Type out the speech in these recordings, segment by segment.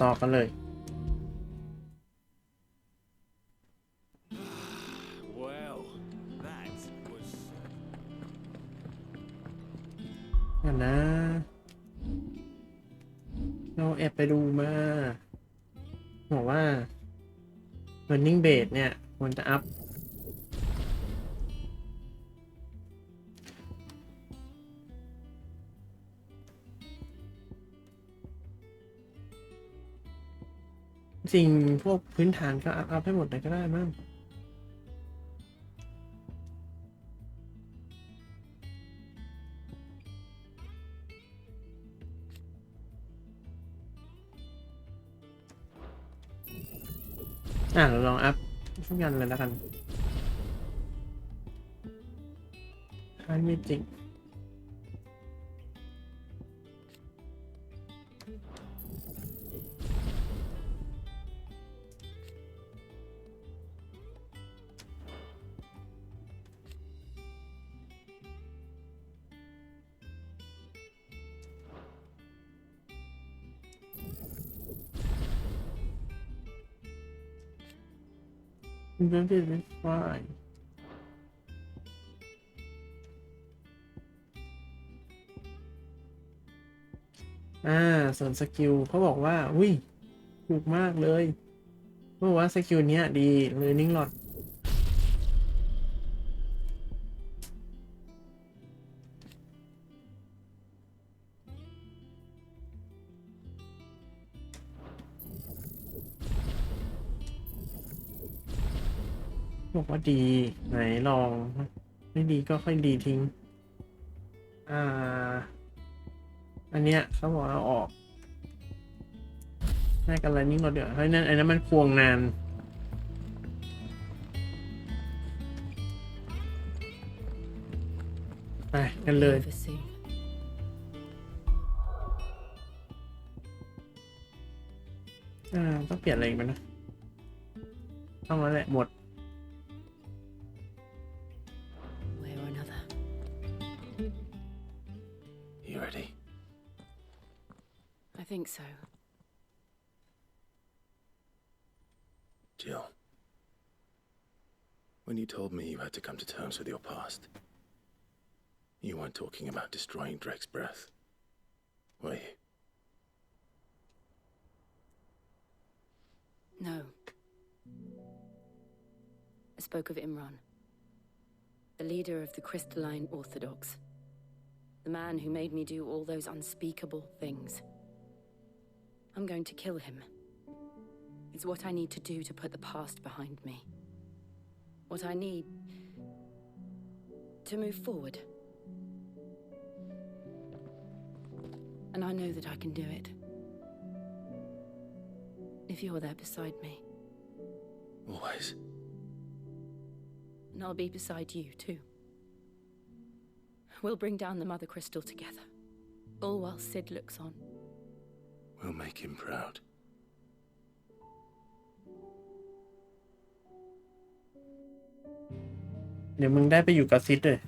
ต่อกันเลยกันนะเราแอบไปดูมาบอกว่า running base เนี่ยควรจะอัพสิ่งพวกพื้นฐานก็อัพให้หมดเลยก็ได้มั้งเราลองอัพทุกอย่างเลยแล้วกันถ้าไม่จริงมันเป็นไฟล์ส่วนสกิลเขาบอกว่าอุ้ยถูกมากเลยเพราะว่าสกิลเนี้ยดี learning lot บอกว่าดีไหนลองไม่ดีก็ค่อยดีทิ้งอันเนี้ยเขาบอกเอาออกแม่กันอะไรนี่เราเดี๋ยวเพราะนั้นอันนั้นมันควงนานไปกันเลยต้องเปลี่ยนอะไรอีกไหมนะต้องแล้วแหละหมดYou ready? I think so. Jill, when you told me you had to come to terms with your past, you weren't talking about destroying Drake's breath, were you? No. I spoke of Imran, the leader of the Crystalline Orthodox. The man who made me do all those unspeakable things. I'm going to kill him. It's what I need to do to put the past behind me. What I need to move forward. And I know that I can do it. If you're there beside me. Always. And I'll be beside you, too. We'll bring down the Mother Crystal together, all while Sid looks on. We'll make him proud. เดี๋ยวมึงได้ไปอยู่กับซิดเลย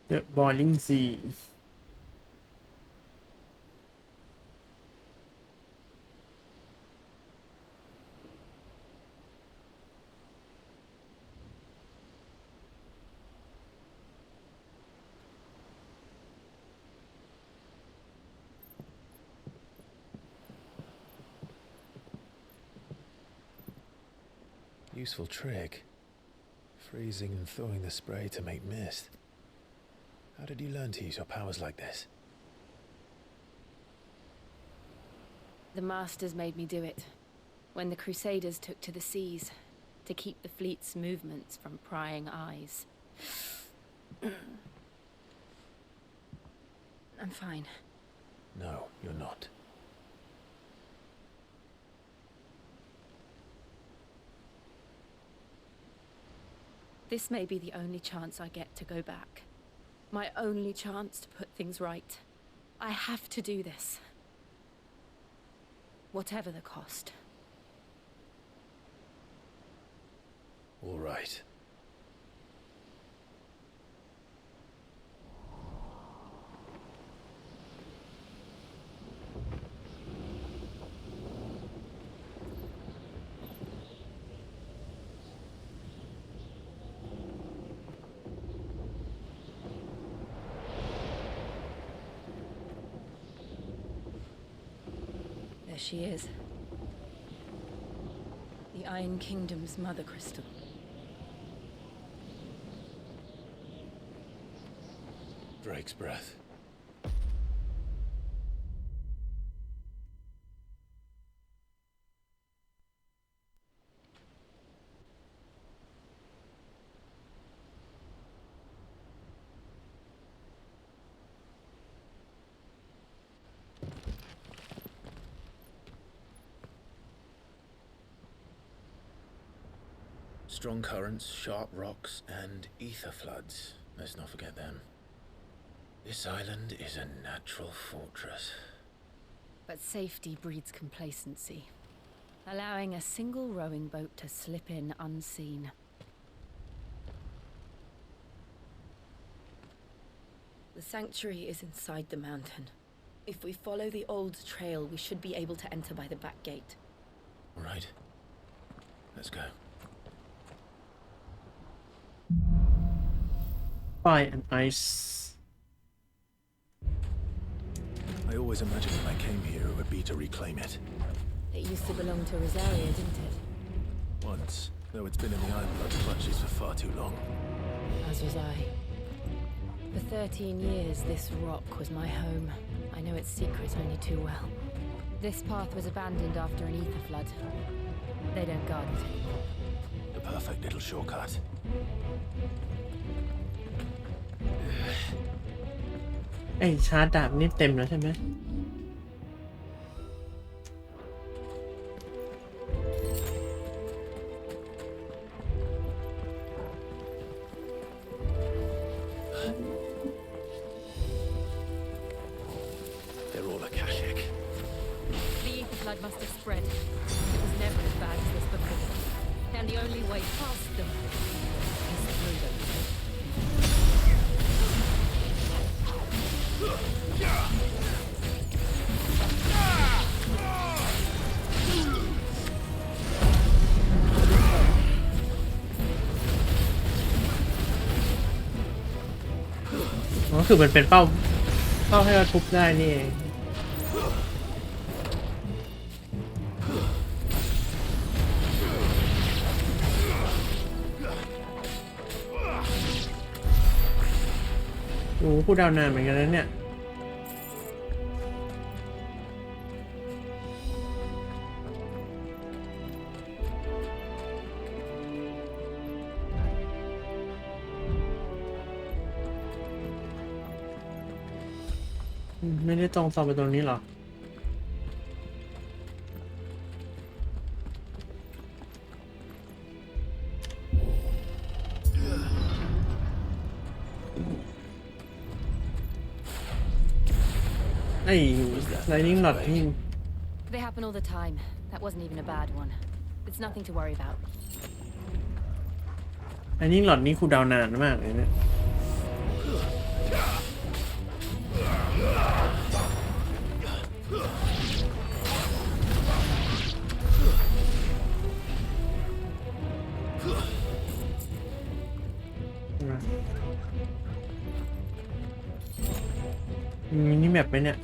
The Boiling Sea Useful trick. Freezing and thawing the spray to make mist. How did you learn to use your powers like this? The Masters made me do it, when the Crusaders took to the seas, to keep the fleet's movements from prying eyes. I'm fine. No, you're not. This may be the only chance I get to go back. My only chance to put things right. I have to do this. whatever the cost. All right. There she is. The Iron Kingdom's mother crystal. Drake's breath. Strong currents, sharp rocks, and ether floods. Let's not forget them. This island is a natural fortress. But safety breeds complacency, allowing a single rowing boat to slip in unseen. The sanctuary is inside the mountain. If we follow the old trail, we should be able to enter by the back gate. All right. Let's go. Fire and ice. I always imagined when I came here it would be to reclaim it. It used to belong to Rosaria, didn't it? Once, though it's been in the Ironblood clutches for far too long. As was I. For 13 years, this rock was my home. I know its secret only too well. This path was abandoned after an ether flood. They don't guard it anymore. The perfect little shortcut. ไอ้ชาร์จดาบนี่เต็มแล้วใช่ไหม They're all Akashic. The ether flood must have spread. It was never as bad as this before. And the only way past them is through them. Yeah! อ๋อคือมันเป็นเป้าให้เราทุบได้นี่เองโอ้โหผู้ดาวนานเหมือนกันนะเนี่ยไม่ได้ตรงต่อไปตรงนี้หรอไอ้ lightning rod นี่ They happen all the time. That wasn't even a bad one. It's nothing to worry about. lightning rod นี่คูลดาวน์นานมากเลยเนี่ยมินิแมปไหมเนี่ย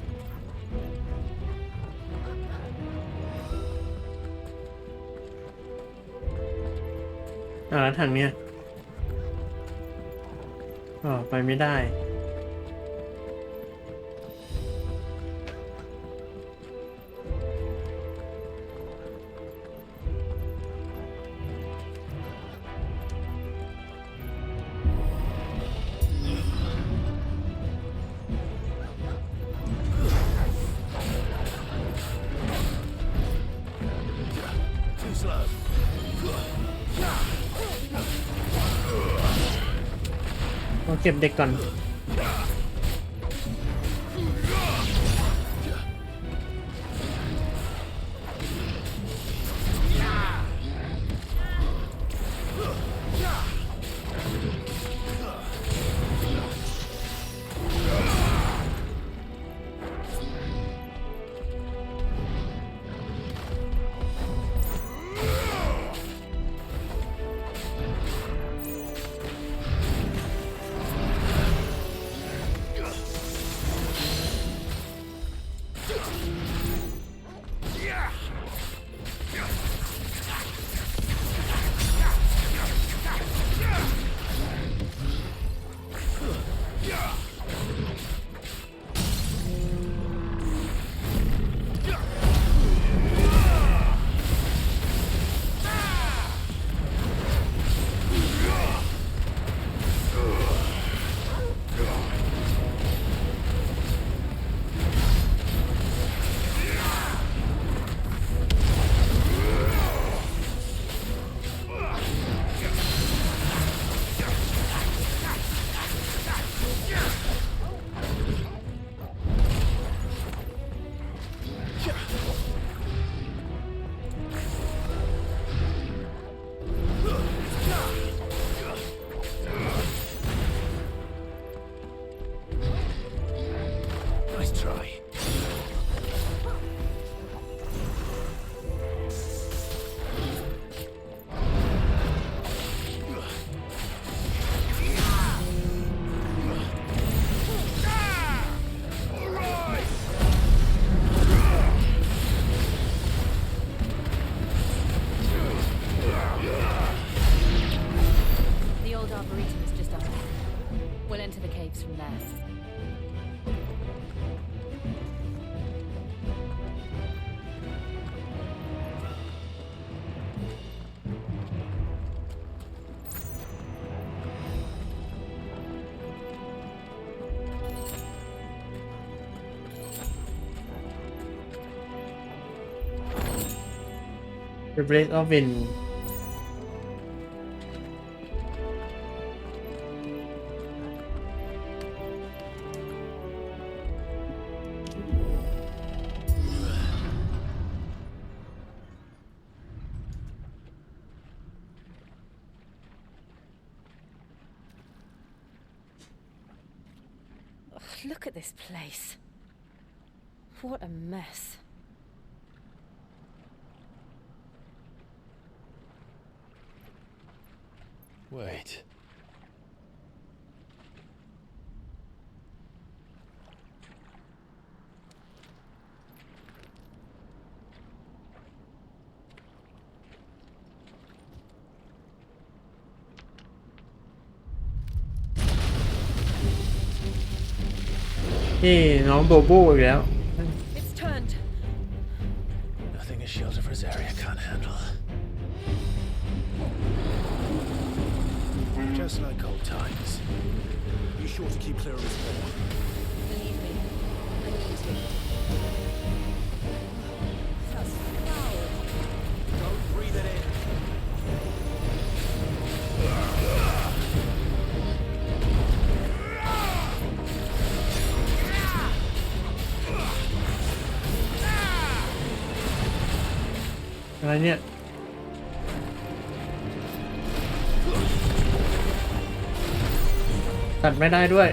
แล้วทางเนี้ยไปไม่ได้เก็บเด็กก่อน The Break of Wind Look at this place. What a mess. Wait. Hey, น้องโบโบอีกแล้ว It's turned. Nothing a shelter for this area can't handle. Just like old times. Be sure to keep clear of this wall. Believe me, I need to. That's foul. Don't breathe it in. อะไรเนี่ยตัดไม่ได้ด้วย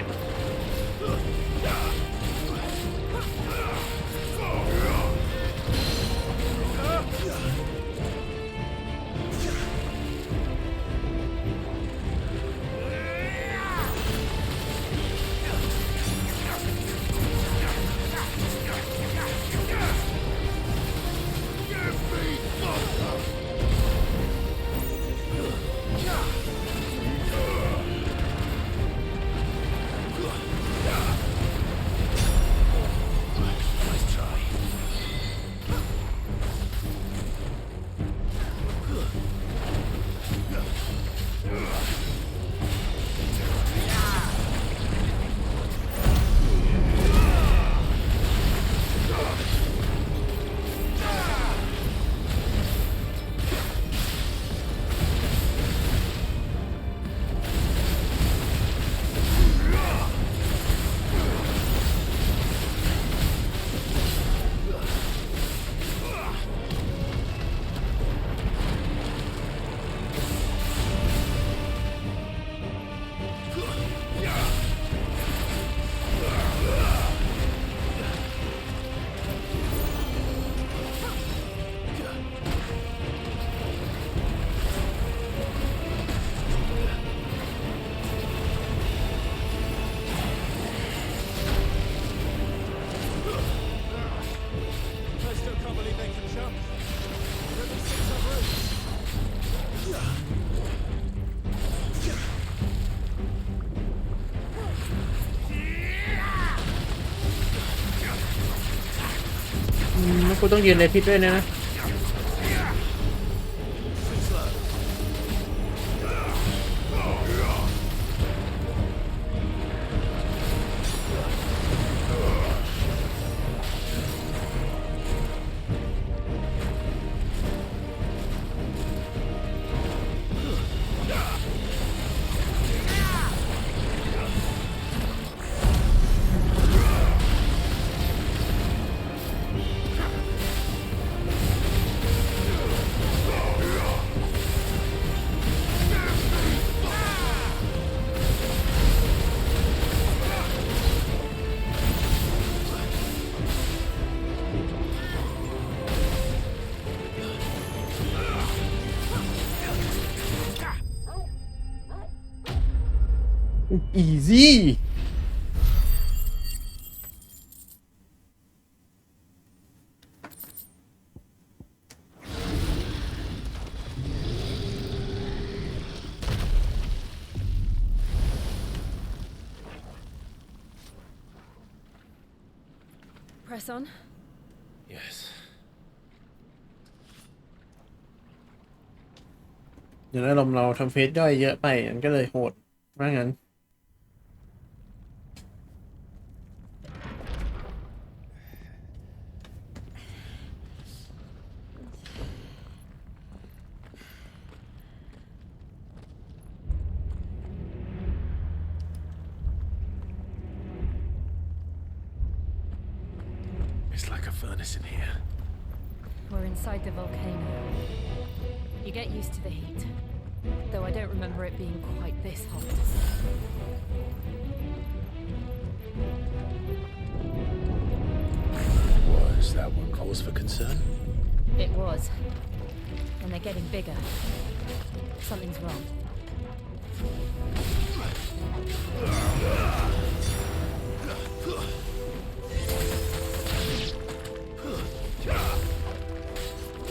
แล้วกูต้องยืนในทิศด้วยนะ อีซี่ Press on. Yes. เดี๋ยวอารมณ์เราทำเฟซย่อยเยอะไปมันก็เลยโหดว่างั้น It's like a furnace in here. We're inside the volcano. You get used to the heat, though I don't remember it being quite this hot. Was that one cause for concern? It was. And they're getting bigger. Something's wrong.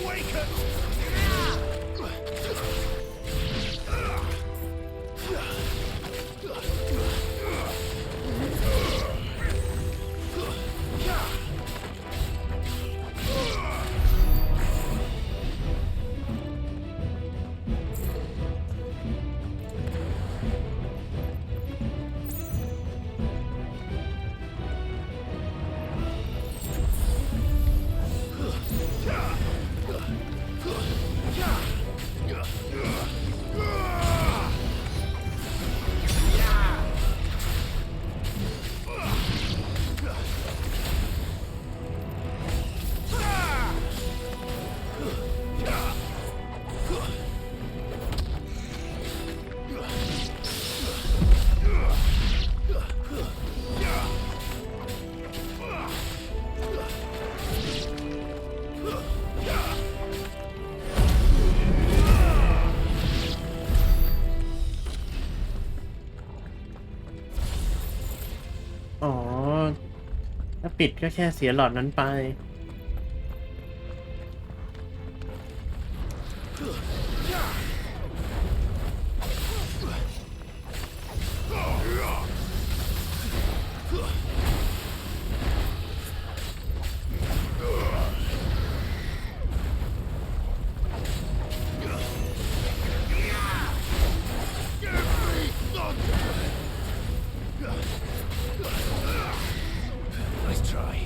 Wake up!อ๋อ ถ้าปิดก็แค่เสียหลอดนั้นไป Nice try.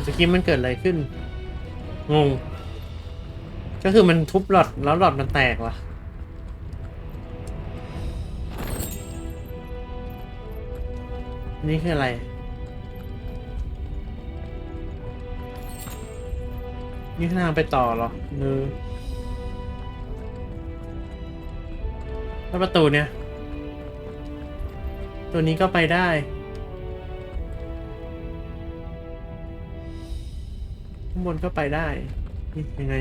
สกิมมันเกิดอะไรขึ้น งง ก็คือมันทุบหลอดแล้วหลอดมันแตกว่ะ อันนี้คืออะไรนี่คือทางไปต่อเหรอแล้วประตูเนี่ยตัวนี้ก็ไปได้ข้างบนก็ไปได้นี่ยังไง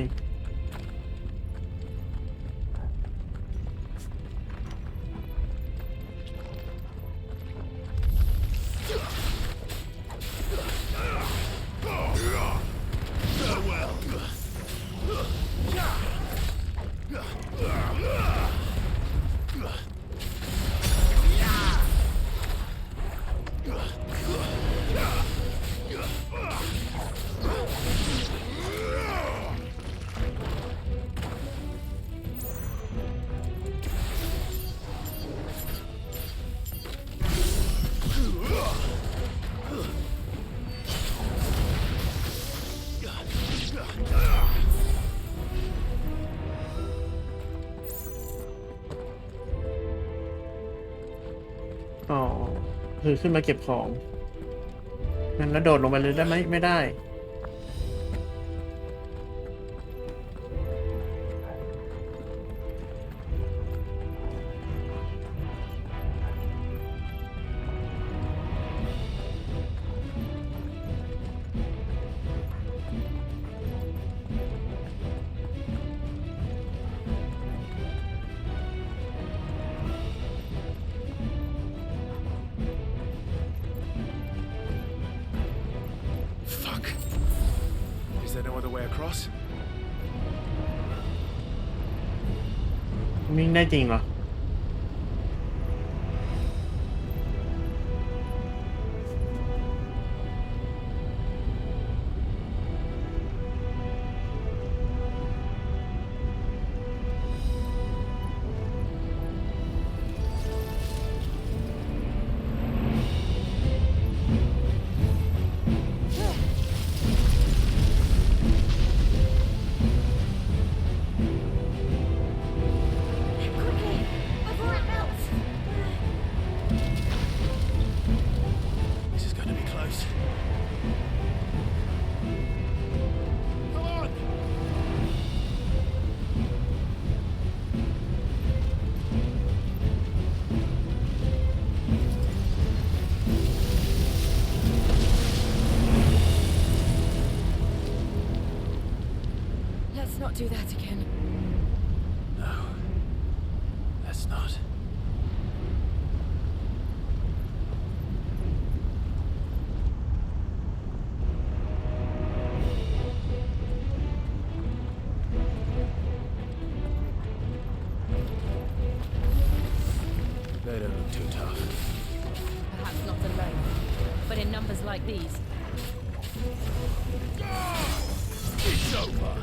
อ๋อคือขึ้นมาเก็บของงั้นแล้วโดดลงไปเลยได้ไหมไม่ได้Is there no other way across? วิ่งได้จริงเหรอThis is going to be close. Come on! Let's not do that again. No, let's not. They don't look too tough. Perhaps not alone, but in numbers like these. It's over!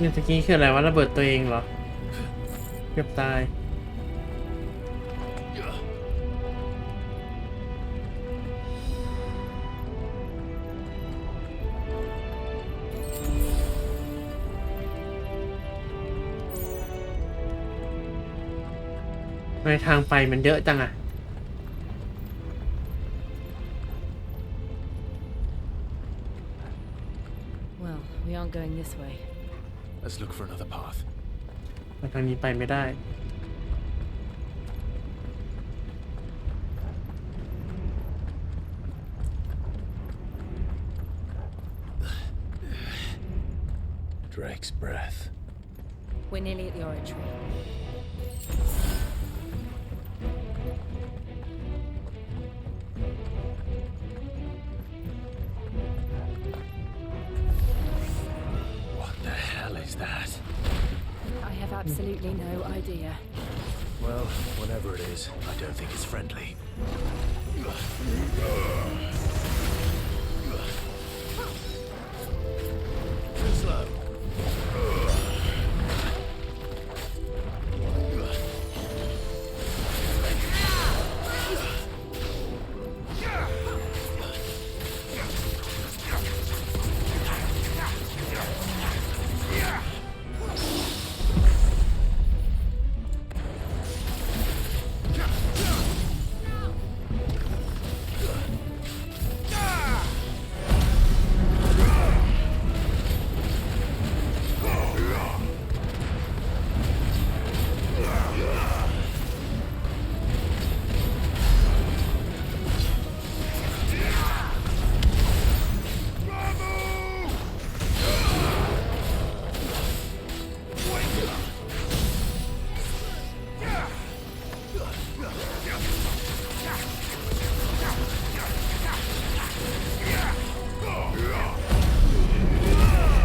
เนี่ยตะกี้คืออะไรวะระเบิดตัวเองเหรอเกือบตายทำไมทางไปมันเยอะจังอะ Well, we aren't going this way. Let's look for another path. ทางนี้ไปไม่ได้ Ugh. Drake's breath. We're nearly at the oratory. What the hell is that? I have absolutely no idea. Well, whatever it is, I don't think it's friendly. Too slow.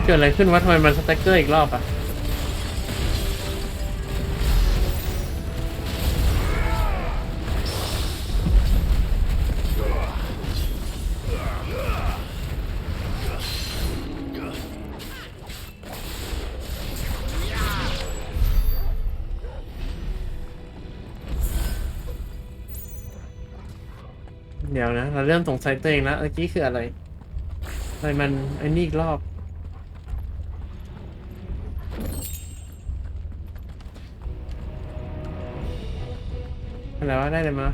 เกิดอะไรขึ้นวะทำไมมันสแต็กเกอร์อีกรอบอ่ะเดี๋ยวนะเราเริ่มสงสัยตัวเองแล้วเมื่อกี้คืออะไรมันไอ้นี่อีกรอบอะไรวะได้เลยมา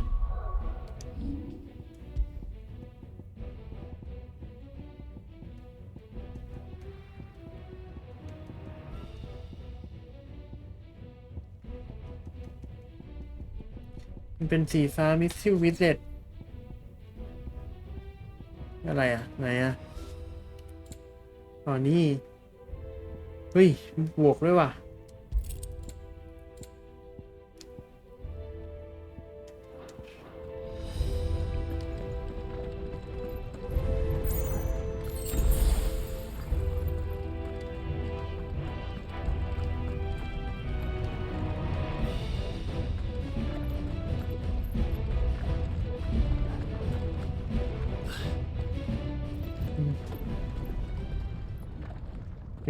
มันเป็นสีฟ้ามิสซิลวิเซตอะไรอ่ะไหนอ่ะอ๋อนี่เฮ้ยบวกด้วยว่ะ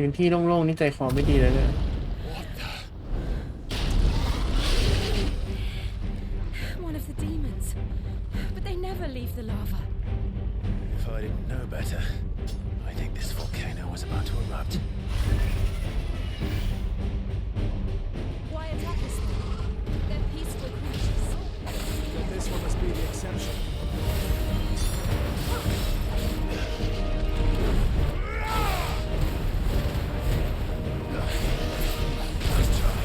พื้นที่โล่งๆนี่ใจคอไม่ดีเลยเนี่ย One of the demons. But they never leave the lava. If I didn't know better, I think this volcano was about to erupt. Why attack us then? They're peaceful creatures. But this one must be the exception. Nice try.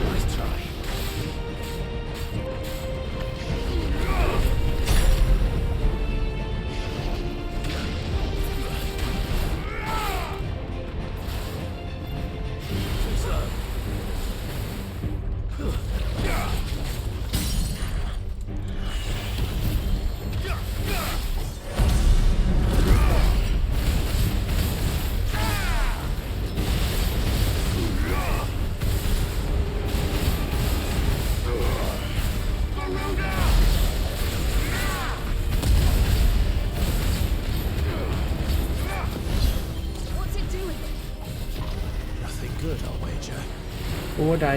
Nice try. Too slow. What's it doing? Nothing good, I'll wager. โอ้ได้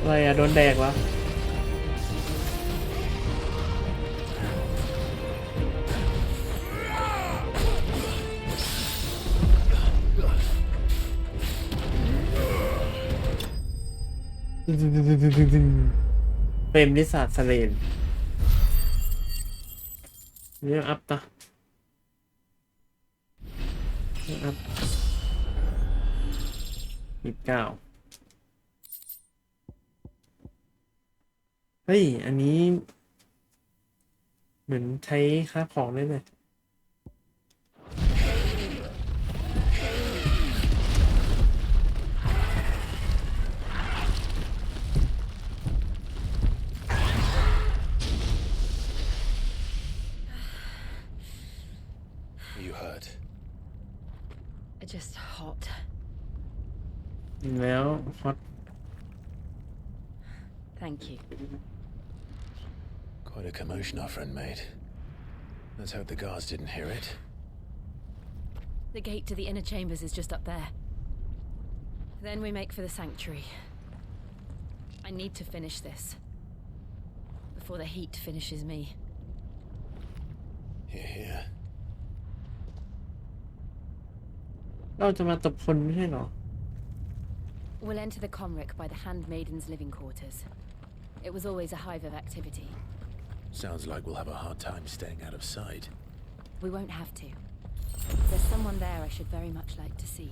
อะไรอะโดนแดกวะเฟรมนิสสัตสเลนเรื่องอัพต่อเรื่องอัพ29เฮ้ยอันนี้เหมือนใช้ค่าของได้เลย You hurt? Just hot. แล้วฮอต Thank you. Quite a commotion our friend made. Let's hope the guards didn't hear it. The gate to the inner chambers is just up there. Then we make for the sanctuary. I need to finish this before the heat finishes me. Here, here. เราจะมาตบคนไม่ใช่หรอ We'll enter the Comric by the Handmaidens' living quarters. It was always a hive of activity. Sounds like we'll have a hard time staying out of sight. We won't have to. There's someone there I should very much like to see.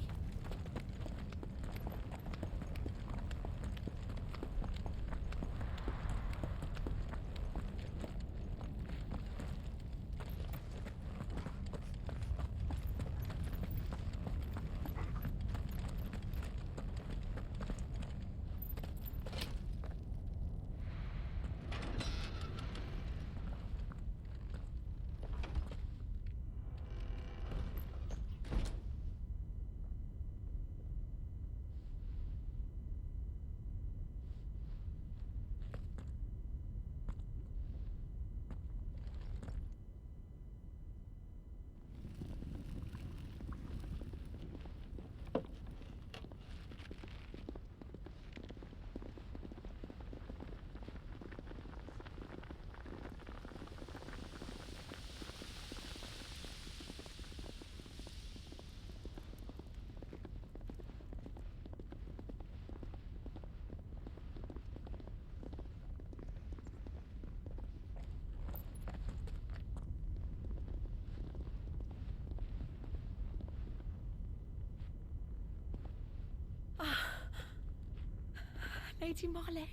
Lady Marley,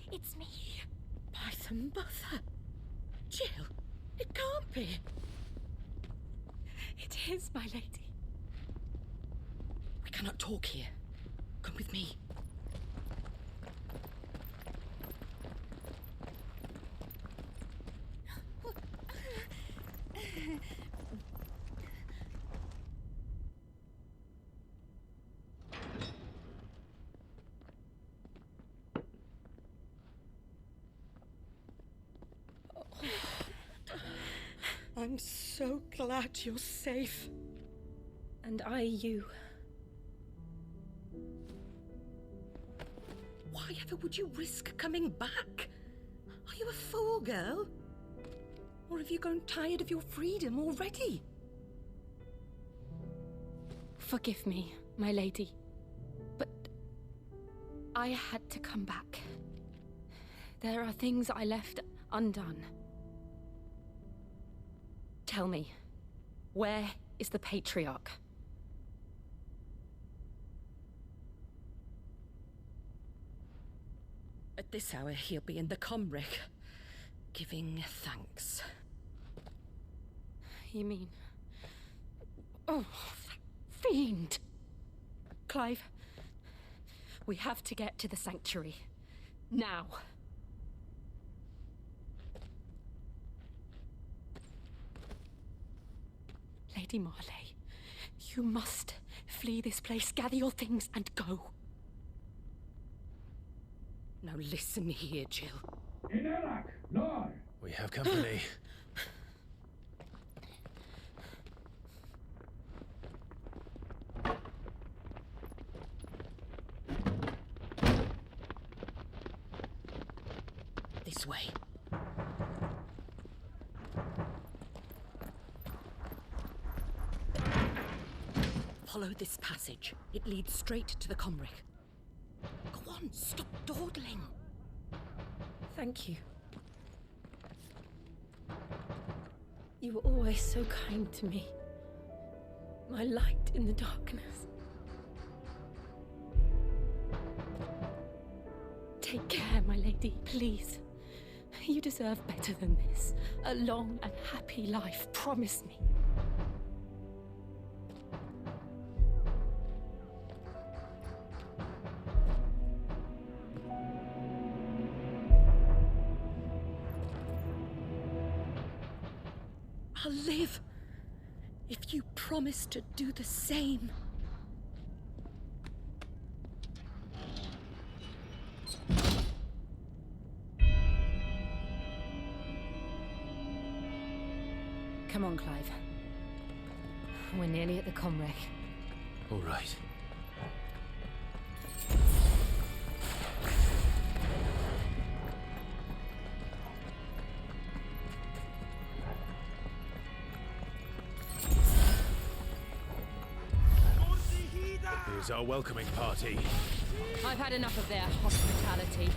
it's me. By the mother. Jill, it can't be. It is, my lady. We cannot talk here. Come with me. I'm so glad you're safe. And I you. Why ever would you risk coming back? Are you a fool, girl? Or have you grown tired of your freedom already? Forgive me, my lady. But I had to come back. There are things I left undone. Tell me, where is the Patriarch? At this hour, he'll be in the Comric, giving thanks. You mean... Oh, that fiend! Clive, we have to get to the sanctuary. Now. Lady Marley, you must flee this place, gather your things and go. Now listen here, Jill. We have company. This way. Follow this passage. It leads straight to the Comric. Go on, stop dawdling. Thank you. You were always so kind to me. My light in the darkness. Take care, my lady, please. You deserve better than this. A long and happy life, promise me. I'll live if you promise to do the same. Come on, Clive. We're nearly at the Comrec. All right. Here's our welcoming party. I've had enough of their hospitality.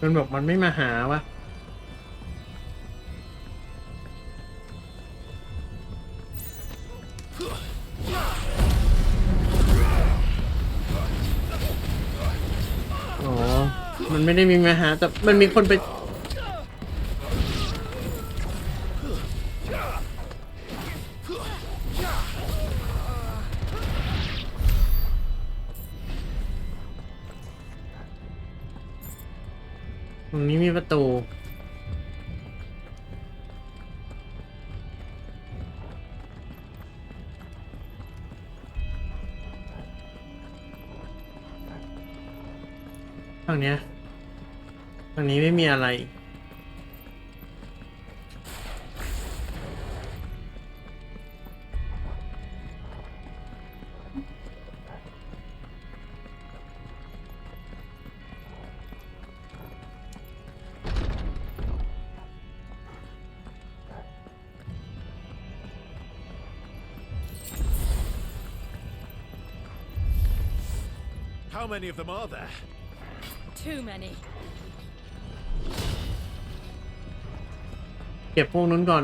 มันบอกมันไม่มาหาวะอ๋อมันไม่ได้มีมาหาแต่มันมีคนไปตรงนี้มีประตูฝั่งเนี้ยฝั่งนี้ไม่มีอะไรHow many of them are there? Too many. เก็บพวกนั้นก่อน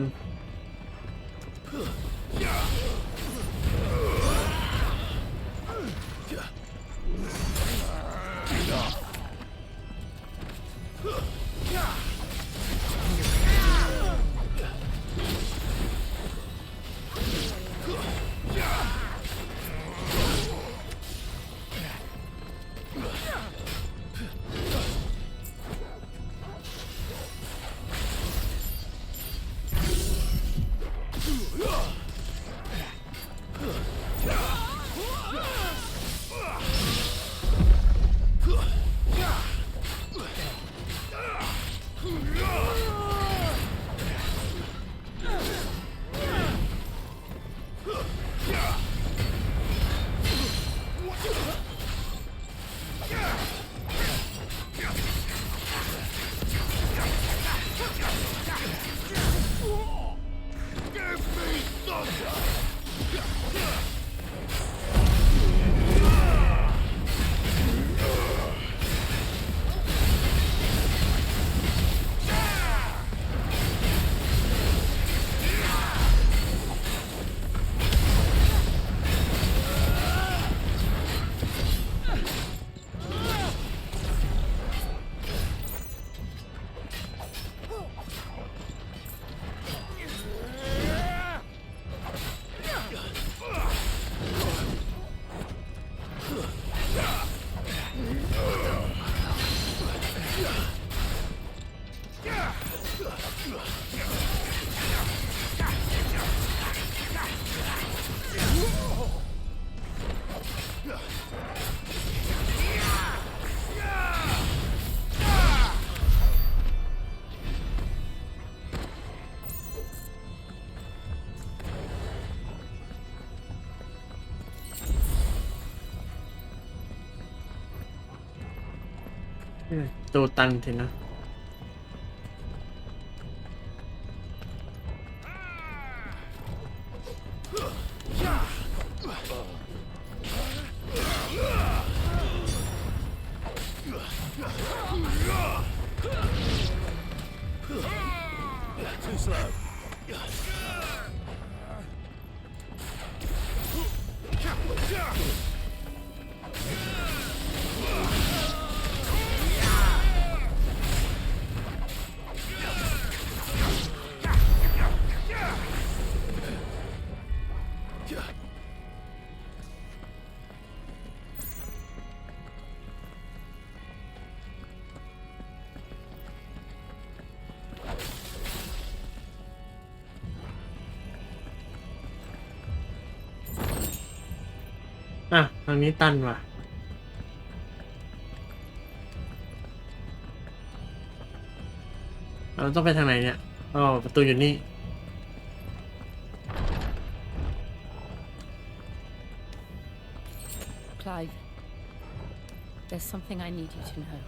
ตูตันทีนะอ่ะทางนี้ตันว่ะเราต้องไปทางไหนเนี่ยอ๋อประตูอยู่นี่ Clive, there's something I need you to know.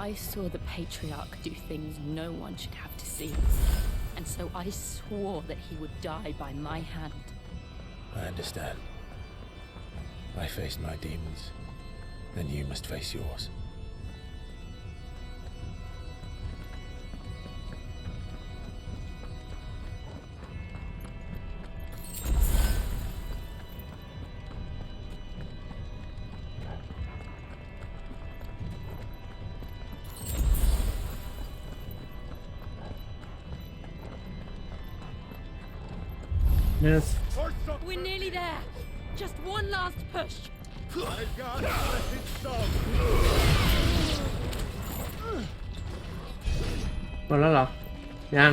I saw the Patriarch do things no one should have to see, and so I swore that he would die by my hand. I understand. I faced my demons, then you must face yours. Yes. We're nearly there. Just one last push. หมดแล้วเหรอ ยัง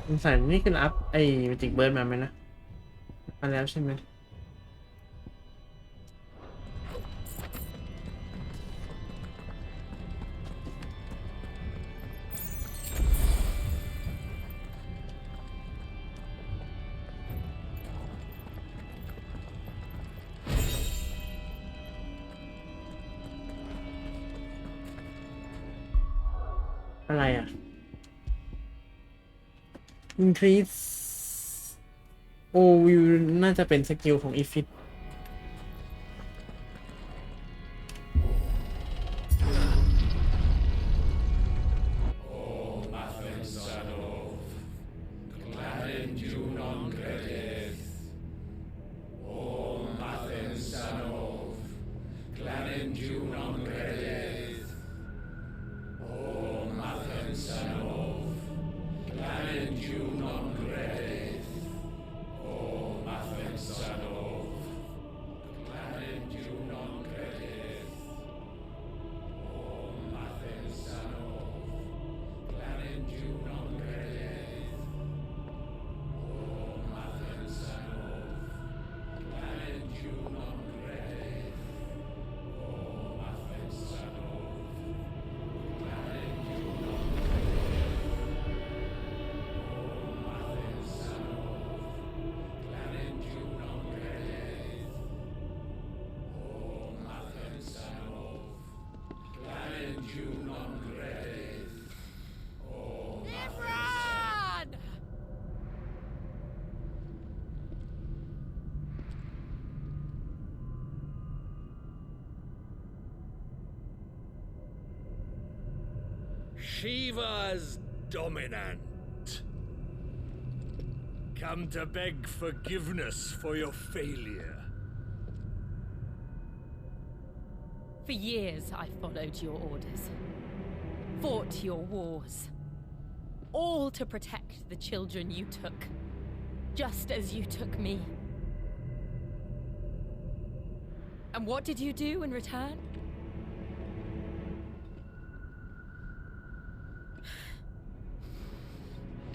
สงสัยนี่คืออัพไอ้เมจิกเบิร์ดมาไหมนะมาแล้วใช่ไหมอะไรอ่ะ increase overview น่าจะเป็นสกิลของอีฟิต Shiva's dominant. Come to beg forgiveness for your failure. For years I followed your orders, fought your wars, all to protect the children you took, just as you took me. And what did you do in return?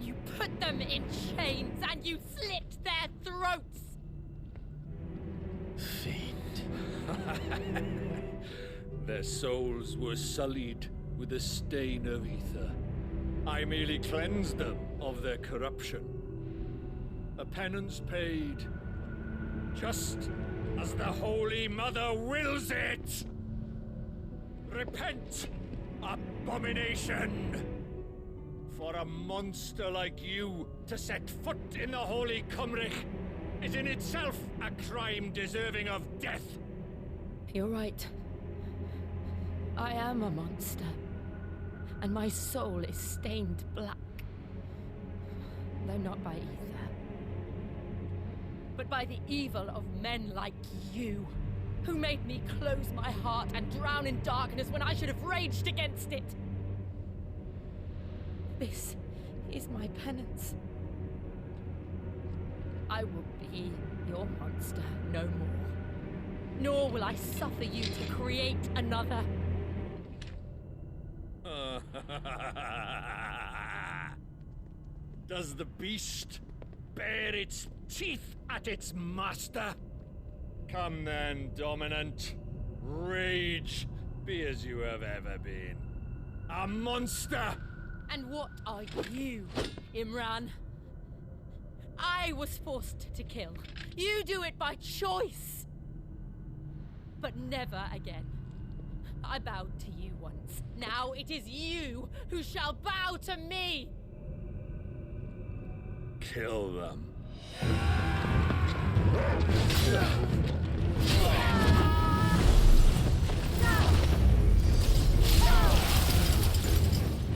You put them in chains and you slit their throats! Fiend. Their souls were sullied with the stain of ether. I merely cleansed them of their corruption. A penance paid, just as the Holy Mother wills it! Repent, abomination! For a monster like you to set foot in the Holy Cymric is in itself a crime deserving of death. You're right. I am a monster, and my soul is stained black. Though not by ether, but by the evil of men like you, who made me close my heart and drown in darkness when I should have raged against it. This is my penance. I will be your monster no more, nor will I suffer you to create another. Does the beast bare its teeth at its master? Come then, dominant. Rage, be as you have ever been. A monster! And what are you, Imran? I was forced to kill. You do it by choice. But never again. I bowed to you once. Now it is you who shall bow to me! Kill them.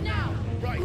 Now! Right!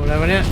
อะไรวะเนี่ย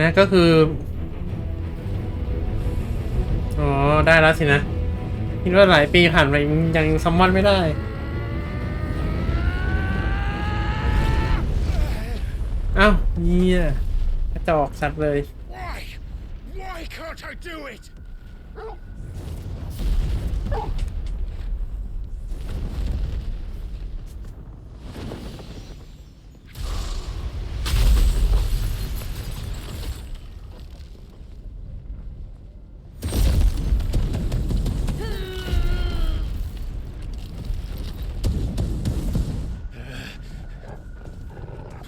นะก็คืออ๋อได้แล้วสินะคิดว่าหลายปีผ่านไปยังซัมมอนไม่ได้อ้าวเหี้ยกระจอกสัตว์เลย Why can't I do it?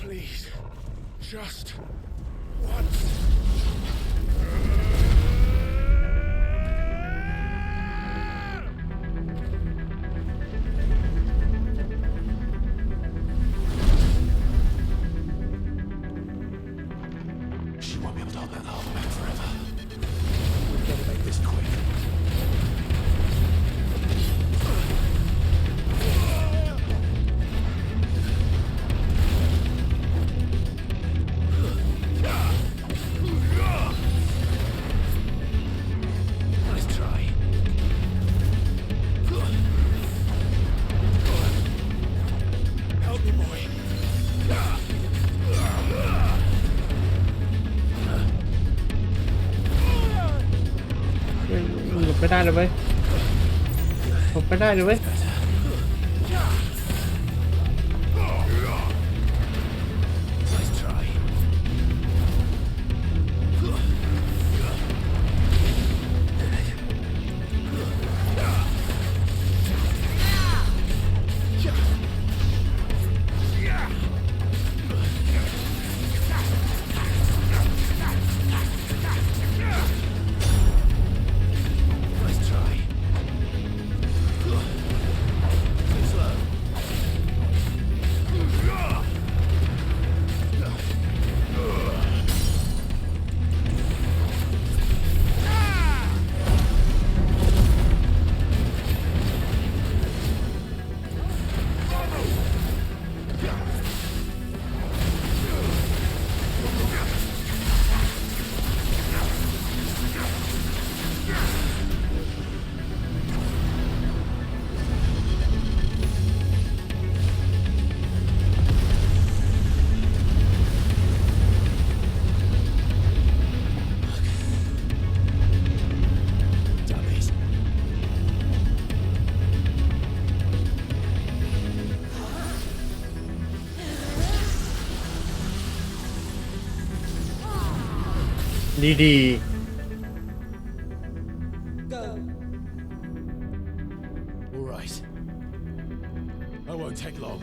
Please, just once. ได้เลยเว้ยหลบไปได้เลยเว้ย ดี All right. I won't take long.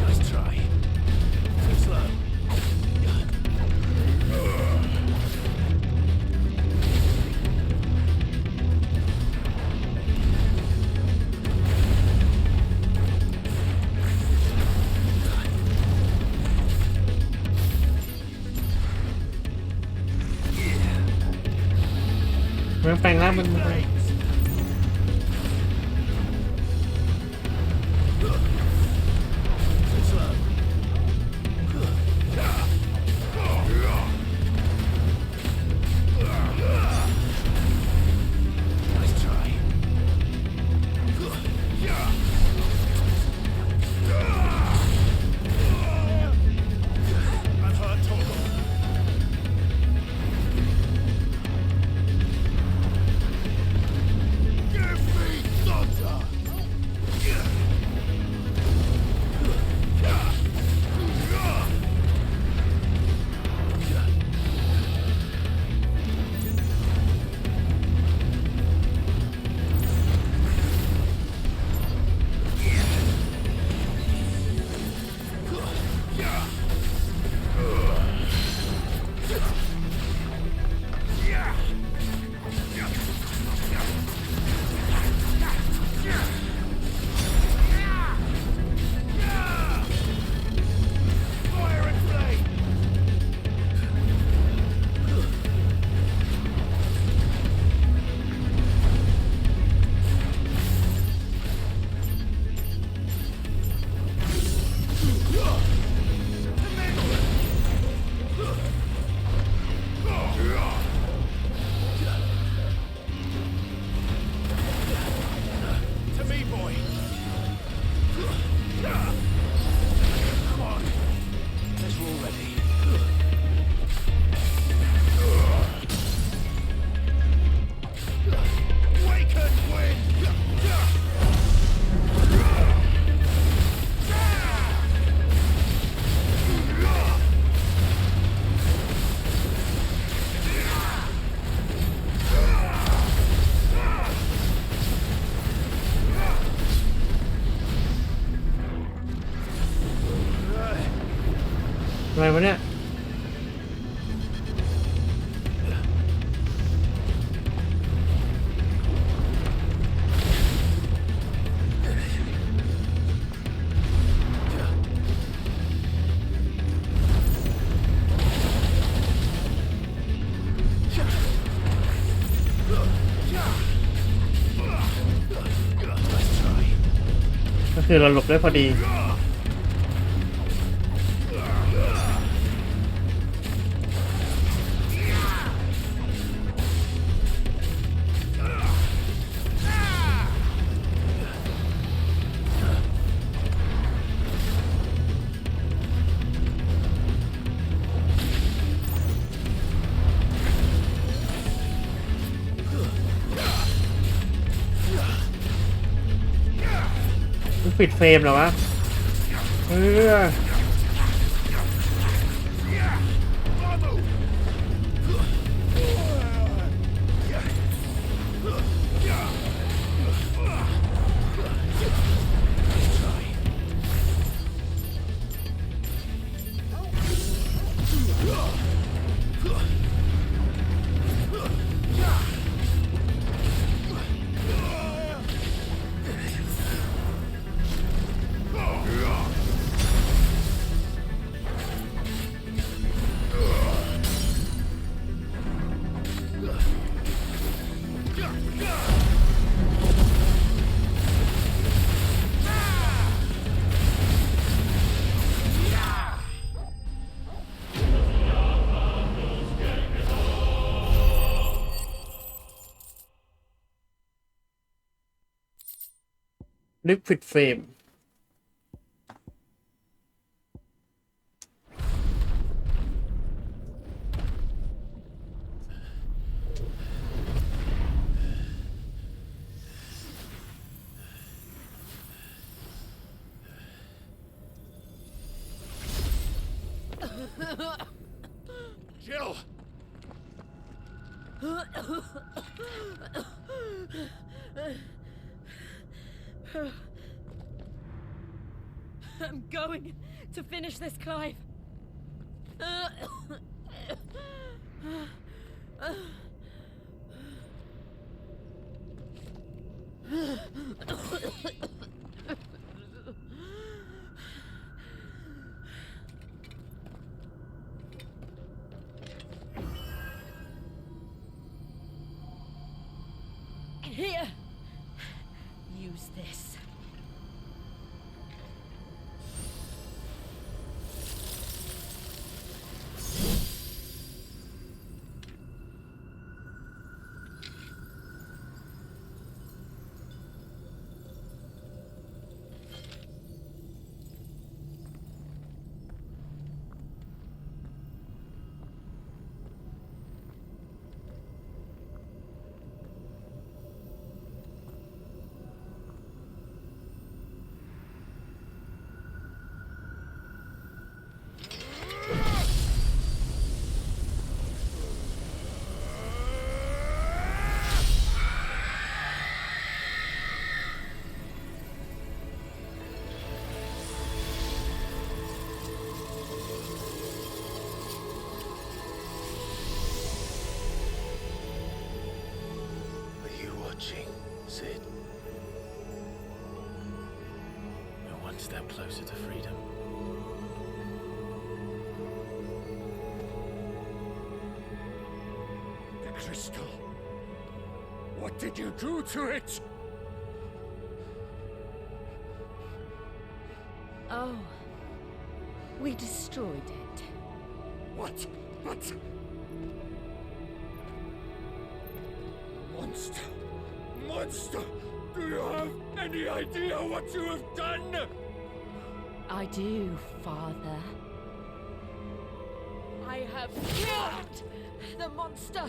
Nice try. Too slow.ๆมันแปลงร่างมัน Too slow. Nice try. I've heard talk of Give me thunder! อะไรวะเนี่ยก็คือเราหลบได้พอดี มันปิดเฟรมเหรอวะเออลิควิดเฟรมJill! I'm going to finish this, Clive. Here. Use this. Sid. We're one step closer to freedom. The crystal. What did you do to it? Oh. We destroyed it. What? What? Monster! Monster! Do you have any idea what you have done? I do, Father. I have killed the monster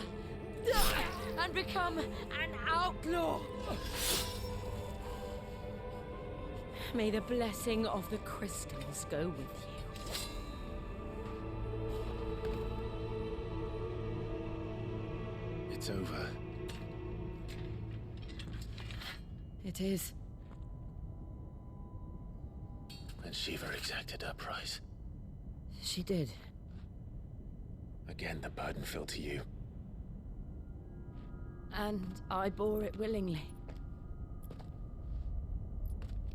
and become an outlaw. May the blessing of the crystals go with you. It's over. It is. And Shiva exacted her price. She did. Again, the burden fell to you. And I bore it willingly.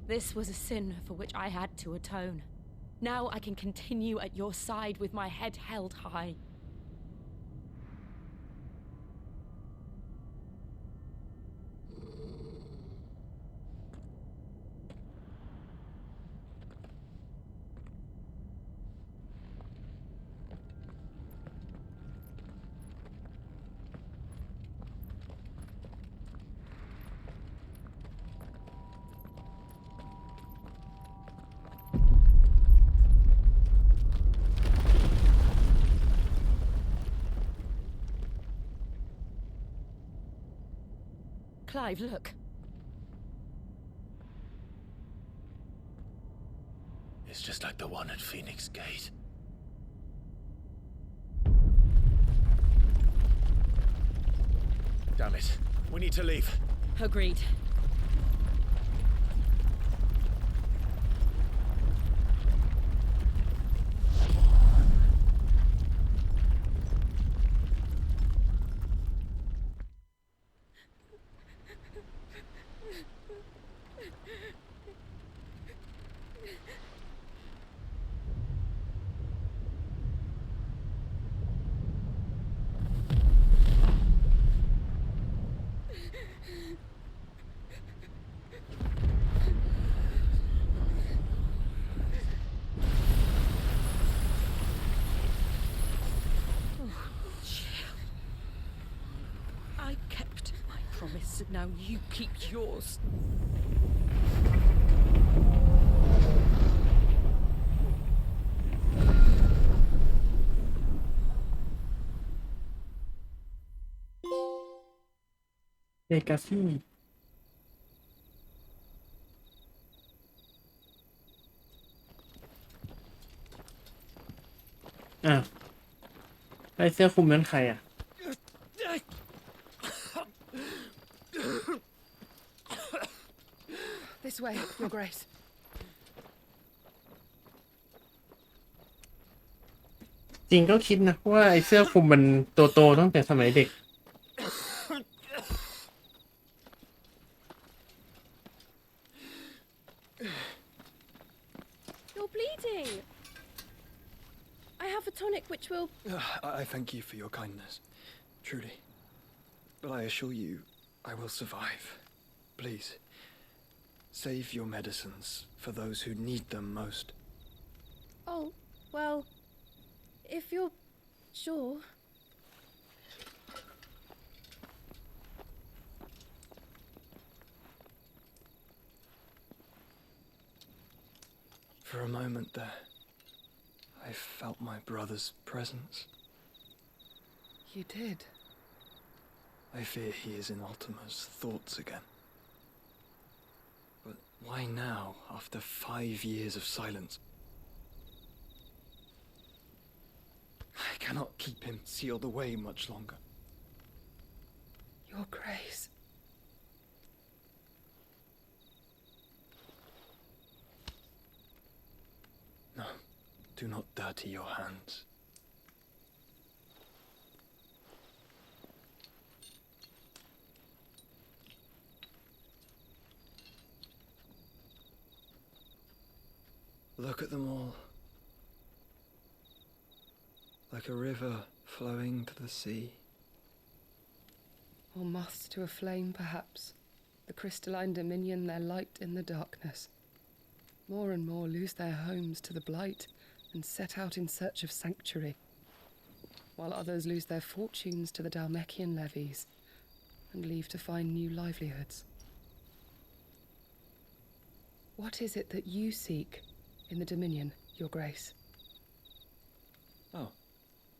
This was a sin for which I had to atone. Now I can continue at your side with my head held high. Clive, look. It's just like the one at Phoenix Gate. Damn it. We need to leave. Agreed. I kept my promise, now you keep yours. Legacy อ่ะไอเสื้อคลุมนั้นใครอ่ะ This way, Your Grace. จริงก็คิดนะว่าไอเสื้อคลุมมันโตๆตั้งแต่สมัยเด็ก You're bleeding. I have a tonic which will... I thank you for your kindness, truly. But I assure you, I will survive. Please, save your medicines for those who need them most. Oh, well, if you're sure. For a moment there, I felt my brother's presence. You did. I fear he is in Ultima's thoughts again. But why now, after 5 years of silence? I cannot keep him sealed away much longer. Your Grace. No, do not dirty your hands. Look at them all. Like a river flowing to the sea. Or moths to a flame, perhaps. The crystalline dominion their light in the darkness. More and more lose their homes to the blight and set out in search of sanctuary, while others lose their fortunes to the Dalmekian levies and leave to find new livelihoods. What is it that you seek in the Dominion, Your Grace? Oh,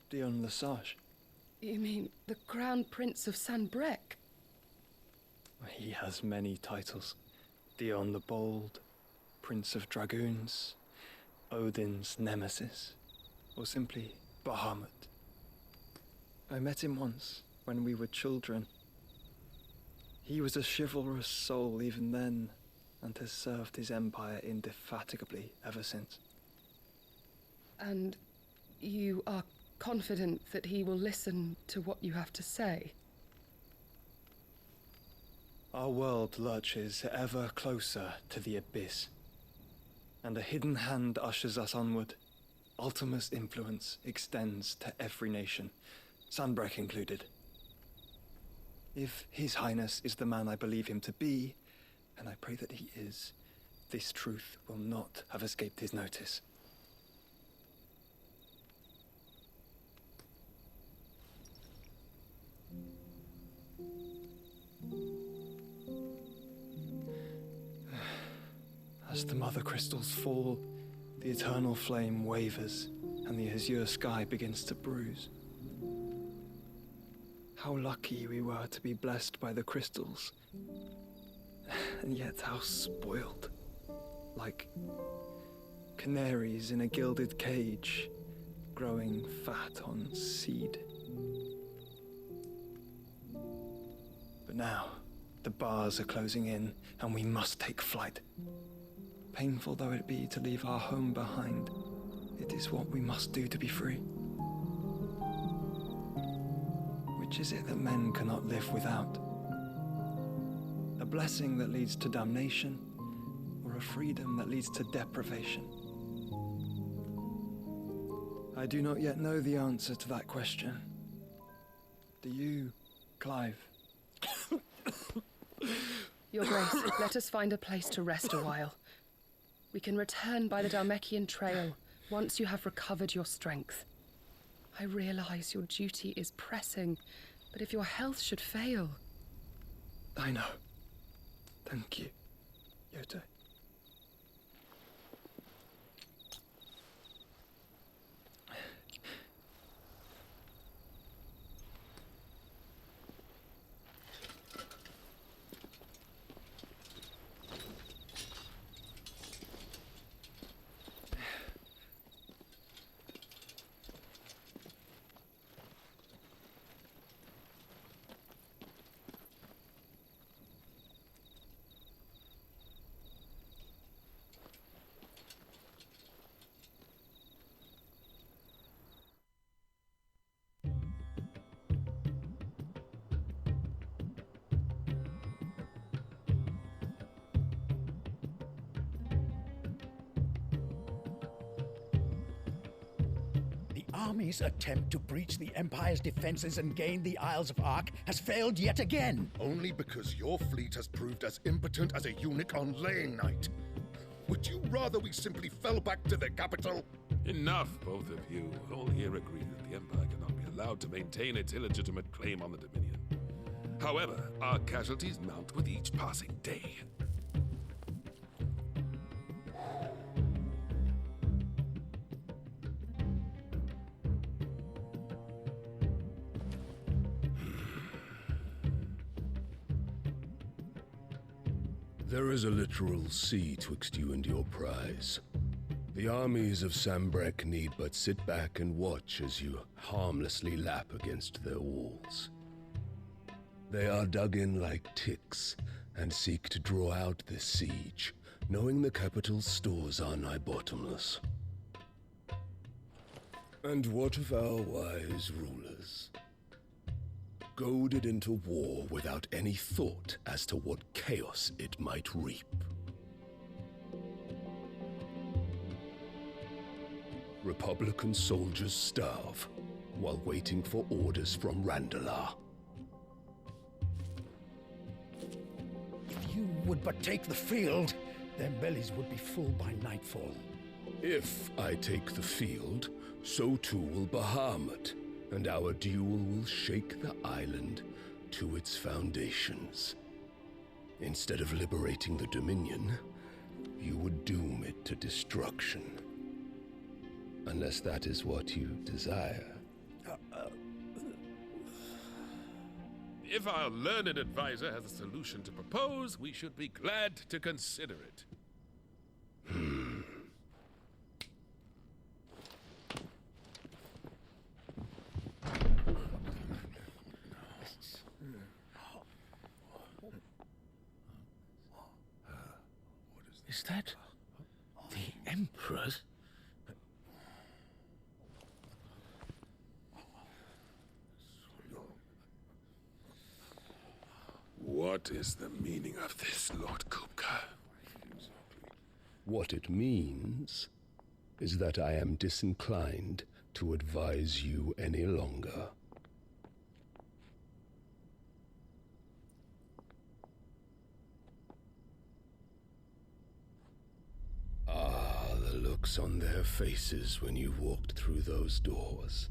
Dion Lesage. You mean the Crown Prince of Sanbrec? He has many titles. Dion the Bold, Prince of Dragoons, Odin's Nemesis, or simply Bahamut. I met him once, when we were children. He was a chivalrous soul even then, and has served his empire indefatigably ever since. And you are confident that he will listen to what you have to say? Our world lurches ever closer to the abyss, and a hidden hand ushers us onward. Ultima's influence extends to every nation, Sanbrec included. If His Highness is the man I believe him to be, and I pray that he is, this truth will not have escaped his notice. As the mother crystals fall, the eternal flame wavers, and the azure sky begins to bruise. How lucky we were to be blessed by the crystals, and yet how spoiled. Like Canaries in a gilded cage, growing fat on seed. But now, the bars are closing in, and we must take flight. Painful though it be to leave our home behind, it is what we must do to be free. Which is it that men cannot live without? A blessing that leads to damnation, or a freedom that leads to deprivation? I do not yet know the answer to that question. Do you, Clive? Your Grace, let us find a place to rest a while. We can return by the Dalmekian Trail once you have recovered your strength. I realize your duty is pressing, but if your health should fail... I know. Thank you, Yote. Army's attempt to breach the Empire's defenses and gain the Isles of Ark has failed yet again. Only because your fleet has proved as impotent as a eunuch on laying night. Would you rather we simply fell back to the capital? Enough, both of you. All here agree that the Empire cannot be allowed to maintain its illegitimate claim on the Dominion. However, our casualties mount with each passing day. There is a literal sea twixt you and your prize. The armies of Sambrek need but sit back and watch as you harmlessly lap against their walls. They are dug in like ticks and seek to draw out this siege, knowing the capital's stores are nigh bottomless. And what of our wise rulers? Goaded into war without any thought as to what chaos it might reap. Republican soldiers starve while waiting for orders from Randalar. If you would but take the field, their bellies would be full by nightfall. If I take the field, so too will Bahamut, and our duel will shake the island to its foundations. Instead of liberating the Dominion, you would doom it to destruction. Unless that is what you desire. If our learned advisor has a solution to propose, we should be glad to consider it. Is that the Emperor's? What is the meaning of this, Lord Kupka? What it means is that I am disinclined to advise you any longer. The looks on their faces when you walked through those doors.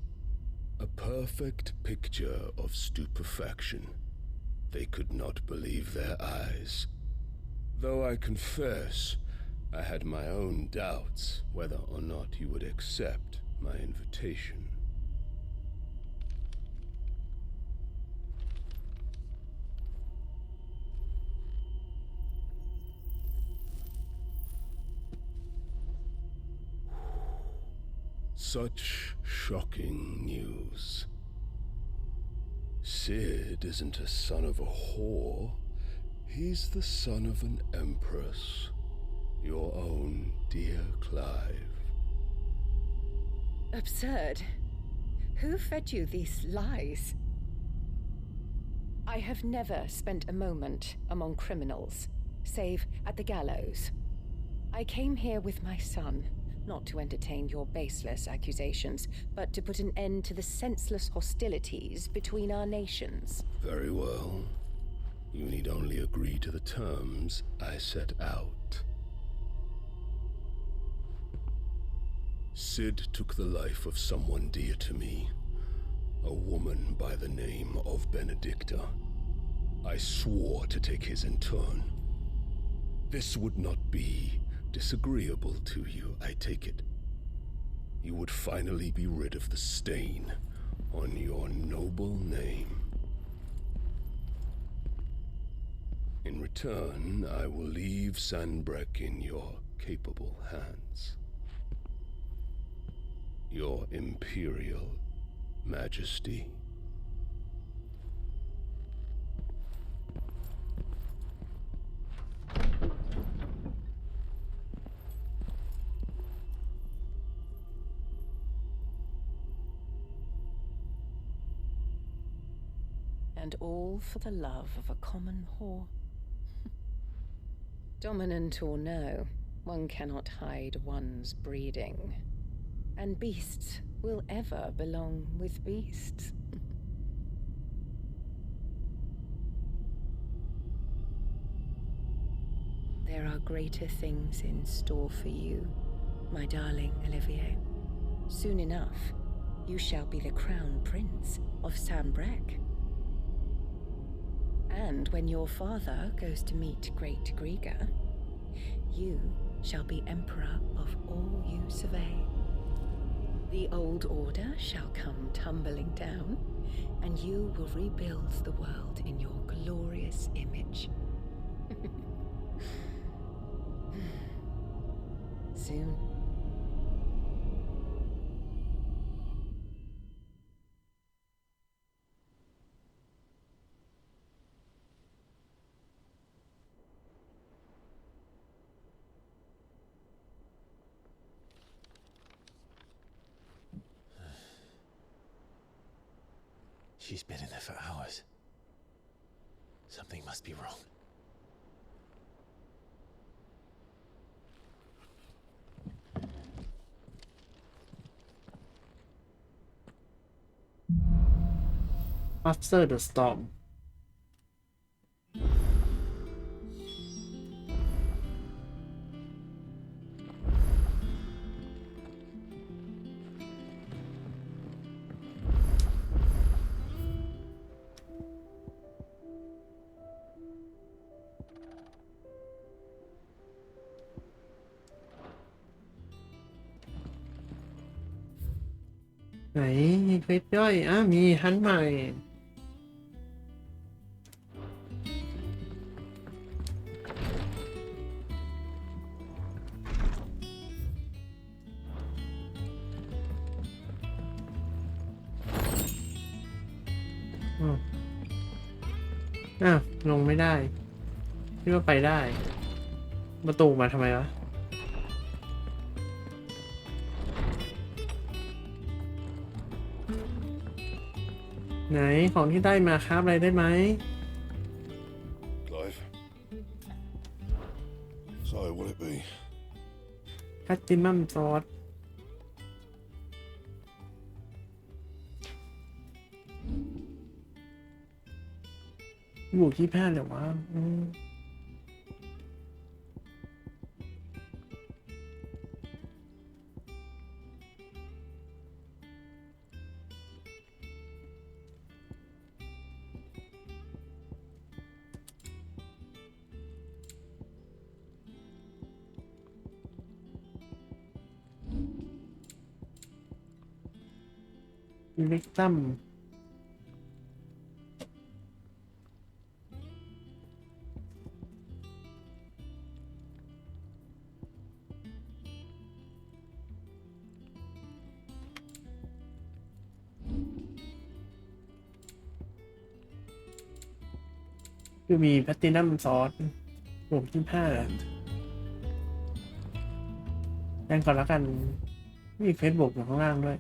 A perfect picture of stupefaction. They could not believe their eyes. Though I confess, I had my own doubts whether or not you would accept my invitation. Such shocking news. Sid isn't a son of a whore. He's the son of an empress. Your own dear Clive. Absurd. Who fed you these lies? I have never spent a moment among criminals, save at the gallows. I came here with my son, not to entertain your baseless accusations, but to put an end to the senseless hostilities between our nations. Very well. You need only agree to the terms I set out. Sid took the life of someone dear to me, a woman by the name of Benedicta. I swore to take his in turn. This would not be disagreeable to you, I take it. You would finally be rid of the stain on your noble name. In return, I will leave Sanbreque in your capable hands. Your Imperial Majesty. And all for the love of a common whore. Dominant or no, one cannot hide one's breeding. And beasts will ever belong with beasts. There are greater things in store for you, my darling Olivier. Soon enough, you shall be the crown prince of Sanbreque. And when your father goes to meet Great Griga, you shall be emperor of all you survey. The old order shall come tumbling down, and you will rebuild the world in your glorious image. Soon. She's been in there for hours. Something must be wrong. After the storm. ไหนมีคลิปย่อยมีฮันใหม่ลงไม่ได้คิดว่าไปได้ประตูมาทำไมวะไหนของที่ได้มาครับอะไรได้ไหม Clive. So will it be? แพตตินัมซอสอยู่ที่แพทย์เหรอวะเล็กตั้ม คือมีแพลตตินัมซอสบวก25แจ้งก่อนแล้วกันมีเฟซบุ๊กอยู่ข้างล่างด้วย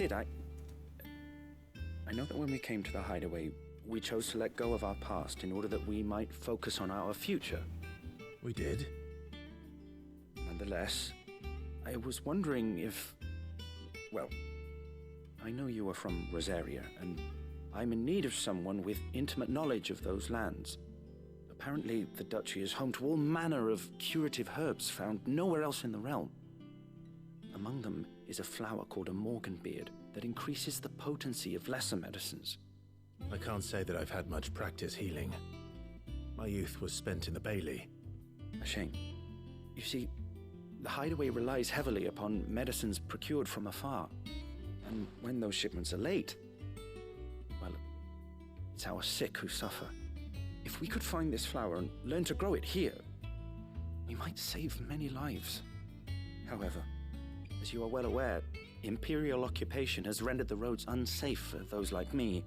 Sid, I know that when we came to the hideaway, we chose to let go of our past in order that we might focus on our future. We did. Nonetheless, I was wondering if... Well, I know you are from Rosaria, and I'm in need of someone with intimate knowledge of those lands. Apparently, the duchy is home to all manner of curative herbs found nowhere else in the realm. Among them is a flower called a morganbeard that increases the potency of lesser medicines. I can't say that I've had much practice healing. My youth was spent in the Bailey. A shame. You see, the hideaway relies heavily upon medicines procured from afar. And when those shipments are late, well, it's our sick who suffer. If we could find this flower and learn to grow it here, we might save many lives. However, as you are well aware, imperial occupation has rendered the roads unsafe for those like me,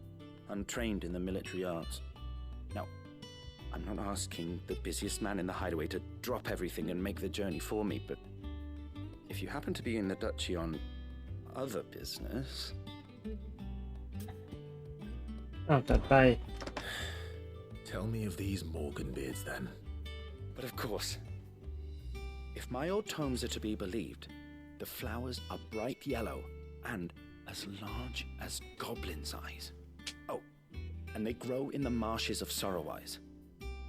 untrained in the military arts. Now, I'm not asking the busiest man in the hideaway to drop everything and make the journey for me, but if you happen to be in the duchy on other business... Tell me of these morganbeards then. But of course, if my old tomes are to be believed, the flowers are bright yellow and as large as goblins' eyes. Oh, and they grow in the marshes of Sorrowwise.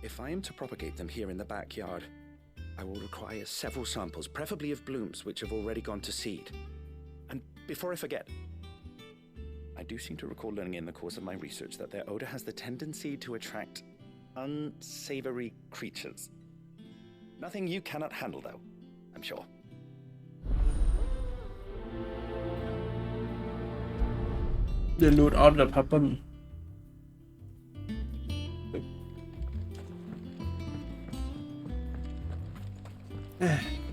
If I am to propagate them here in the backyard, I will require several samples, preferably of blooms which have already gone to seed. And before I forget, I do seem to recall learning in the course of my research that their odor has the tendency to attract unsavory creatures. Nothing you cannot handle, though, I'm sure. The root of the problem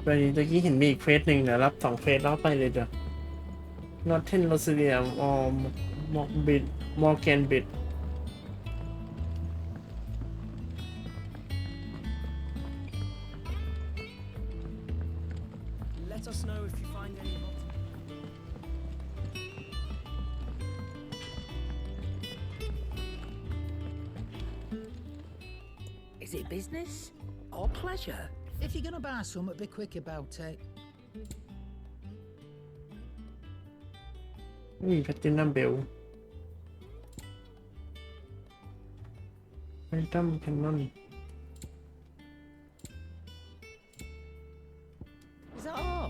ไปตะกี้เห็นมีอีกเฟสหนึ่งเดี๋ยวรับ2เฟสแล้วไปเลยเดี๋ยว Northern Rosaria or Morganbeard Let us know if you find any Is it business or pleasure? If you're gonna buy some, be quick about it. นี่แพลตตินัมเบลแพลตตินัมแคนนอน Is that all?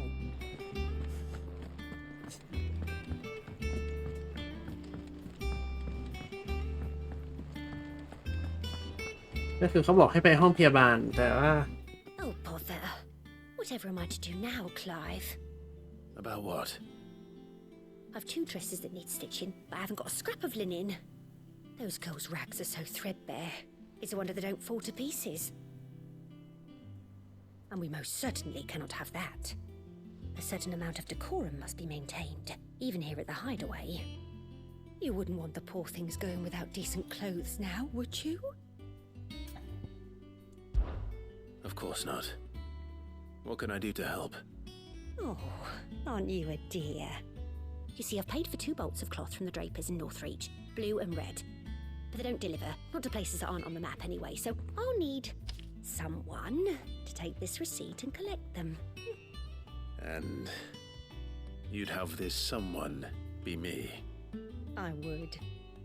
ก็คือเขาบอกให้ไปห้องพยาบาลแต่ว่า Oh, bother. Whatever am I to do now, Clive? About what? I've 2 dresses that need stitching, but I haven't got a scrap of linen. Those girls' rags are so threadbare. It's a wonder they don't fall to pieces. And we most certainly cannot have that. A certain amount of decorum must be maintained, even here at the hideaway. You wouldn't want the poor things going without decent clothes now, would you? Of course not. What can I do to help? Oh, aren't you a dear? You see, I've paid for 2 bolts of cloth from the drapers in Northreach, blue and red. But they don't deliver, not to places that aren't on the map anyway, so I'll need someone to take this receipt and collect them. And you'd have this someone be me? I would.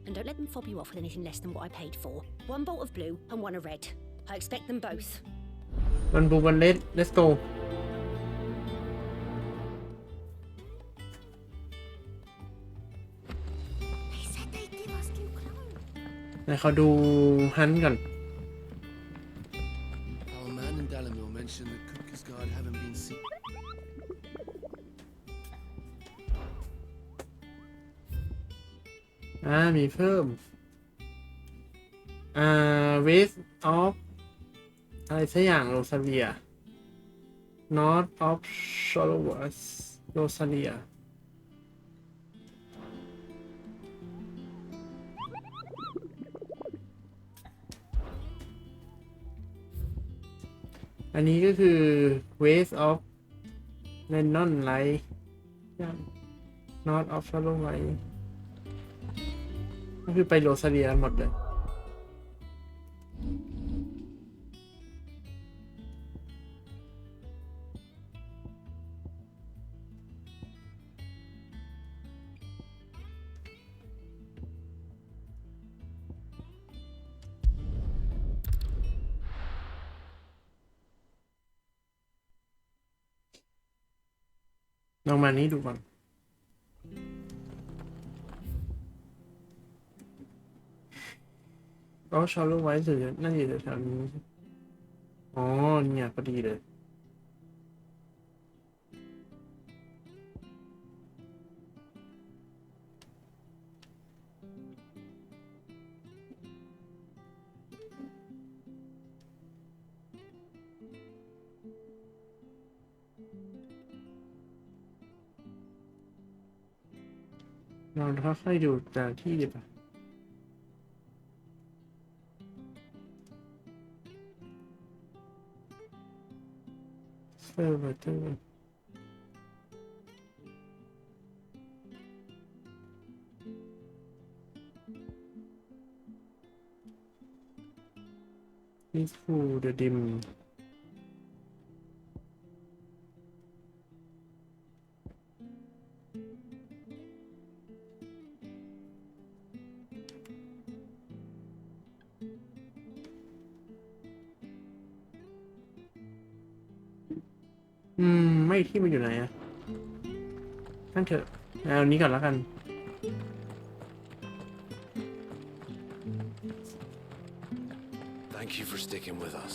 And don't let them fob you off with anything less than what I paid for. 1 bolt of blue and 1 of red. I expect them both. 1 blue 1 red let's go ไหนเขาดูฮันก่อน I'll มีเพิ่มWest of อะไรสักอย่างโรซาเลีย North of Shores โรซาเลียอันนี้ก็คือ West of Lennon Light North of Shadow Light ก็คือไปโรซาเลียหมดเลยลองมานี้ดูก่อนชาร์ลไว้สื่อน่าจะอยู่แถวนี้อ๋อเนี่ยพอดีเลยเราค่อยๆดูแต่ที่ดีป่ะเซอร์เวอร์เตอร์นี่ฟูเดอะดิมไม่ที่มันอยู่ไหนอะนั่นเถอะเอานี้ก่อนแล้วกัน Thank you for sticking with us.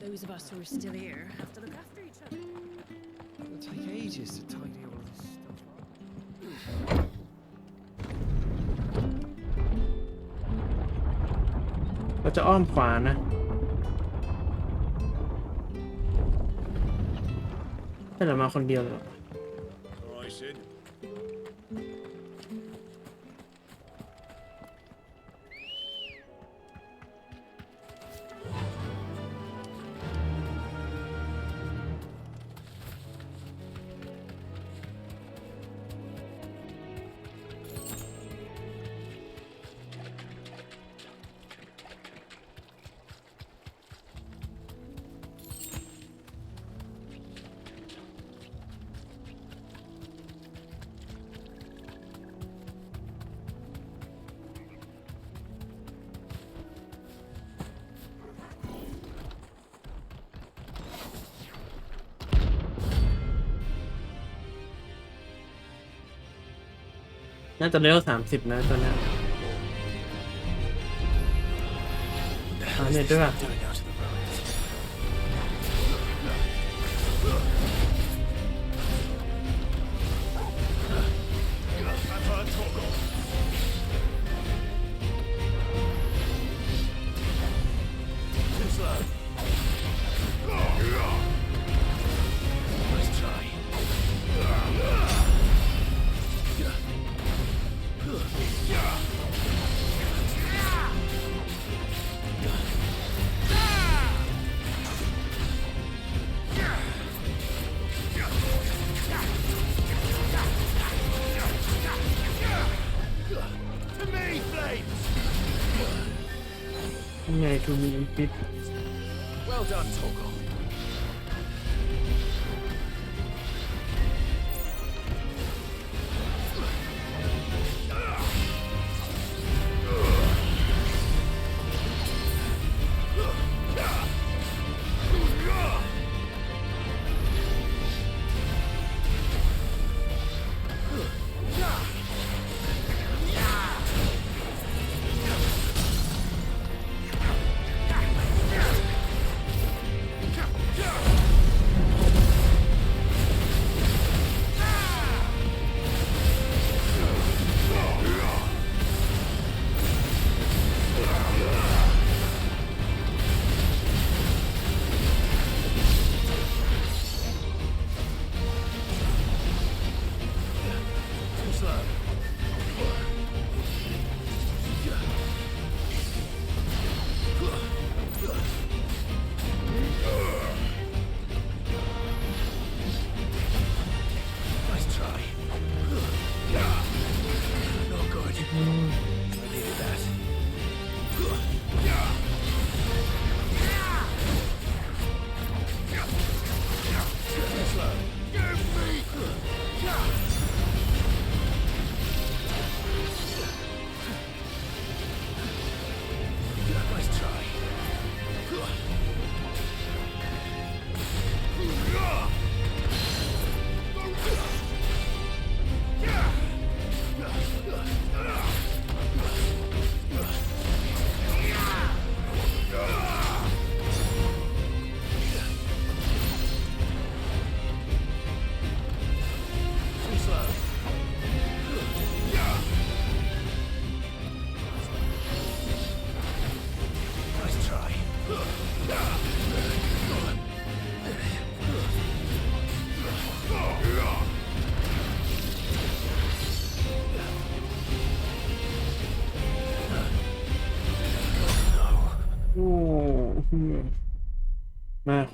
Those of us who are still here have to look after each other. It'll take ages to tidy all this stuff up. เราจะอ้อมขวานะแต่เรามาคนเดียวเลย Right, Sid. น่าจะเลเวล30นะตัวเนี้ยเนี่ยด้วยป่ะ ไงทูมีอินฟิต Well done, Toggle. โ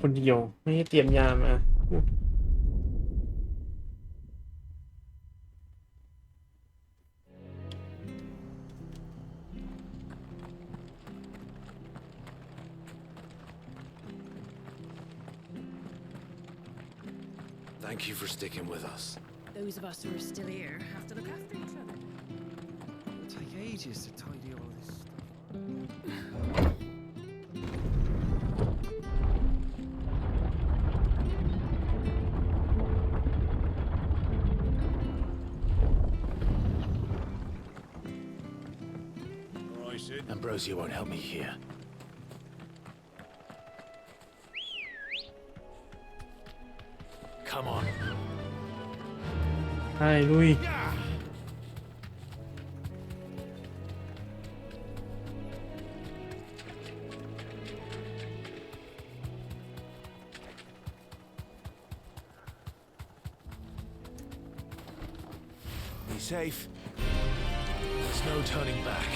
คนเดียวไม่ได้เตรียมยามา Thank you for sticking with us. Those of us who are still here have to look after each other. It'll take ages to tidy all this stuff. All right, Sid. Ambrosia won't help me here. Come on. ใช่ลุย Be safe. There's no turning back.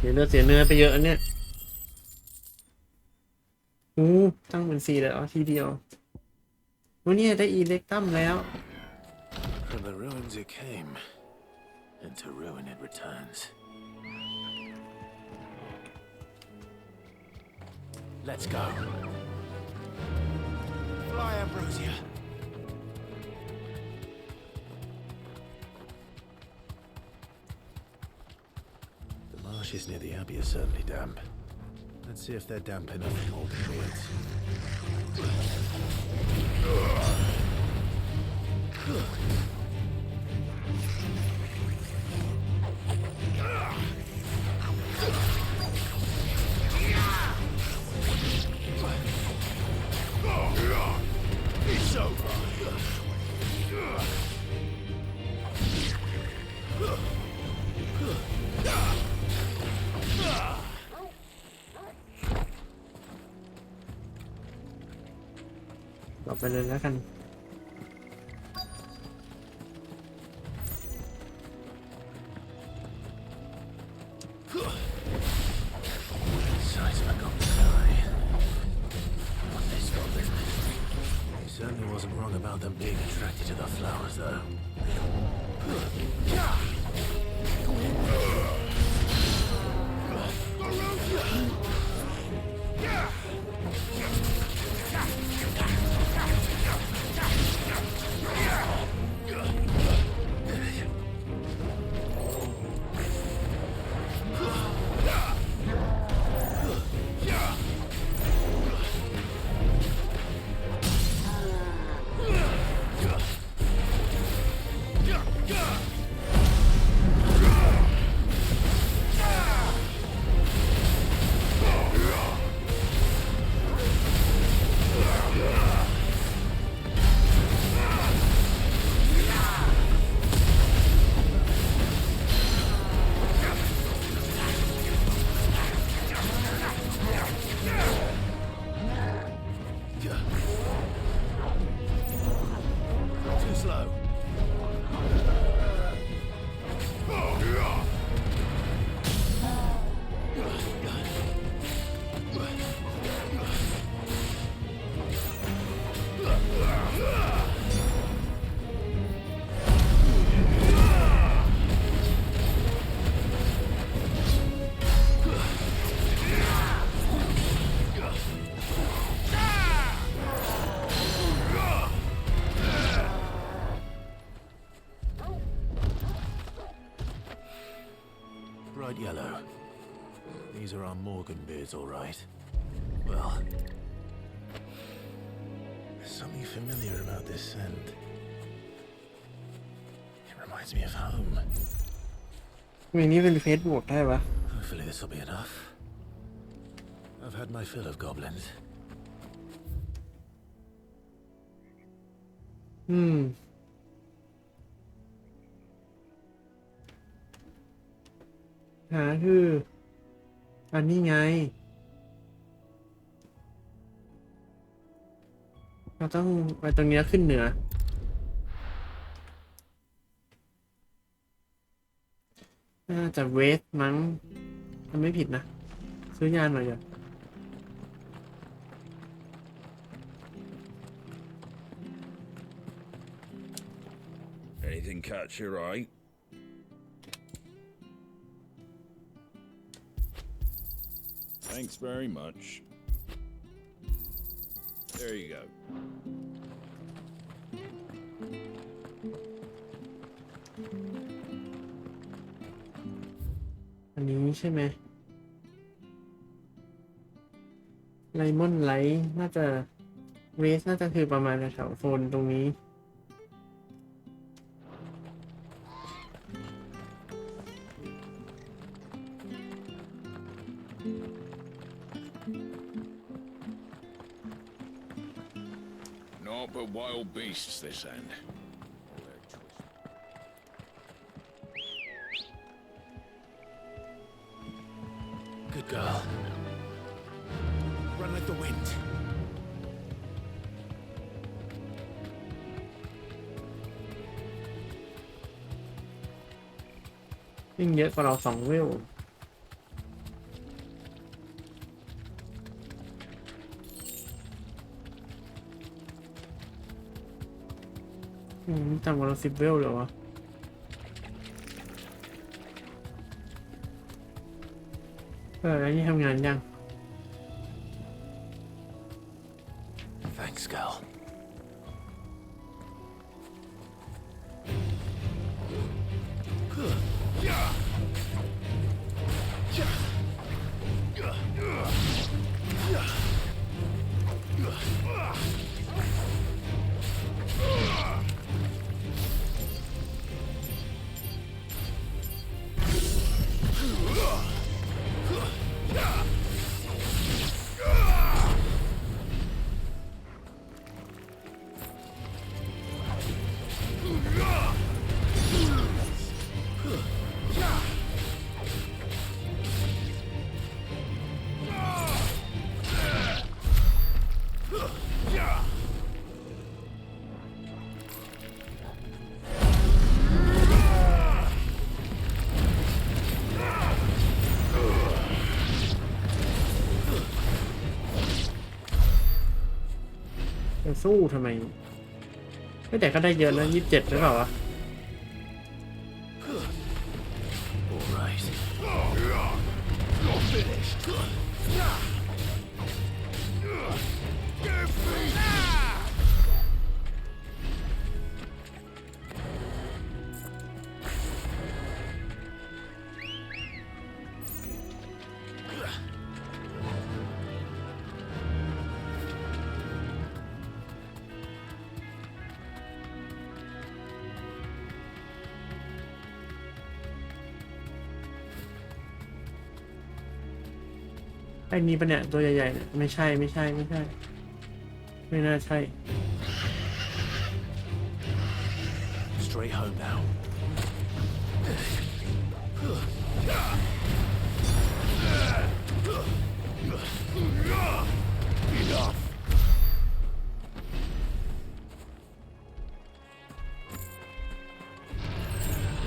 เสียเลือดเสียเนื้อไปเยอะเนี่ยตั้งเป็น4เลยทีเดียววันนี้ได้อีเล็กตัมแล้ว From the ruins it came, and to ruin it returns. Let's go. Fly, Ambrosia. The ashes near the abbey are certainly damp. Let's see if they're damp enough to hold the beards. ต่อไปเลยแล้วกัน Size of a goblin's eye. What this goblin? He certainly wasn't wrong about them being attracted to the flowers, though. Too slow. Bright yellow. These are our Morgan beards, all right. Well, there's something familiar about this scent. It reminds me of home. มีนี่เป็นเฟซบวกได้ปะ Hopefully this will be enough. I've had my fill of goblins. หาคืออันนี้ไงเราต้องไปตรงนี้ขึ้นเหนือน่าจะเวสมั้งถ้าไม่ผิดนะซื้อยาหน่อยอย่า Anything catch your eye? Thanks very much. There you go. อันนี้ใช่ไหมไลมอนไลท์น่าจะเวสน่าจะคือประมาณแถวโซนตรงนี้ Naught but wild beasts this end. Good girl. Run like the wind. ยิ่งเยอะกว่าเรา2 เวลต่ำกว่าเรา10 เวลเหรอวะแล้วนี่ทำงานยัง Thanks, girl. จะสู้ทำไมไม่แต่ก็ได้เยอะนะ27หรือเปล่าวะไอ้นี่ปะเนี่ยตัวใหญ่ๆเนี่ยไม่ใช่ไม่น่าใช่ Straight home now. Enough.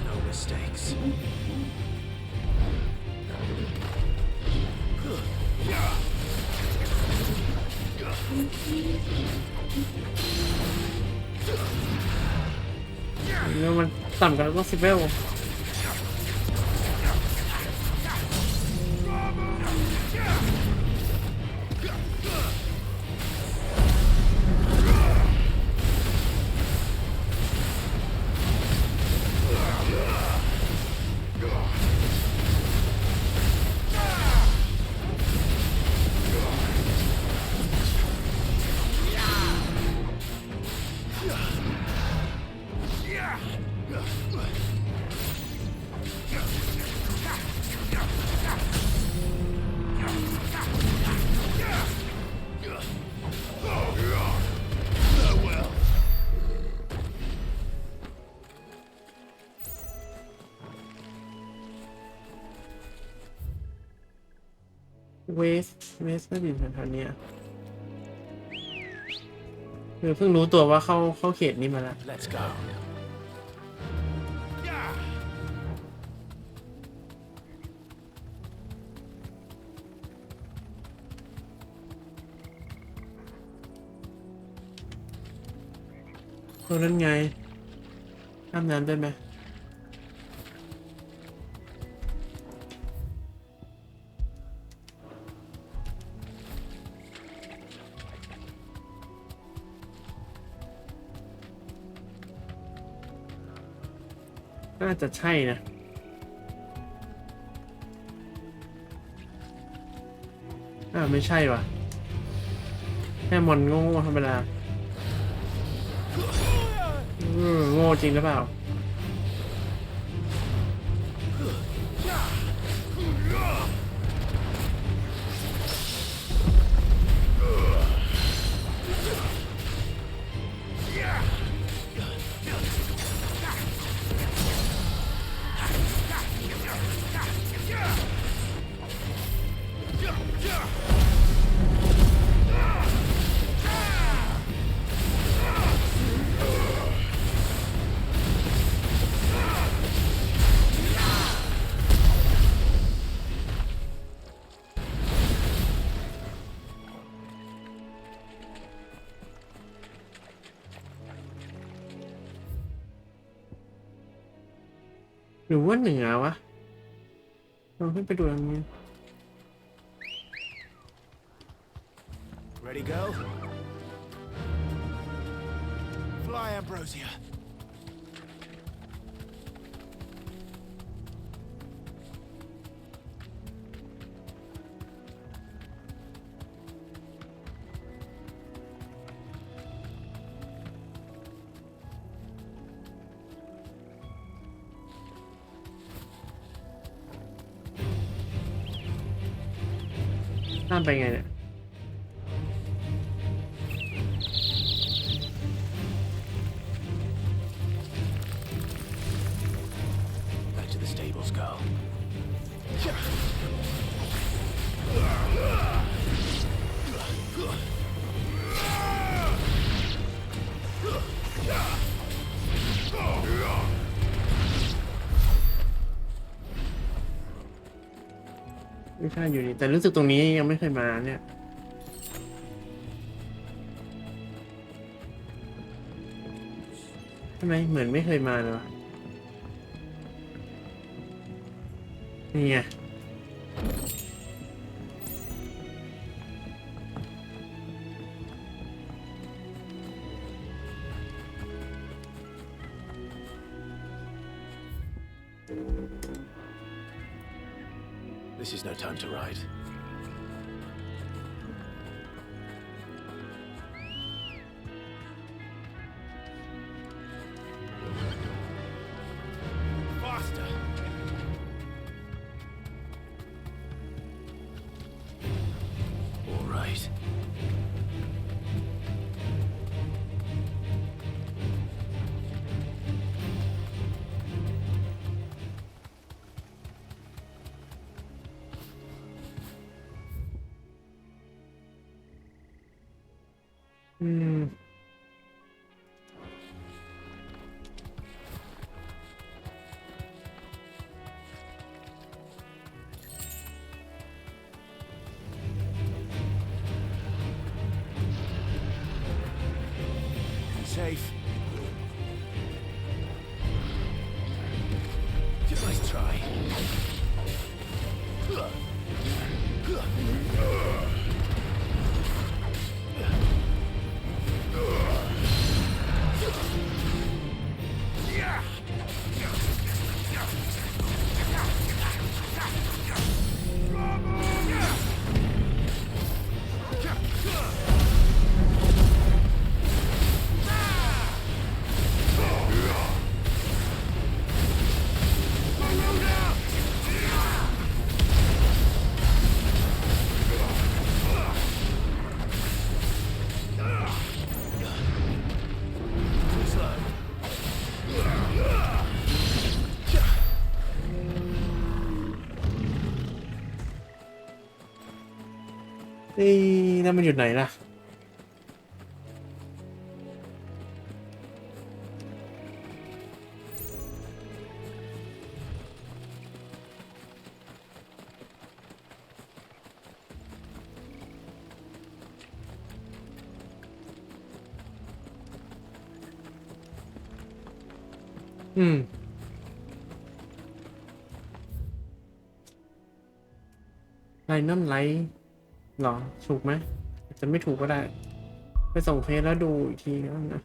No mistakes. มันต่ำกันแล้วต้อง10 เวลเวสก็อยู่แถวๆนี้คือเพิ่งรู้ตัวว่าเข้าเขตนี้มาแล้ว Let's go. ตรงนั้นไงข้ามน้ำได้ไหมน่าจะใช่นะไม่ใช่ว่ะแค่มอนโง่ธรรมดาโง่จริงหรือเปล่าหรือว่าเหนือวะลองขึ้นไปดูตรงนี้ Ready, go? Fly, Ambrosia. ข้ามไปไงเนี่ย Back to the stables, go. ไม่ใช่อยู่นี่แต่รู้สึกตรงนี้ยังไม่เคยมาเนี่ยใช่ไหมเหมือนไม่เคยมาเลยวะนี่ไงThis is no time to ride. Faster! All right. Safe. Nice try.นี่แล้วมันอยู่ไหนล่ะไลนอนไลท์หรอถูกไหมจะไม่ถูกก็ได้ไปส่งเฟซแล้วดูอีกทีนะ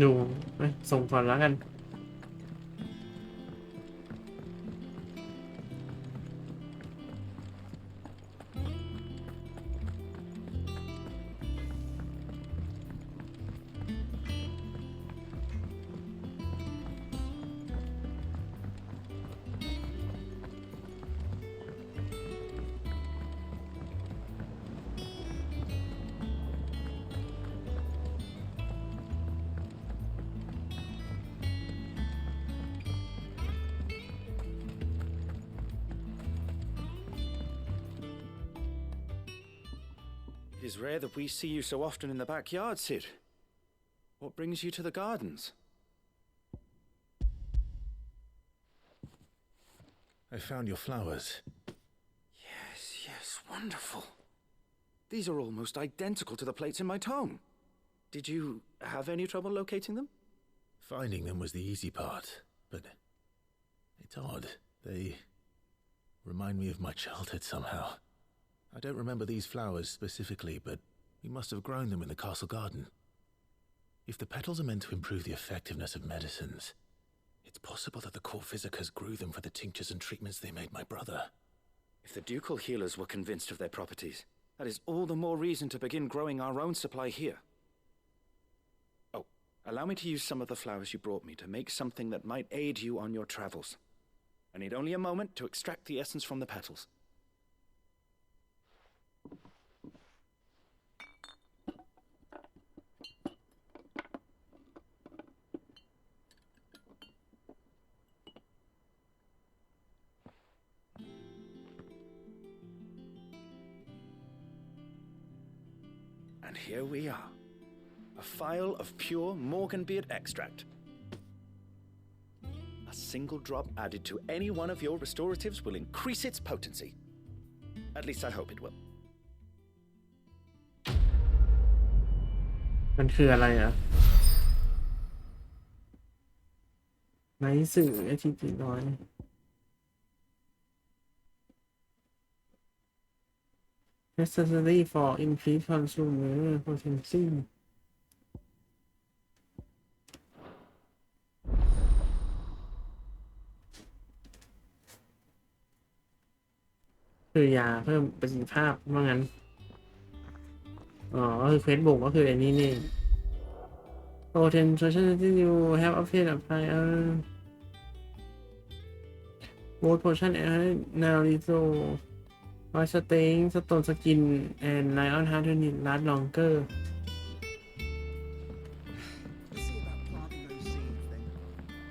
ดูไปส่งก่อนแล้วกันIt is rare that we see you so often in the backyard, Sid. What brings you to the gardens? I found your flowers. Yes, wonderful. These are almost identical to the plates in my tome. Did you have any trouble locating them? Finding them was the easy part, but it's odd. They remind me of my childhood somehow. I don't remember these flowers specifically, but we must have grown them in the castle garden. If the petals are meant to improve the effectiveness of medicines, it's possible that the court physicers grew them for the tinctures and treatments they made my brother. If the ducal healers were convinced of their properties, that is all the more reason to begin growing our own supply here. Oh, allow me to use some of the flowers you brought me to make something that might aid you on your travels. I need only a moment to extract the essence from the petals. And here we are. A phial of pure Morganbeard extract. A single drop added to any one of your restoratives will increase its potency. At least I hope it will. มันคืออะไรอ่ะไหนสื่อATG น้อย necessary for increased consumer potency คือยาเพิ่มประสิทธิภาพว่างั้นอ๋อคือเฟซบุ๊กก็คืออันนี้นี่ potential that you have obtained apply both potion and narito or staying stone skin and lion heart unit last longer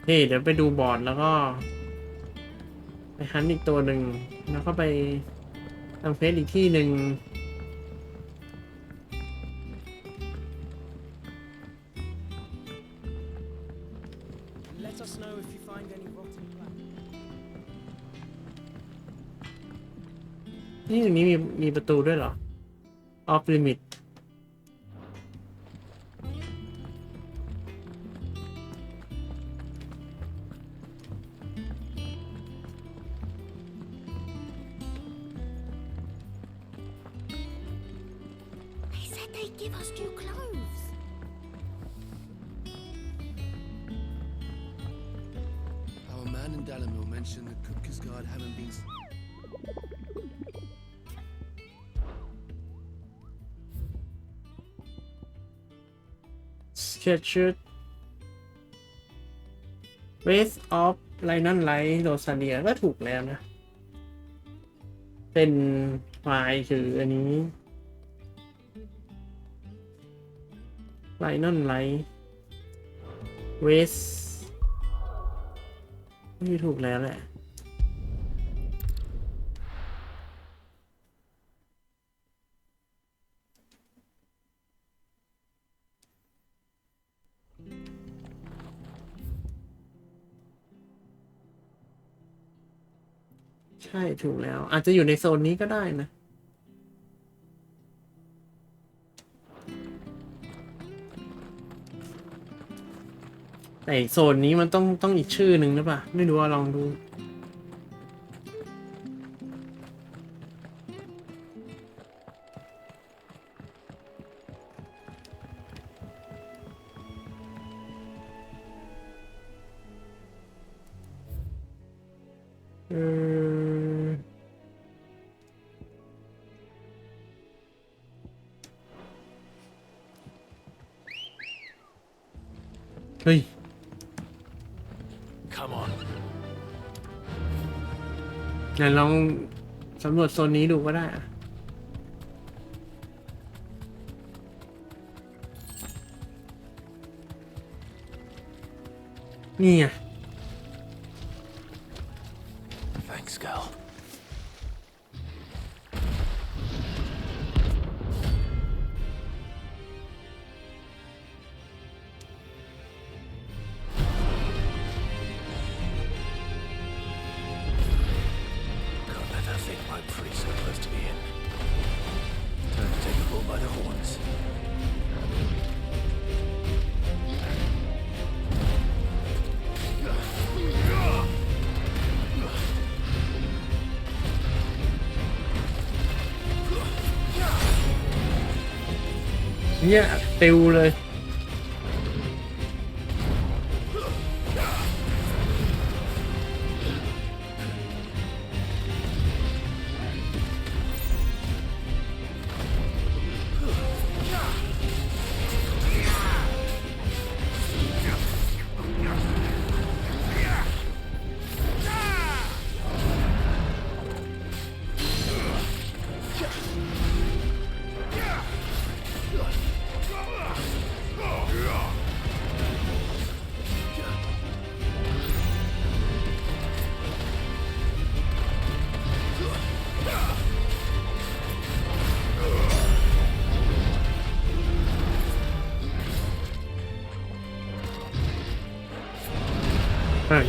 นี่เดี๋ยวไปดูบอร์ดแล้วก็ไปฮันอีกตัวหนึ่งแล้วก็ไปทำเฟซอีกที่หนึ่งนี่ตรงนี้มีประตูด้วยเหรอ off limit Give us new clothes. Our man in Dalamil mentioned the Kupka's guard haven't been. Sketched Waste of Lion Light Rosalia ก็ถูกแล้วนะ เป็นไฟล์คืออันนี้Lion Light Waste นี่ถูกแล้วแหละใช่ถูกแล้วอาจจะอยู่ในโซนนี้ก็ได้นะแต่โซนนี้มันต้องอีกชื่อหนึ่งหรือเปล่าไม่รู้ว่าลองดูเฮ้ย Come on. ไหนลองสำรวจโซนนี้ดูก็ได้อะนี่ไง Thanks, girl. Pretty so close to the end. Time to take the bull by the horns. Yeah, ติวเลย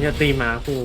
จะตีหมากู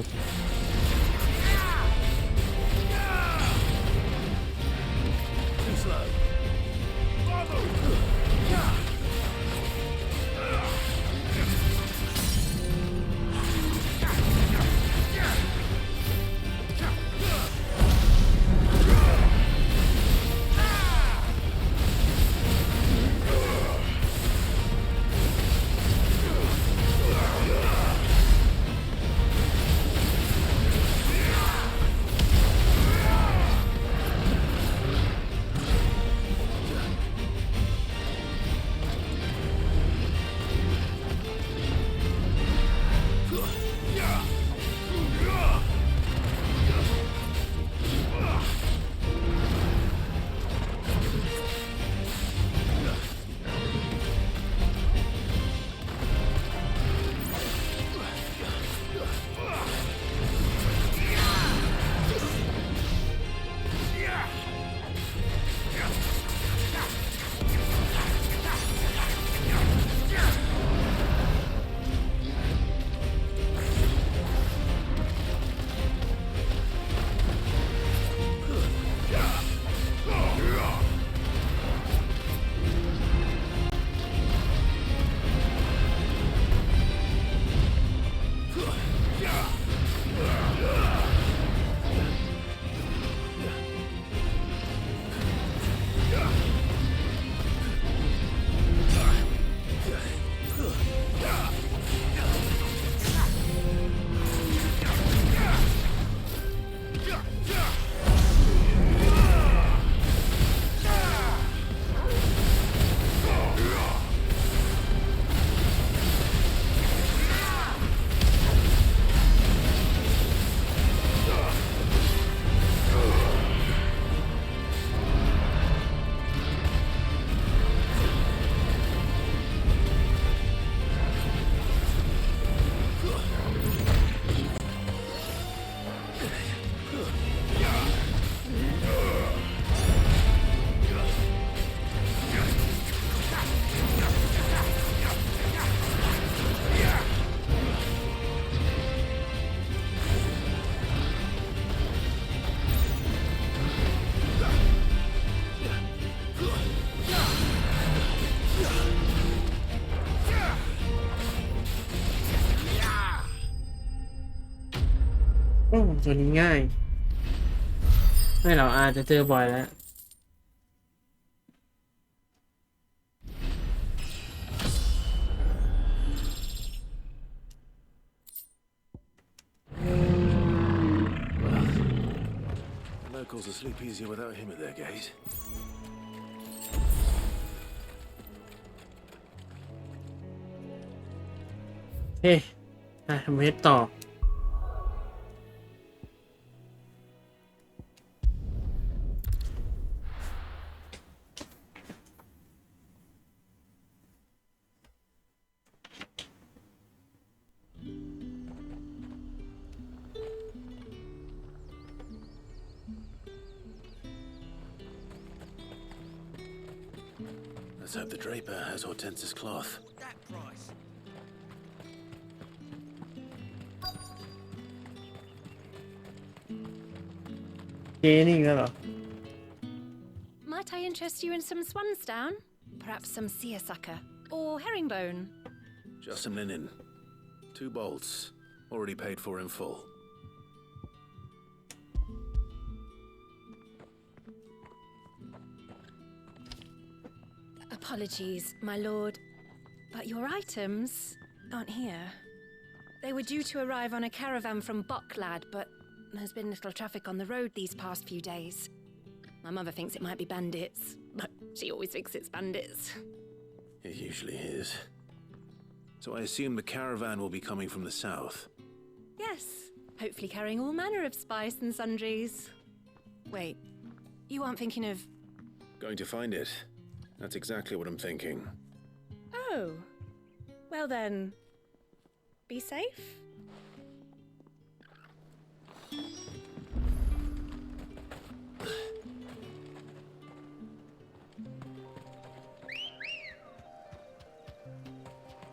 โอ้ตัวนี้ง่ายไม่เราอาจจะเจอบ่อยแล้วLocals will sleep easier without him at their gate. เฮ้เวทต่อLet's hope the draper has Hortense's cloth. That price. เจนี่ก็เหรอ Might I interest you in some swansdown? Perhaps some seersucker or herringbone? Just some linen. 2 bolts. Already paid for in full. Apologies, my lord, but your items aren't here. They were due to arrive on a caravan from Bucklad, but there's been little traffic on the road these past few days. My mother thinks it might be bandits, but she always thinks it's bandits. It usually is. So I assume the caravan will be coming from the south. Yes, hopefully carrying all manner of spice and sundries. Wait, you aren't thinking of... Going to find it. That's exactly what I'm thinking. Oh, well then, be safe.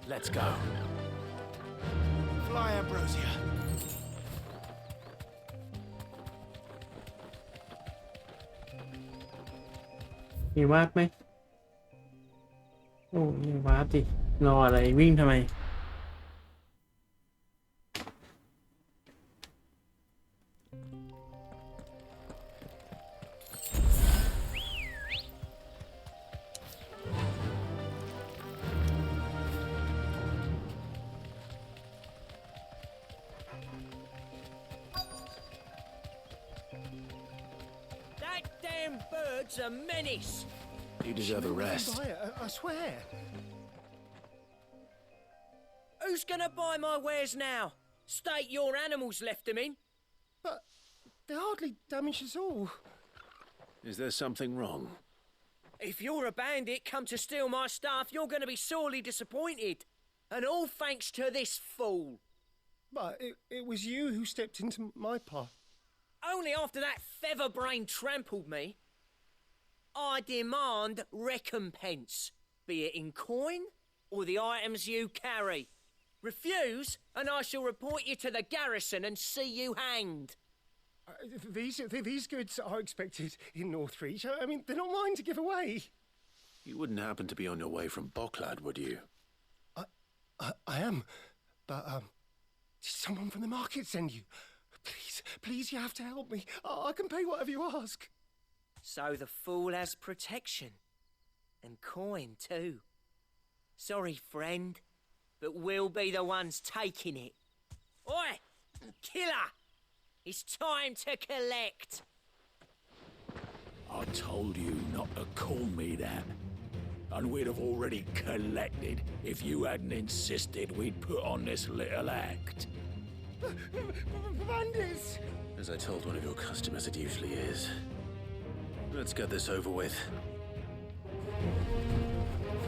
Let's go. Fly, Ambrosia. มีวาร์ปไหมโอ้มีวาร์ปดิรออะไรวิ่งทำไมBirds a menace. You deserve a rest. I swear. Who's gonna buy my wares now? State your animals left them in. But they hardly damaged us all. Is there something wrong? If you're a bandit come to steal my stuff, you're gonna be sorely disappointed. And all thanks to this fool. But it was you who stepped into my path. Only after that feather-brain trampled me. I demand recompense, be it in coin or the items you carry. Refuse, and I shall report you to the garrison and see you hanged. These goods are expected in Northreach. I mean, they're not mine to give away. You wouldn't happen to be on your way from Bocklad, would you? I am, but did someone from the market send you? Please, you have to help me. I can pay whatever you ask. So the fool has protection. And coin, too. Sorry, friend, but we'll be the ones taking it. Oi! Killer! It's time to collect! I told you not to call me that. And we'd have already collected if you hadn't insisted we'd put on this little act. Bandits! As I told one of your customers, it usually is. Let's get this over with.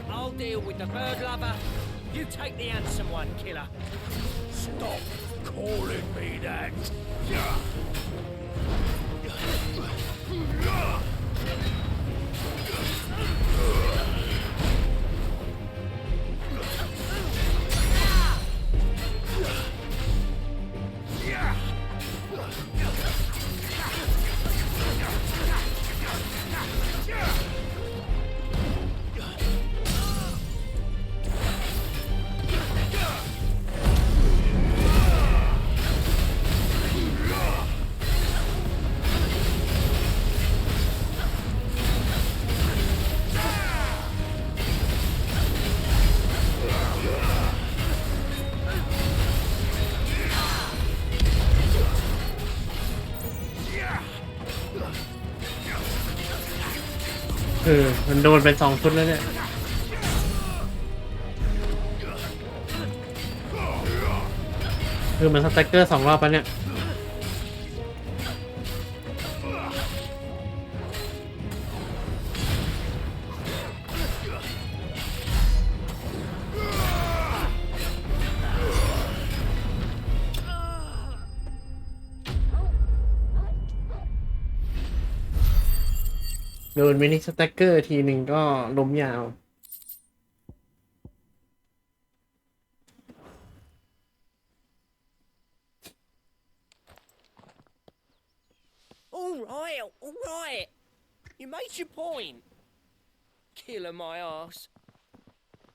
I'll deal with the bird lover. You take the handsome one, killer. Stop calling me that.มันโดนไป2 ชุดแล้วเนี่ยมันสแต็กเกอร์2 รอบแล้วเนี่ยโดนมินิสแต็กเกอร์ทีหนึ่งก็ล้มยาว All right. You made your point. Killer my ass.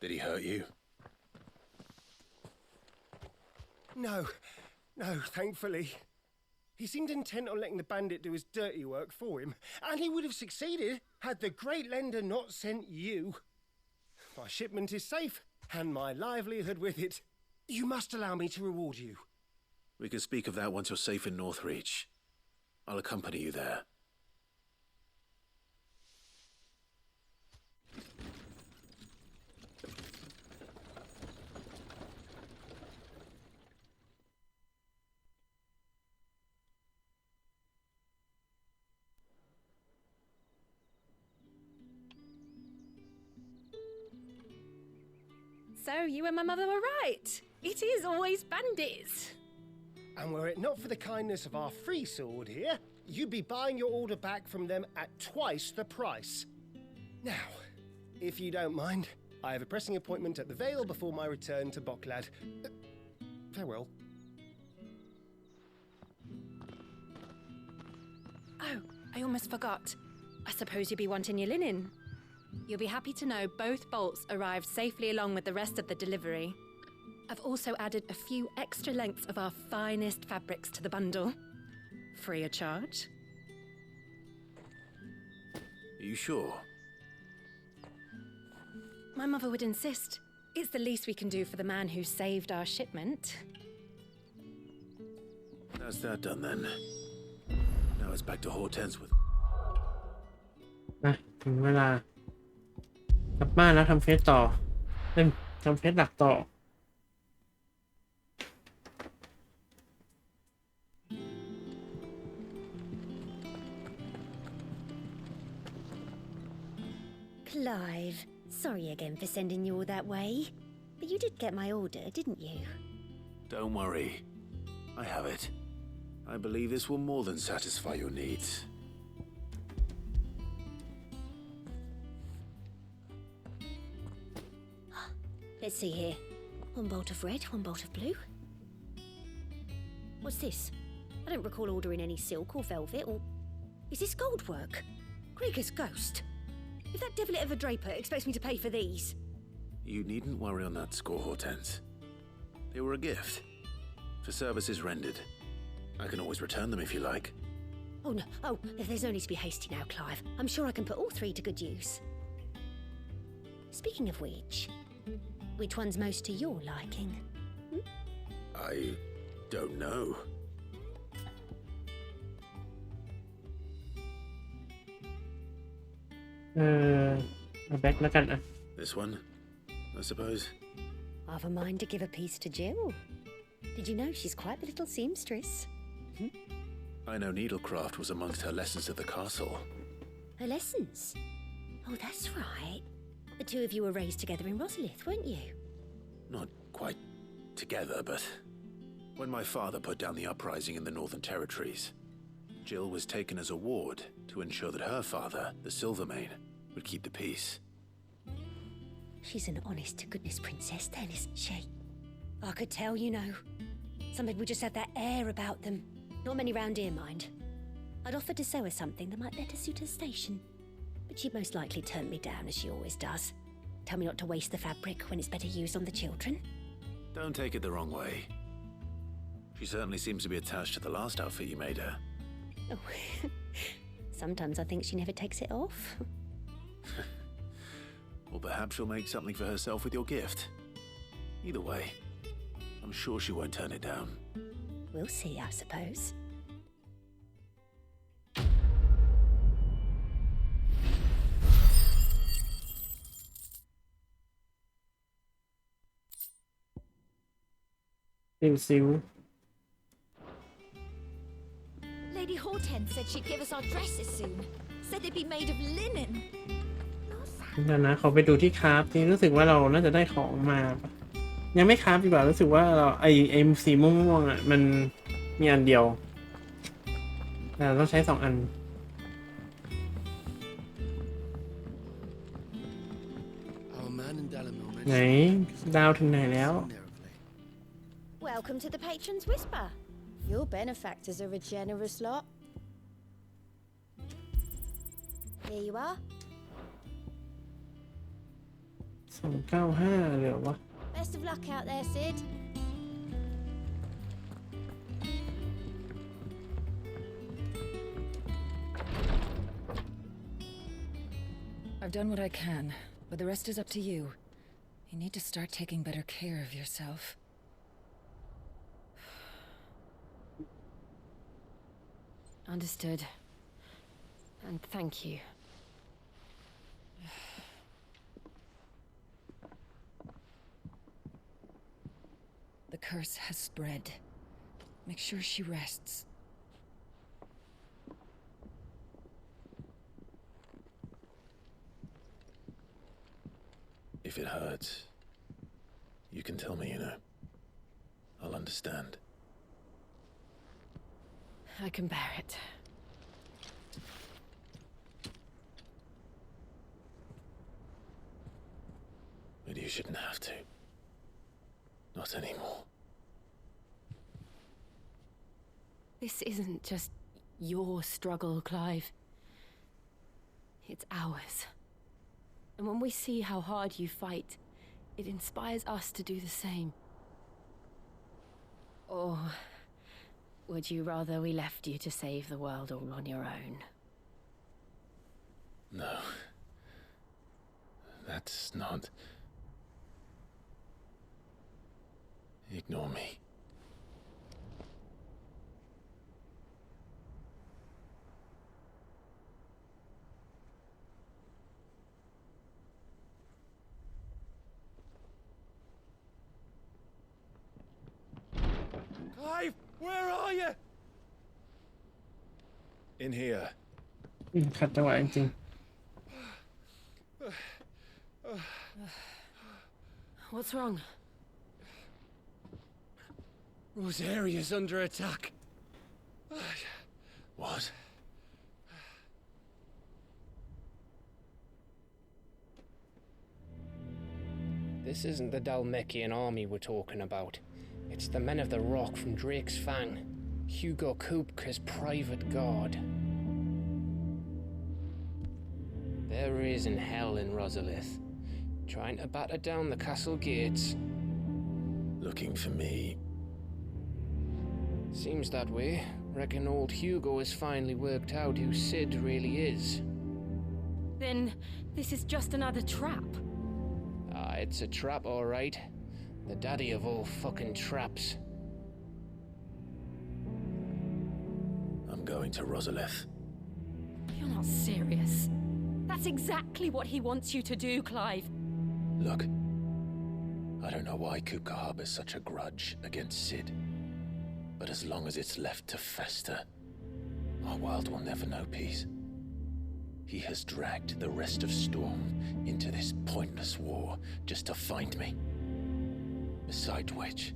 Did he hurt you? No, thankfully. He seemed intent on letting the bandit do his dirty work for him, and he would have succeeded had the great lender not sent you. My shipment is safe, and my livelihood with it. You must allow me to reward you. We can speak of that once you're safe in Northreach. I'll accompany you there. So you and my mother were right. It is always bandits. And were it not for the kindness of our free sword here, you'd be buying your order back from them at twice the price. Now, if you don't mind, I have a pressing appointment at the Vale before my return to Bocklad. Farewell. Oh, I almost forgot. I suppose you'd be wanting your linen. You'll be happy to know both bolts arrived safely along with the rest of the delivery. I've also added a few extra lengths of our finest fabrics to the bundle. Free of charge. Are you sure? My mother would insist. It's the least we can do for the man who saved our shipment. That's that done then. Now it's back to Hortense with... ถึงเวลากลับบ้านแล้วทำเฟซต่อทำเฟซหลักต่อ Clive, sorry again for sending you all that way. But you did get my order, didn't you? Don't worry. I have it. I believe this will more than satisfy your needs. Let's see here. One bolt of red, one bolt of blue. What's this? I don't recall ordering any silk or velvet or... Is this gold work? Gregor's ghost. If that devilet of a draper expects me to pay for these... You needn't worry on that score, Hortense. They were a gift. For services rendered. I can always return them if you like. Oh, no. Oh, there's no need to be hasty now, Clive. I'm sure I can put all three to good use. Speaking of which one's most to your liking? I don't know. Back แล้วกัน This one, I suppose. I've a mind to give a piece to Jill. Did you know she's quite the little seamstress? I know needlecraft was amongst her lessons at the castle. Her lessons? Oh, that's right. The two of you were raised together in Rosalith, weren't you? Not quite together, but when my father put down the uprising in the Northern Territories, Jill was taken as a ward to ensure that her father, the Silvermane, would keep the peace. She's an honest-to-goodness princess then, isn't she? I could tell, you know. Some people just have that air about them. Not many round here, mind. I'd offered to sew her something that might better suit her station. But she'd most likely turn me down, as she always does. Tell me not to waste the fabric when it's better used on the children. Don't take it the wrong way. She certainly seems to be attached to the last outfit you made her. Oh, sometimes I think she never takes it off. Or perhaps she'll make something for herself with your gift. Either way, I'm sure she won't turn it down. We'll see, I suppose. Lady Hortense said she'd give us our dresses soon. Said they'd be made of linen. นั่นนะเขาไปดูที่คราฟที่รู้สึกว่าเราน่าจะได้ของมายังไม่คราฟดีกว่ารู้สึกว่าเราไอ้สีม่วงๆอ่ะมันมีอันเดียวแต่เราต้องใช้2 อันไหนดาวถึงไหนแล้ว Welcome to the Patron's Whisper. Your benefactors are a generous lot. Here you are. 295เหลือวะ Best of luck out there, Sid. I've done what I can, but the rest is up to you. You need to start taking better care of yourself. Understood. And thank you. The curse has spread. Make sure she rests. If it hurts, you can tell me, you know. I'll understand. I can bear it. But you shouldn't have to. Not anymore. This isn't just your struggle, Clive. It's ours. And when we see how hard you fight, it inspires us to do the same. Or would you rather we left you to save the world all on your own? No. That's not... Ignore me. Clive, where are you? In here. ขัดจังหวะจริง What's wrong? Rosaria's under attack. What? This isn't the Dalmekian army we're talking about. It's the men of the Rock from Drake's Fang. Hugo Kupka's private guard. They're raising hell in Rosalith, trying to batter down the castle gates. Looking for me. Seems that way. Reckon old Hugo has finally worked out who Sid really is. Then this is just another trap. Ah, it's a trap, all right. The daddy of all fucking traps. I'm going to Rosalith. You're not serious. That's exactly what he wants you to do, Clive. Look, I don't know why Kupka harbors such a grudge against Sid. But as long as it's left to fester, our world will never know peace. He has dragged the rest of Storm into this pointless war just to find me. Besides which,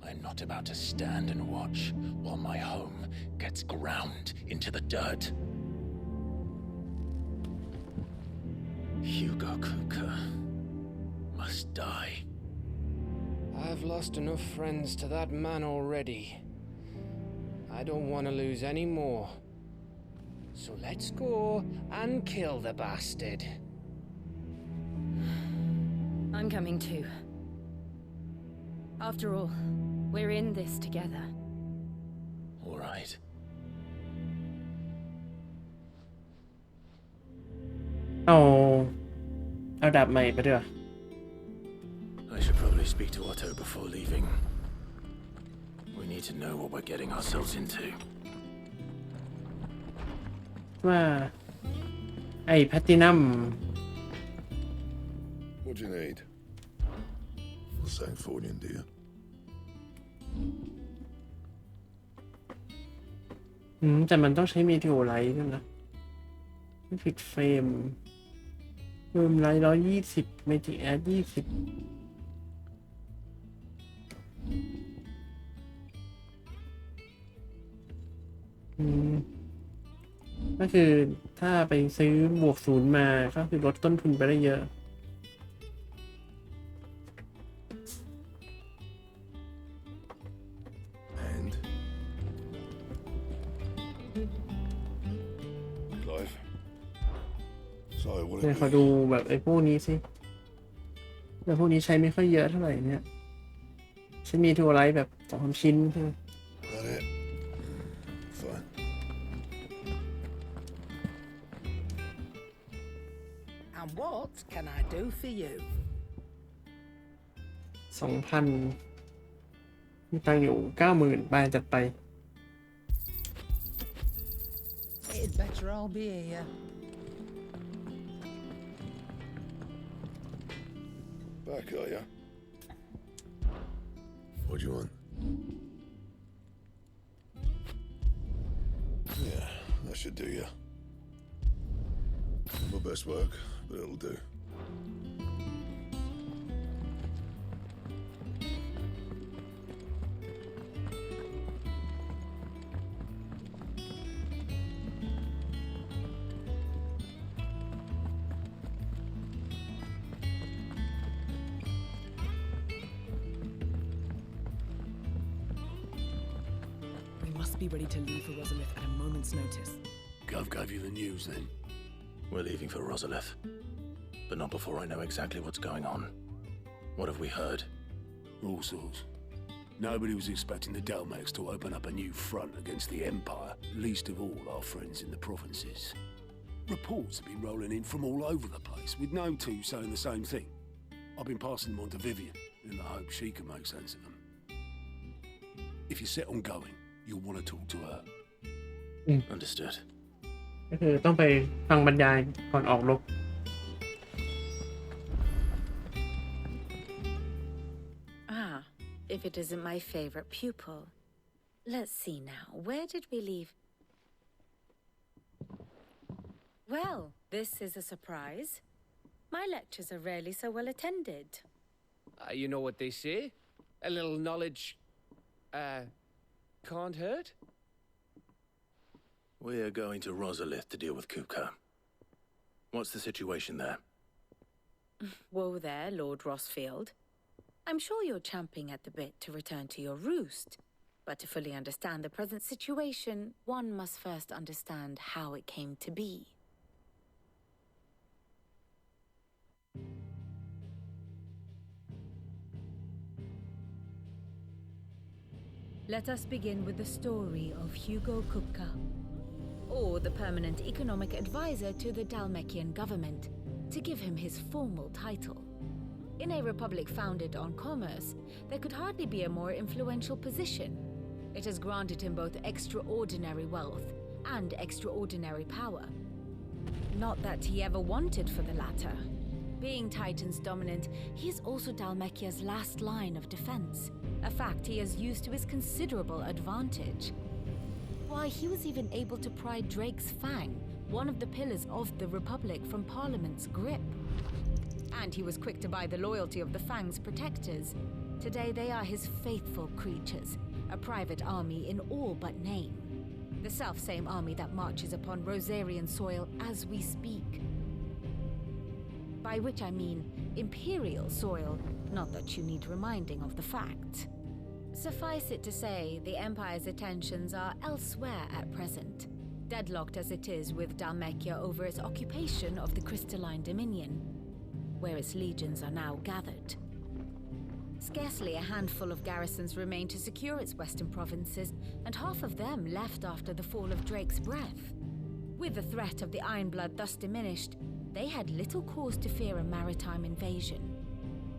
I'm not about to stand and watch while my home gets ground into the dirt. Hugo Kupka must die. I've lost enough friends to that man already. I don't want to lose any more. So let's go and kill the bastard. I'm coming too. After all, we're in this together. All right.เอาดาบใหม่ไปด้วย I should probably speak to Otto before leaving. We need to know what we're getting ourselves into. ว่าไอ้แพตตินัม What do you need? Sangforian, do you? แต่มันต้องใช้มีทีโอไลท์ด้วยนะไม่ผิดเฟรมเพิ่มไลท์120เมจิกแอด20ก็คือถ้าไปซื้อบวก0มาก็คือลดต้นทุนไปได้เยอะ And? Clive? So, what เดี๋ยวขอดูแบบไอ้พวกนี้สิแต่พวกนี้ใช้ไม่ค่อยเยอะเท่าไหร่เนี่ยฉันมีทูไลท์แบบ2-3 ชิ้นใช่ไหม That it? Fine. And what can I do for you? 2,000 มีตังค์อยู่ 90,000 ไปจัดไป It'd better all be here. Back, are ya? What do you want? Yeah, that should do ya. My best work, but it'll do. We must be ready to leave for Rosalith at a moment's notice. Gov gave you the news then? We're leaving for Rosalith. but not before I know exactly what's going on. What have we heard? All sorts. Nobody was expecting the Dalmex to open up a new front against the Empire, least of all our friends in the provinces. Reports have been rolling in from all over the place, with no two saying the same thing. I've been passing them on to Vivian, in the hope she can make sense of them. If you're set on going, you'll want to talk to her. Understood. ก็คือต้องไปฟังบรรยายก่อนออกรบ Ah, if it isn't my favorite pupil. Let's see now. Where did we leave? Well, this is a surprise. My lectures are rarely so well attended. You know what they say? A little knowledge, can't hurt? We're going to Rosalith to deal with Kupka. What's the situation there? Whoa there, Lord Rossfield. I'm sure you're champing at the bit to return to your roost. But to fully understand the present situation, one must first understand how it came to be. Let us begin with the story of Hugo Kupka, or the permanent economic advisor to the Dalmekian government, to give him his formal title. In a republic founded on commerce, there could hardly be a more influential position. It has granted him both extraordinary wealth and extraordinary power. Not that he ever wanted for the latter. Being Titan's dominant, he is also Dalmekia's last line of defense, a fact he has used to his considerable advantage. Why, he was even able to pry Drake's Fang, one of the pillars of the Republic, from Parliament's grip. And he was quick to buy the loyalty of the Fang's protectors. Today they are his faithful creatures, a private army in all but name. The self-same army that marches upon Rosarian soil as we speak. By which I mean Imperial soil, not that you need reminding of the fact. Suffice it to say, the Empire's attentions are elsewhere at present, deadlocked as it is with Dalmekia over its occupation of the Crystalline Dominion, where its legions are now gathered. Scarcely a handful of garrisons remain to secure its western provinces, and half of them left after the fall of Drake's Breath. With the threat of the Ironblood thus diminished, they had little cause to fear a maritime invasion.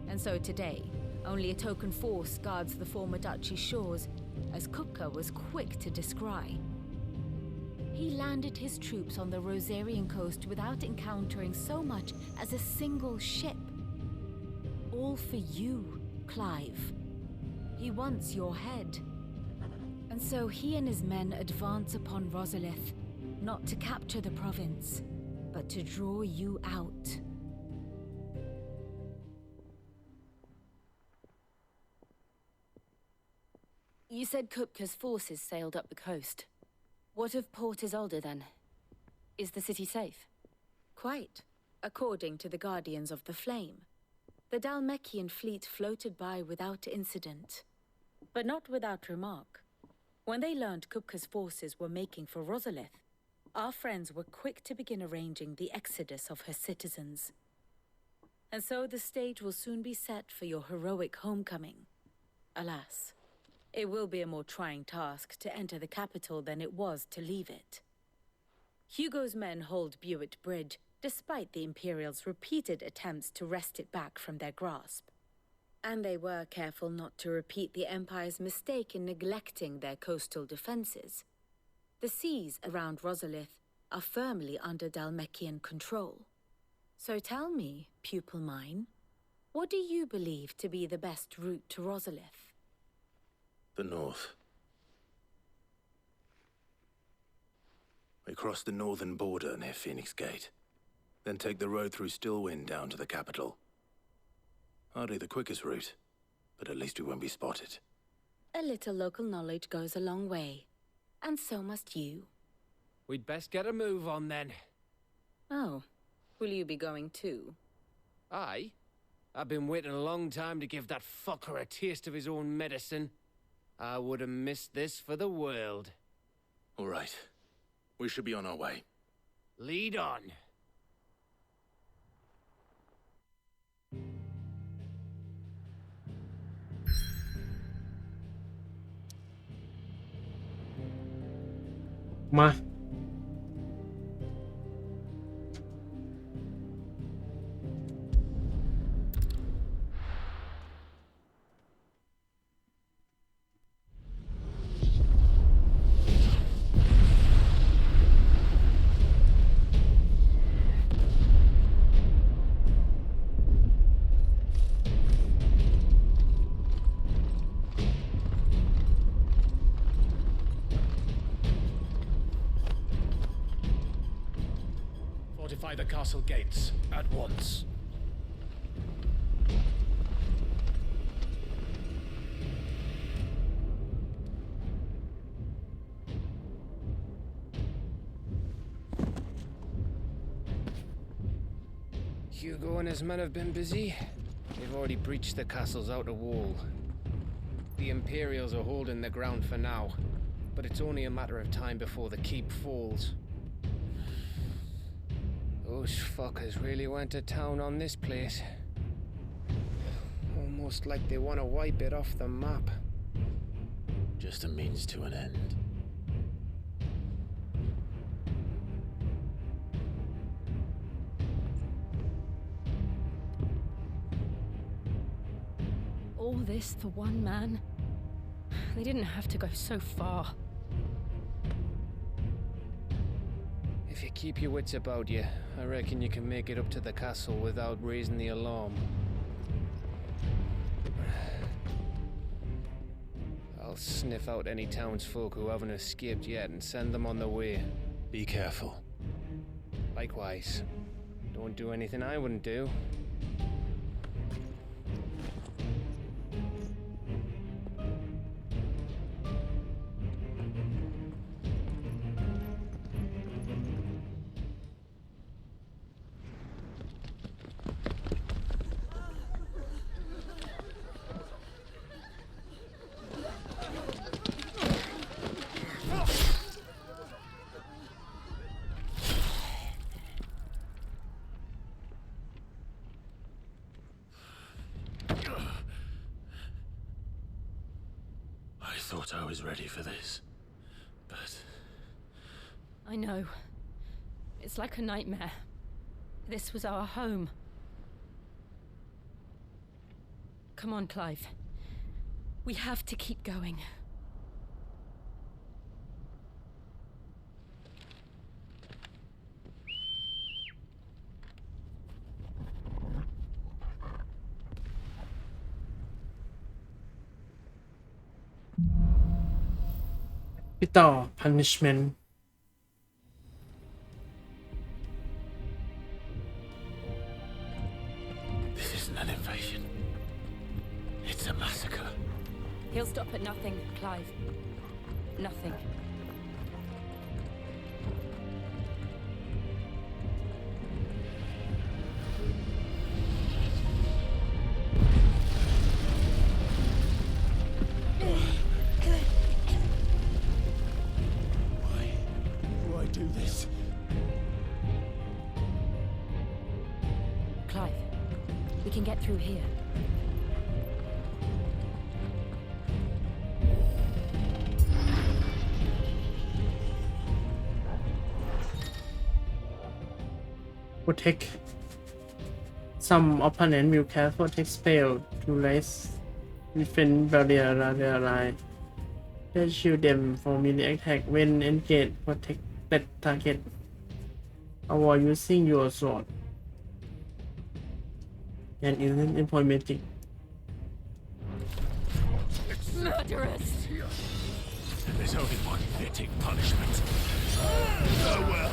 And so today, only a token force guards the former duchy's shores, as Kupka was quick to descry. He landed his troops on the Rosarian coast without encountering so much as a single ship. All for you, Clive. He wants your head. And so he and his men advance upon Rosalith, not to capture the province, but to draw you out. You said Kupka's forces sailed up the coast. What of Port Isolde then? Is the city safe? Quite, according to the Guardians of the Flame. The Dalmekian fleet floated by without incident, but not without remark. When they learned Kupka's forces were making for Rosalith, our friends were quick to begin arranging the exodus of her citizens. And so the stage will soon be set for your heroic homecoming. Alas, it will be a more trying task to enter the capital than it was to leave it. Hugo's men hold Buet Bridge, despite the Imperials' repeated attempts to wrest it back from their grasp. And they were careful not to repeat the Empire's mistake in neglecting their coastal defenses. The seas around Rosalith are firmly under Dalmekian control. So tell me, pupil mine, what do you believe to be the best route to Rosalith? The north. We cross the northern border near Phoenix Gate, then take the road through Stillwind down to the capital. Hardly the quickest route, but at least we won't be spotted. A little local knowledge goes a long way. And so must you. We'd best get a move on then. Oh, will you be going too? Aye. I've been waiting a long time to give that fucker a taste of his own medicine. I would have missed this for the world. All right. We should be on our way. Lead on. มาFortify the castle gates at once. Hugo and his men have been busy. They've already breached the castle's outer wall. The Imperials are holding the ground for now, but it's only a matter of time before the keep falls. Those fuckers really went to town on this place. Almost like they want to wipe it off the map. Just a means to an end. All this for one man? They didn't have to go so far. If you keep your wits about you, I reckon you can make it up to the castle without raising the alarm. I'll sniff out any townsfolk who haven't escaped yet and send them on their way. Be careful. Likewise. Don't do anything I wouldn't do. I thought I was ready for this, but... I know. It's like a nightmare. This was our home. Come on, Clive. We have to keep going.พี่ต่อ punishment This isn't an invasion. It's a massacre. He'll stop at nothing, Clive. Nothing. Why do this? Clive, we can get through here. protect some opponent will cast protect spell to raise defense barrier ally that shield them from melee attack when engaged protected target. Avoid using your sword and isn't informatic. Murderous! There's only one fitting punishment. Farewell.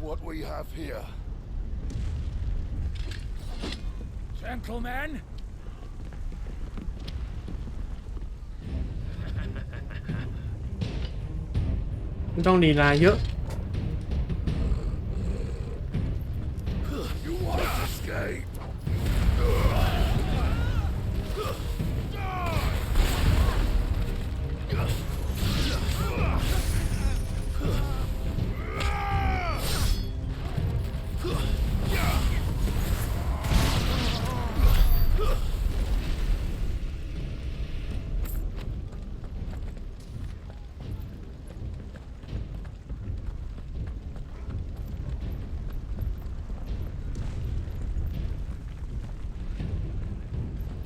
what we have here. Gentlemen, ไม่ต้องลีลาเยอะ You want to escape?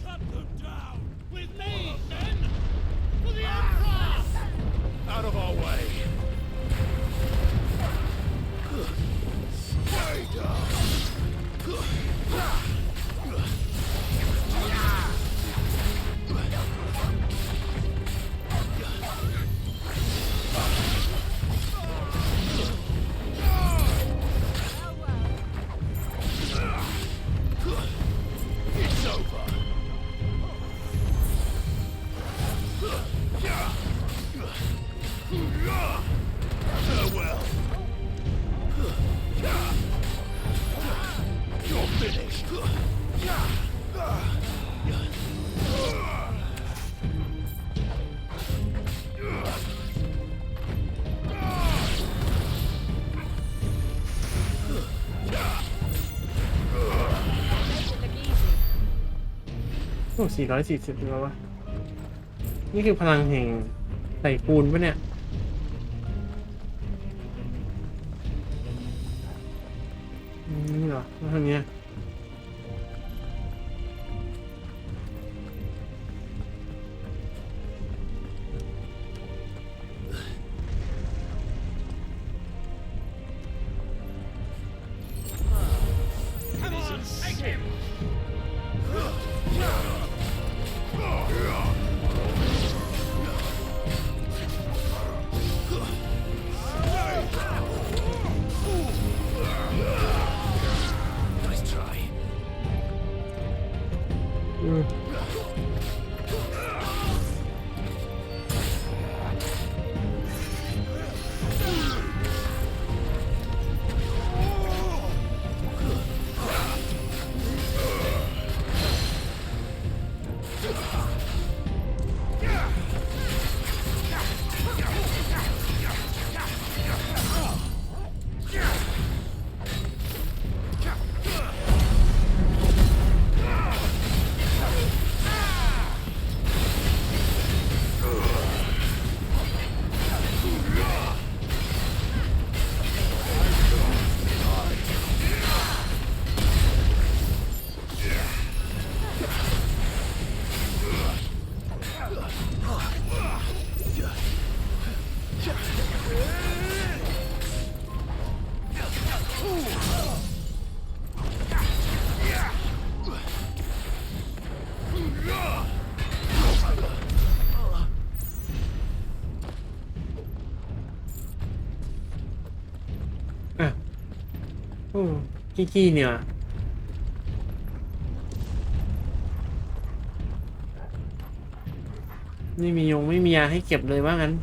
Cut them down! With me, men! For the Emperor! Out of our way! Stay down! It's over! Farewell! You're finished! โอ้440แล้ววะนี่คือพลังแห่งใส่ปูนปะเนี่ยนี่เหรอเท่านี้ขี้เนี่ยไม่มีไม่มียาให้เก็บเลยว่างั้น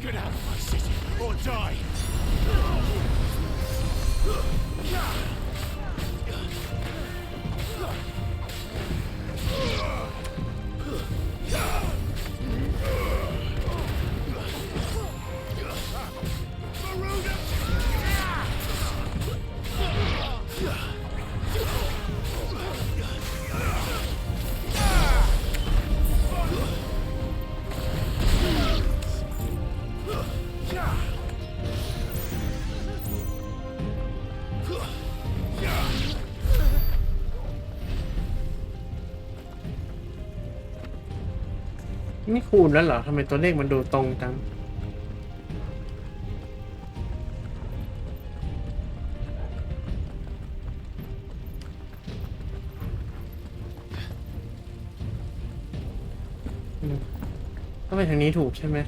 Get out of my city or die! นี่คูณแล้วเหรอทำไมตัวเลขมันดูตรงจังต้องไปทางนี้ถูกใช่ไหม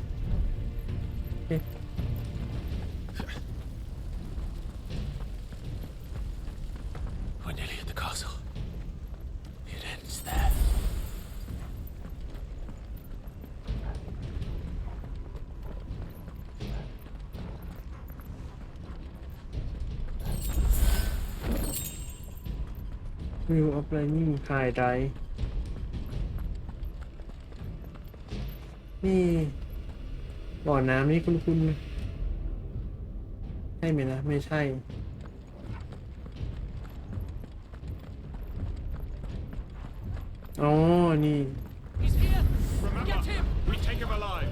We're nearly at the castle. It ends there. View of Lightning High Dive นี่บ่อน้ำนี่คุ้นๆใช่ไหมนะไม่ใช่อ๋อนี่ Get him! We take him alive.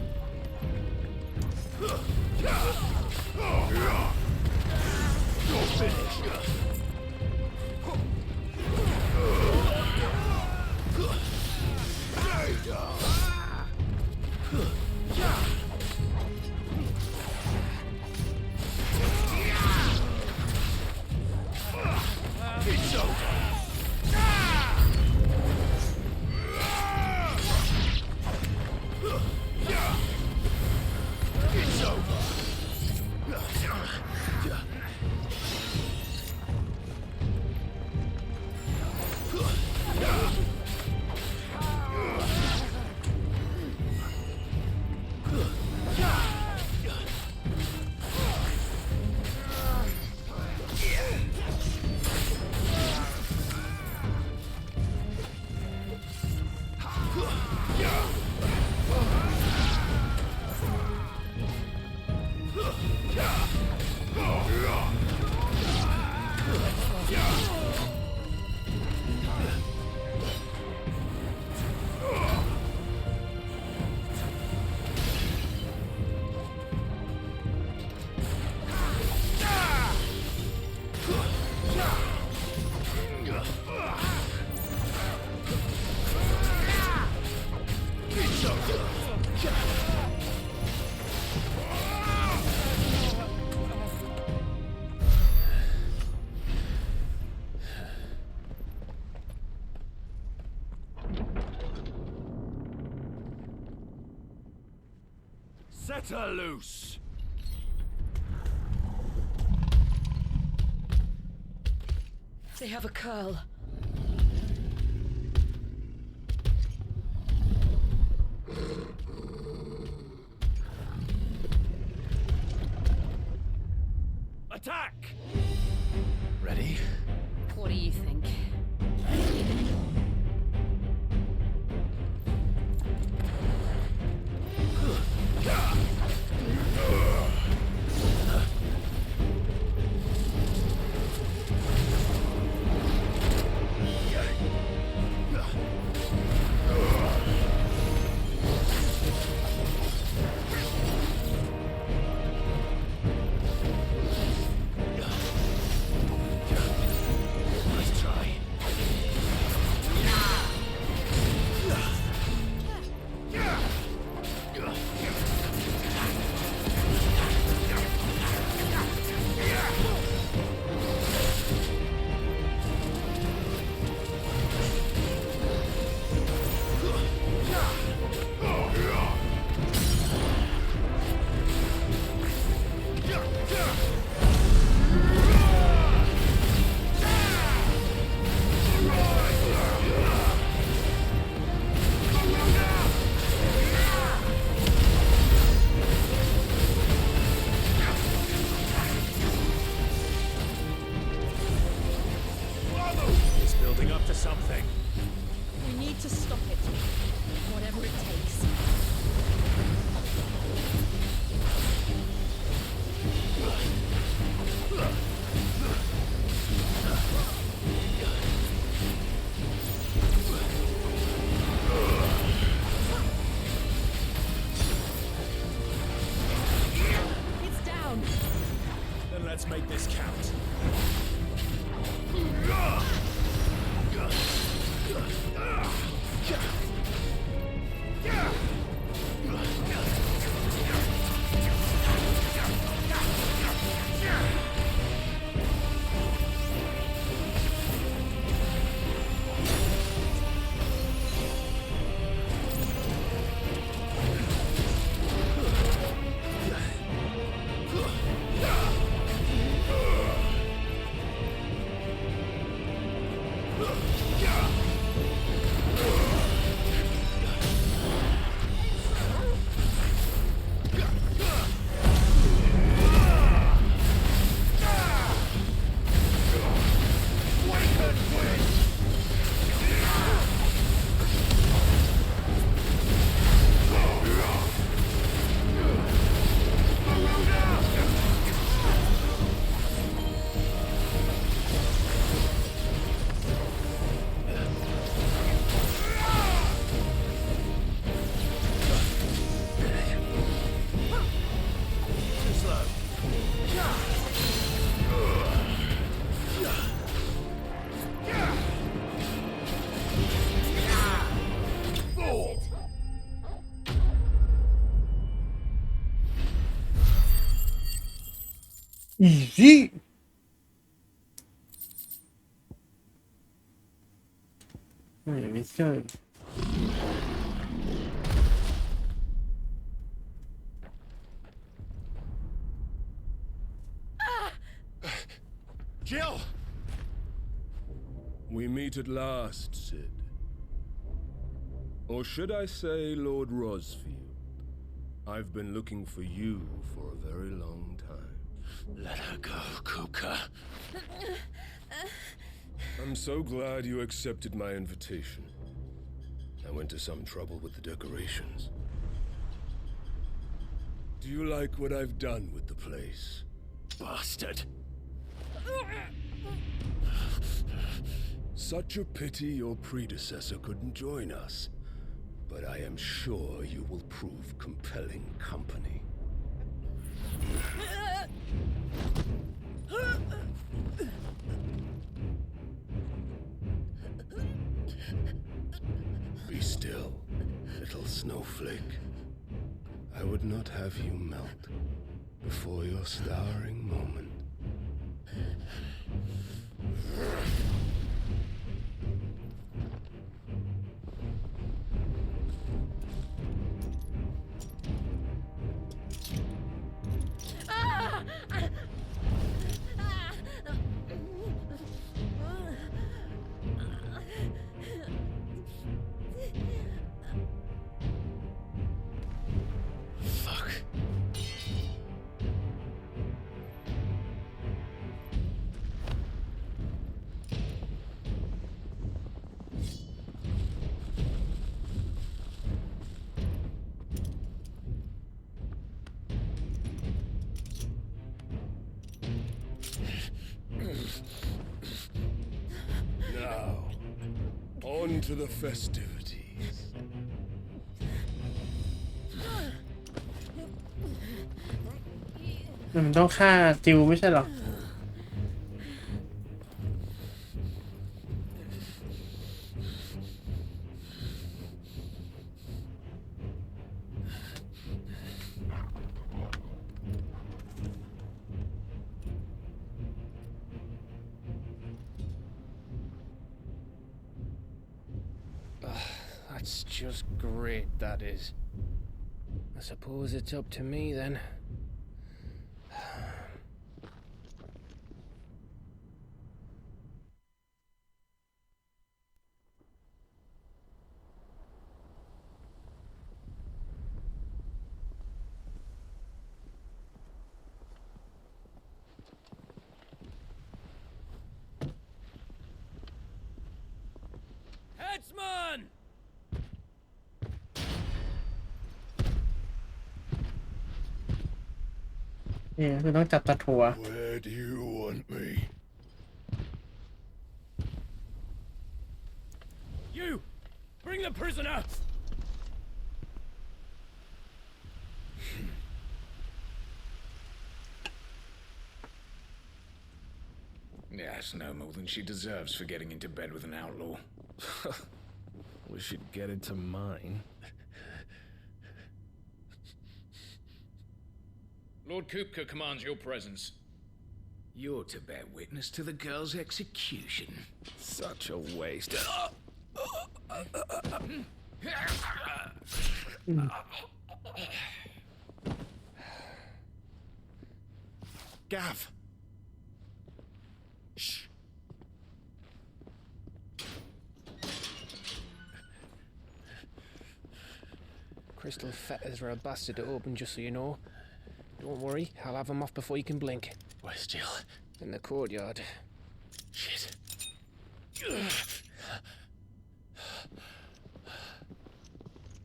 You're finished. It's over. It's over. Set her loose. They have a curl. Attack! Ready? What do you think? Nice try. It's building up to something. We need to stop it. Whatever it takes. It's down. Then let's make this count. อีซี่ไม่ใช่ Jill! We meet at last, Sid. Or should I say, Lord Rosfield? I've been looking for you for a very long time. Let her go, Kupka. I'm so glad you accepted my invitation. I went to some trouble with the decorations. Do you like what I've done with the place? Bastard. Such a pity your predecessor couldn't join us. But I am sure you will prove compelling company. Be still, little snowflake. I would not have you melt before your starring moment. Fuck. Now, on to the festivities. มันต้องฆ่าจิวไม่ใช่หรอ That's just great, that is. I suppose it's up to me then. Headsman! นี่คือต้องจับตะถั่ว Where do you want me? You! Bring the prisoner! Yes, no more than she deserves for getting into bed with an outlaw. We should get into mine. Lord Kupka commands your presence. You're to bear witness to the girl's execution. Such a waste. Gav! Shh. Crystal fetters are a bastard to open, just so you know. Don't worry, I'll have them off before you can blink. Where's Jill? In the courtyard. Shit.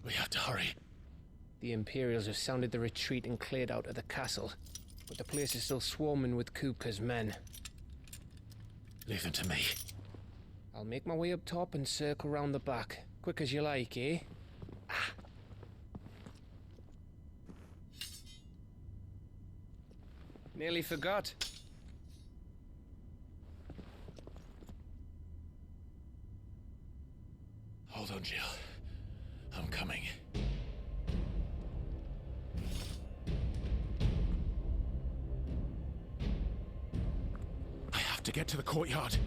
We have to hurry. The Imperials have sounded the retreat and cleared out of the castle, but the place is still swarming with Kupka's men. Leave them to me. I'll make my way up top and circle round the back. Quick as you like, eh? Nearly forgot. Hold on, Jill. I'm coming. have to get to the courtyard.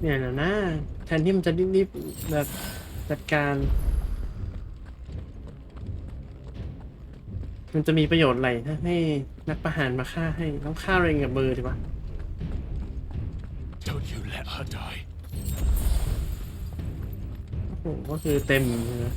เนี่ยนะแทนที่มันจะรีบๆแบบจัดการ มันจะมีประโยชน์อะไรถ้าให้นักประหารมาฆ่าให้ต้องฆ่าเองกับมือดีกว่า Don't you let her die. โอ้โหก็คือเต็มเลยนะ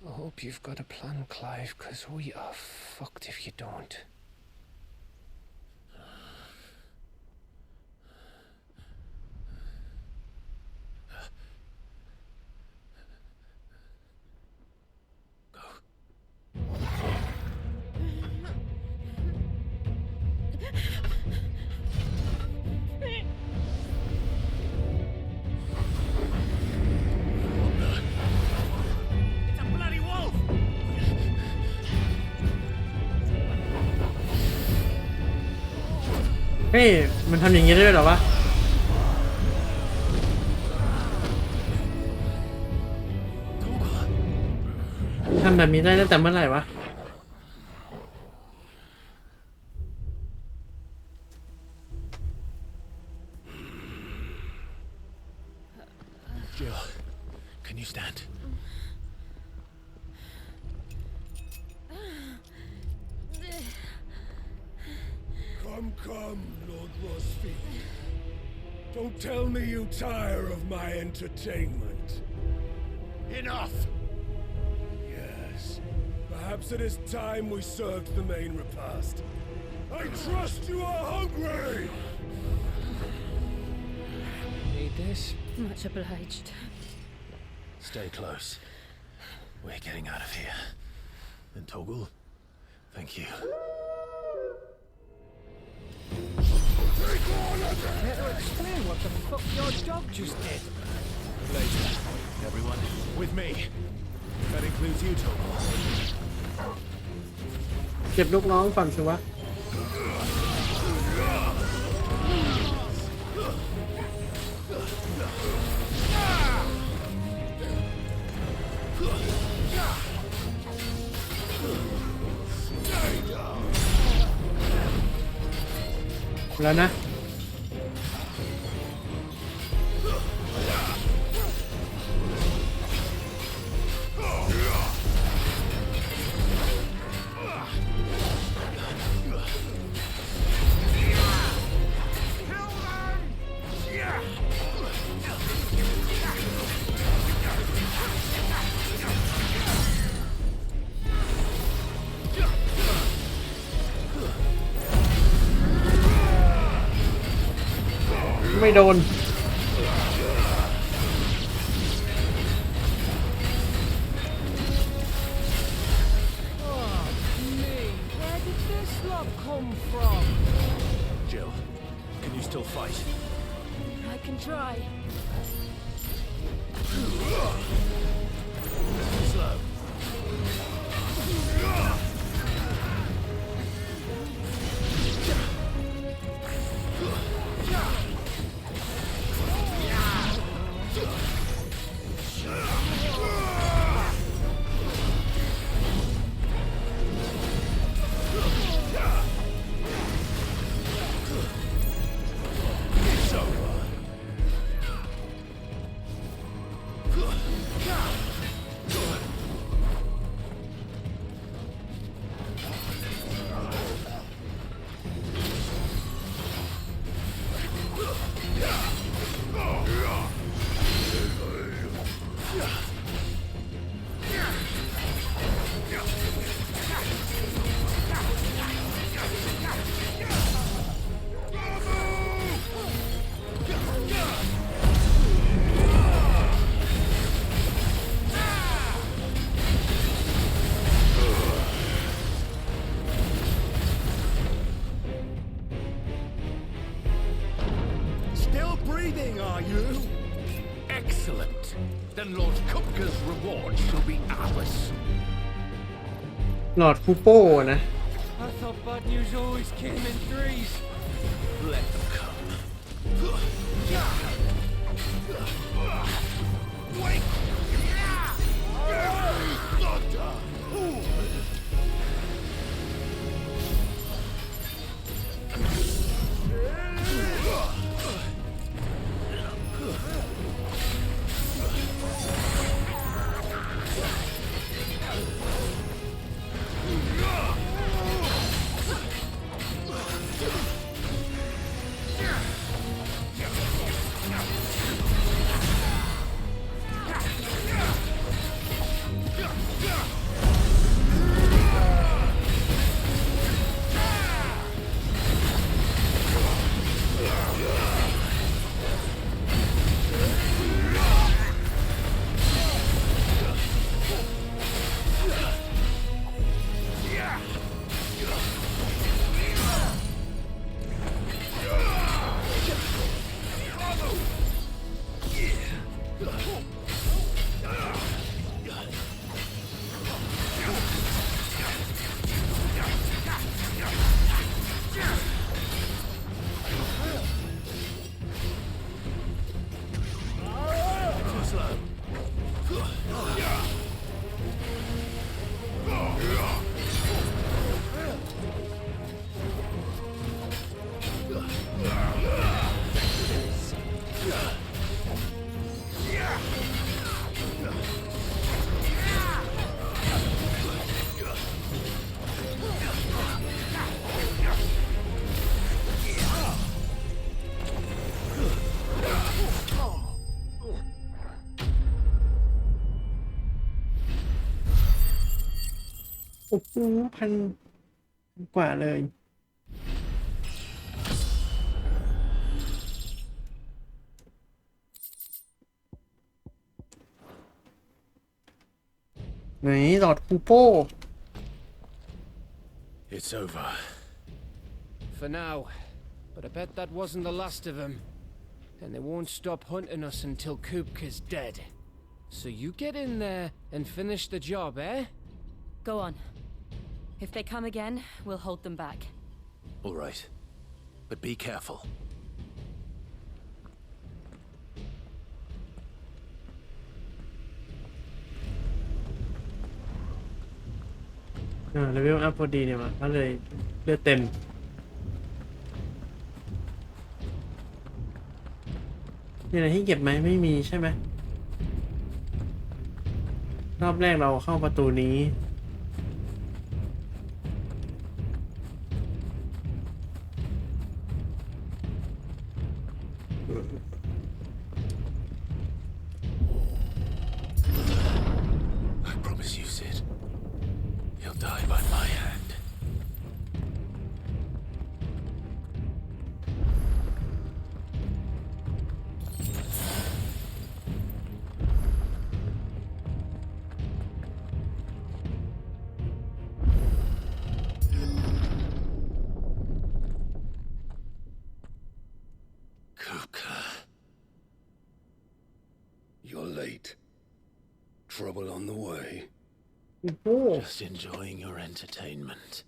I hope you've got a plan, Clive, because we are fucked if you don't. It's a bloody wolf! เฮ้ยมันทำอย่างนี้ได้ด้วยเหรอวะทำแบบนี้ได้ตั้งแต่เมื่อไหร่วะ Jill, can you stand? Come, Lord Rosfield. Don't tell me you tire of my entertainment. Enough! Yes. Perhaps it is time we served the main repast. I trust you are hungry! Need this? Much obliged. Stay close. We're getting out of here. And Toggle, thank you. Better explain what the fuck your dog just did. Later. Everyone, with me. That includes you, Toggle. เก็บลูกน้องก่อนสิวะ แล้วนะ ไม่โดน Where did this lot come from? Jill, can you still fight? I can try. Slow. are you? Excellent. Then Lord Kupka's reward shall be ours. หลอดคูโป้นะ I thought bad news always came in threes. Let them come. Wait!โอ้โหพันกว่าเลยไหนหลอดคูโป้ It's over. For now. But I bet that wasn't the last of them. And they won't stop hunting us until Kupka's dead. So you get in there and finish the job, eh? Go on. If they come again, we'll hold them back. All right. But be careful. เลเวลอัพพอดีเนี่ยมาก็เลยเลือดเต็มมีอะไรที่เก็บไหมไม่มีใช่ไหมรอบแรกเราเข้าประตูนี้Die by my hand. Kupka. You're late. Trouble on the way. Just enjoying your entertainment.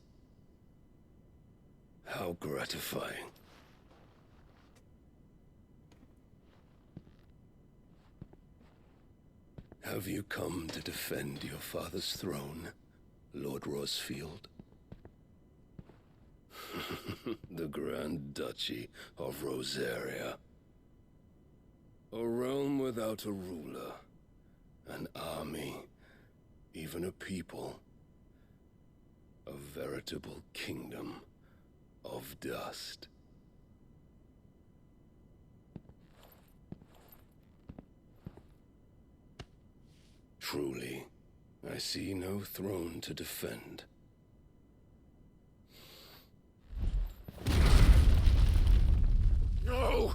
How gratifying. Have you come to defend your father's throne, Lord Rosfield? The Grand Duchy of Rosaria. A realm without a ruler, an army, even a people. A veritable kingdom of dust. Truly, I see no throne to defend. No!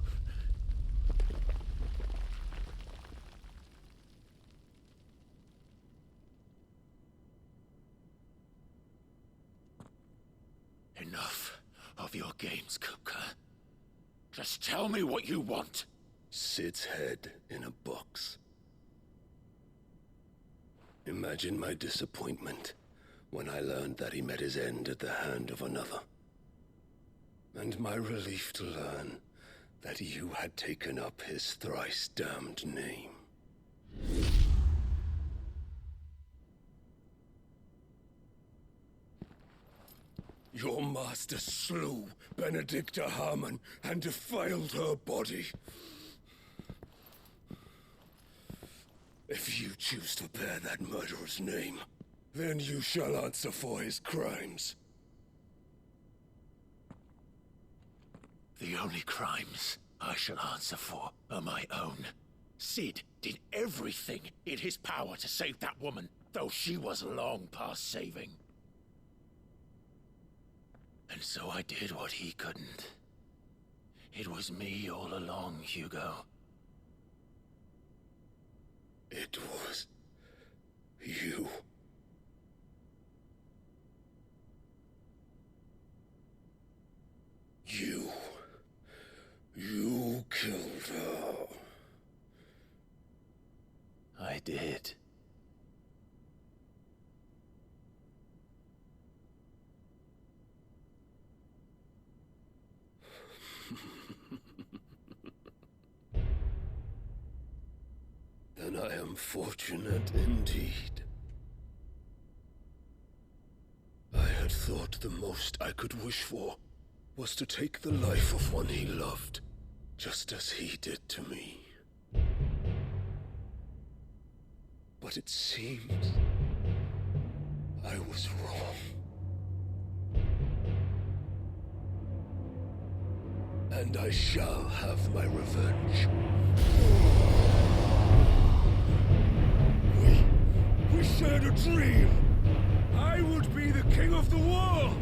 Enough of your games, Kupka. Just tell me what you want. Sid's head in a box. Imagine my disappointment when I learned that he met his end at the hand of another. And my relief to learn that you had taken up his thrice damned name. Your master slew Benedicta Harmon and defiled her body. If you choose to bear that murderer's name, then you shall answer for his crimes. The only crimes I shall answer for are my own. Sid did everything in his power to save that woman, though she was long past saving. And so I did what he couldn't. It was me all along, Hugo. It was you. You killed her. I did. Then I am fortunate indeed. I had thought the most I could wish for was to take the life of one he loved, just as he did to me. But it seems I was wrong. And I shall have my revenge. We shared a dream. I would be the king of the world.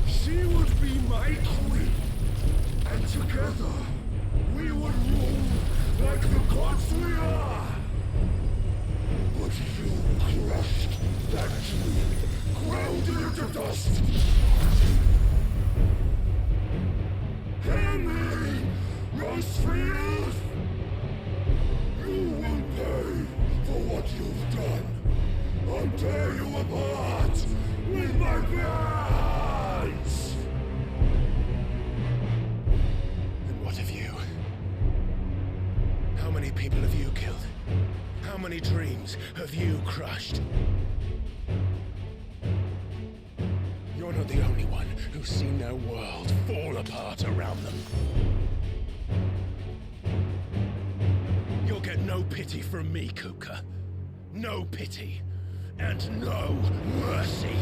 She would be my queen. And together, we would rule like the gods we are. But you crushed that dream, ground it into dust. Hear me, Rosefield! You will pay for what you've done. I'll tear you apart with my hands! And what of you? How many people have you killed? How many dreams have you crushed? You're not the only one who's seen their world fall apart around them. You'll get no pity from me, Kuka. No pity. And no mercy.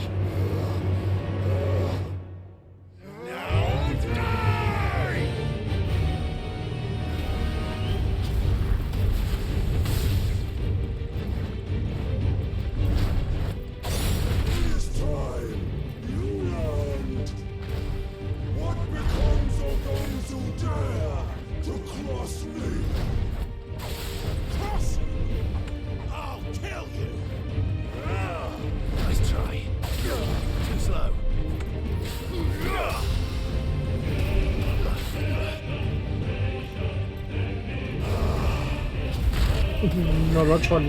Now die! This time, you learned what becomes of those who dare to cross me. Cross me! I'll kill you! Nice try. Too slow.โดนรถชน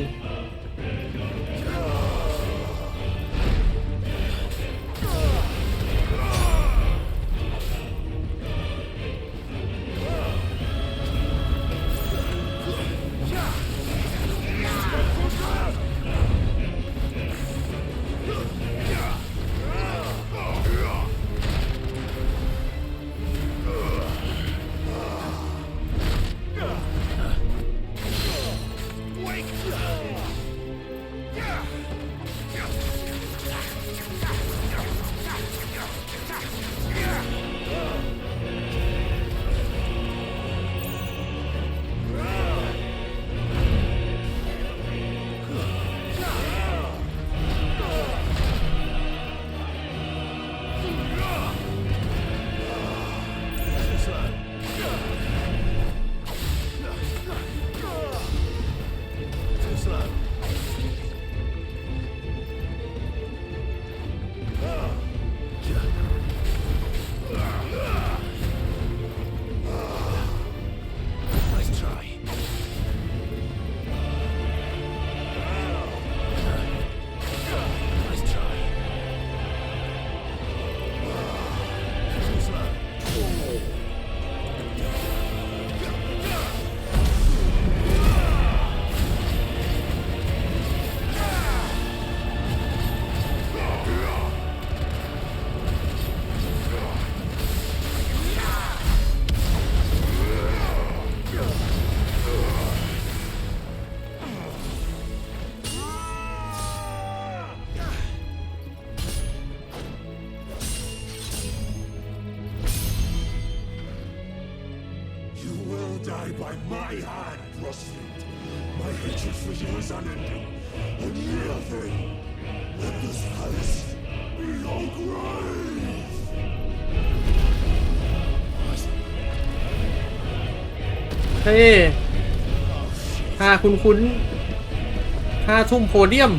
Wake! die by my hand, Rustfleet. My hatred for you is unending. And yield thee. Let this place be your grave. เฮ้ค่าคุ้นค่าทุ่มโพเดียม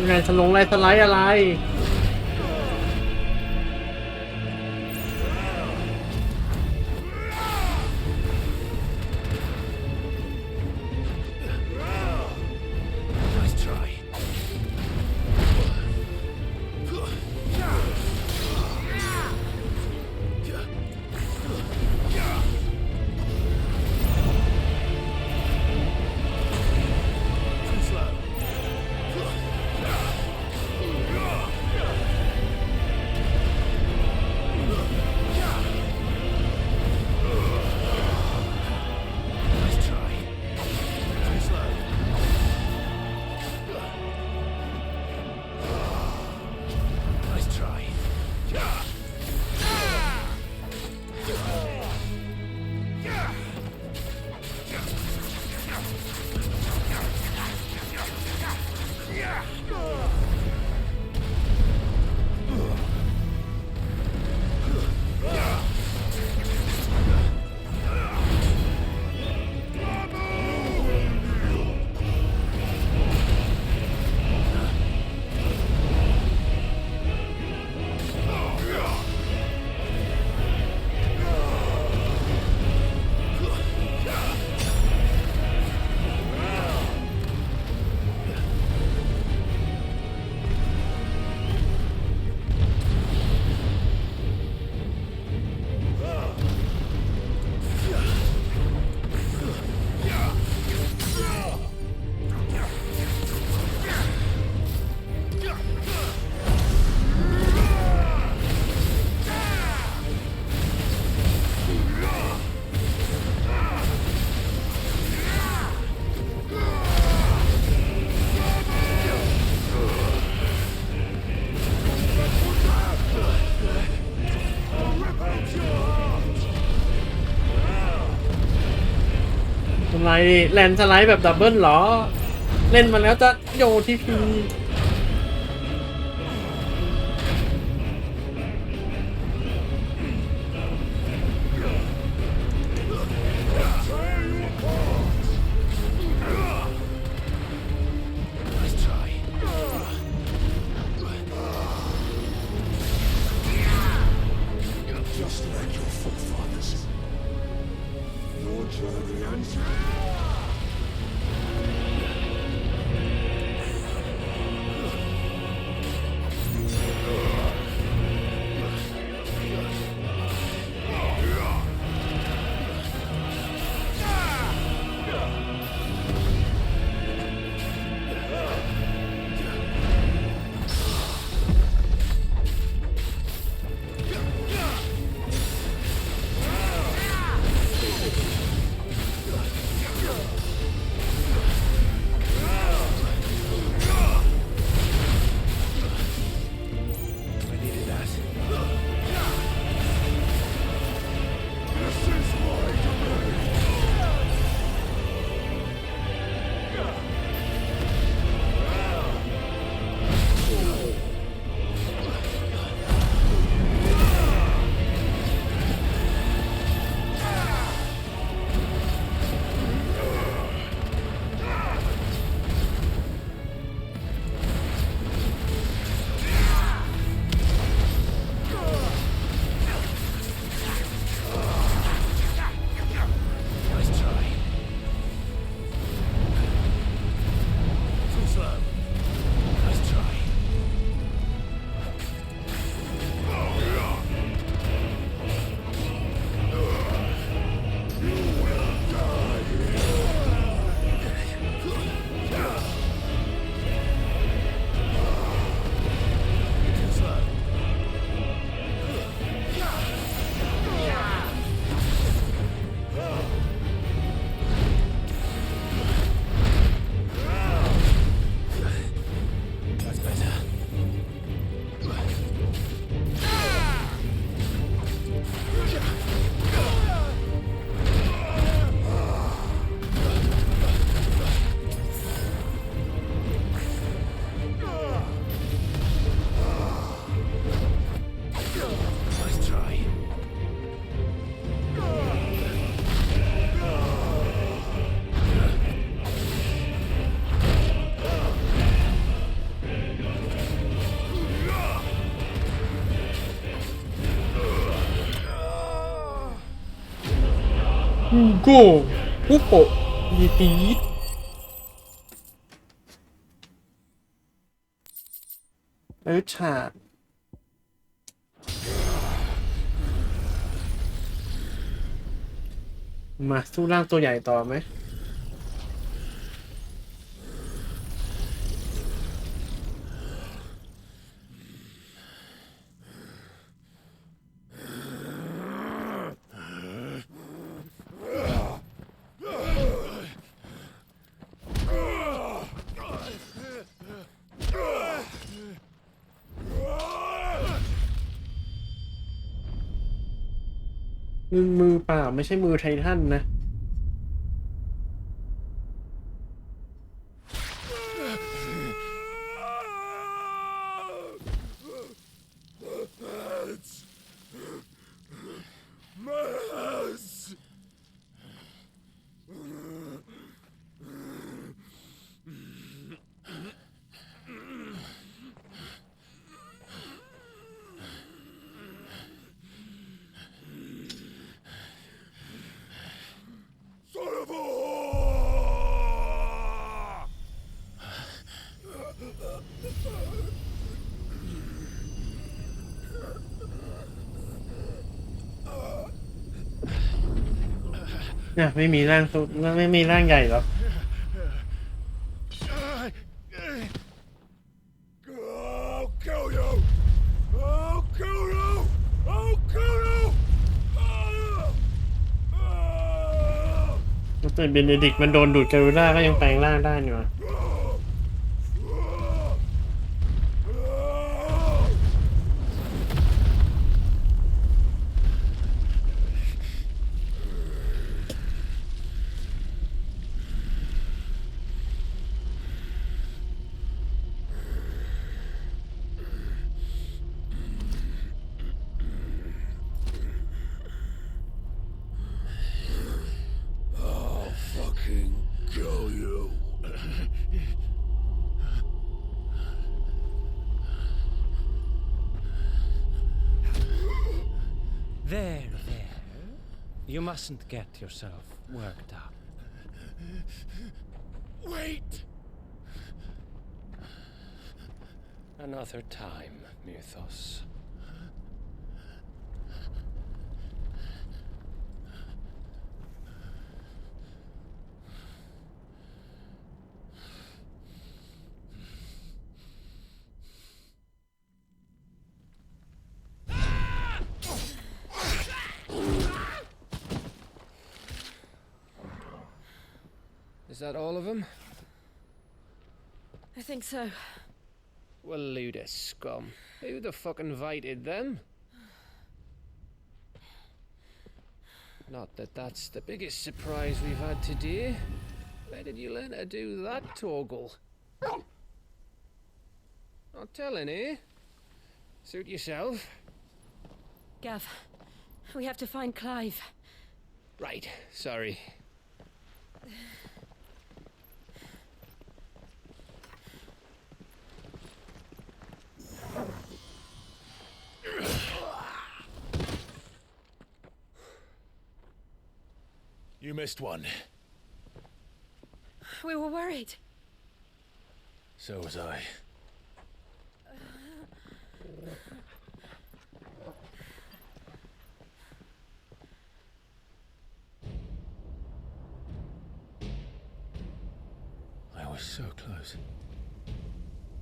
ยังไงฉลองไลน์สไลด์อะไรอะไรแลนสไลด์แบบดับเบิลหรอเล่นมาแล้วจะโยทีพี โก้ปุ๊บโปะยีตีดฉากมาสู้ร่างตัวใหญ่ต่อไหมมือเปล่าไม่ใช่มือไททันนะเนี่ยไม่มีร่างสุดไม่มีร่างใหญ่หรอ I'll kill you! I'll kill you! I'll kill you! แต่เบเนดิกต์มันโดนดูดการูล่าก็ยังแปลงร่างได้นี่หว่าThere. You mustn't get yourself worked up. Wait! Another time, Mythos. Is that all of them? I think so. Well, load of scum. Who the fuck invited them? Not that that's the biggest surprise we've had today. Where did you learn to do that, Torgal? Not telling, eh? Suit yourself. Gav, we have to find Clive. Right, sorry. You missed one. We were worried. So was I. I was so close.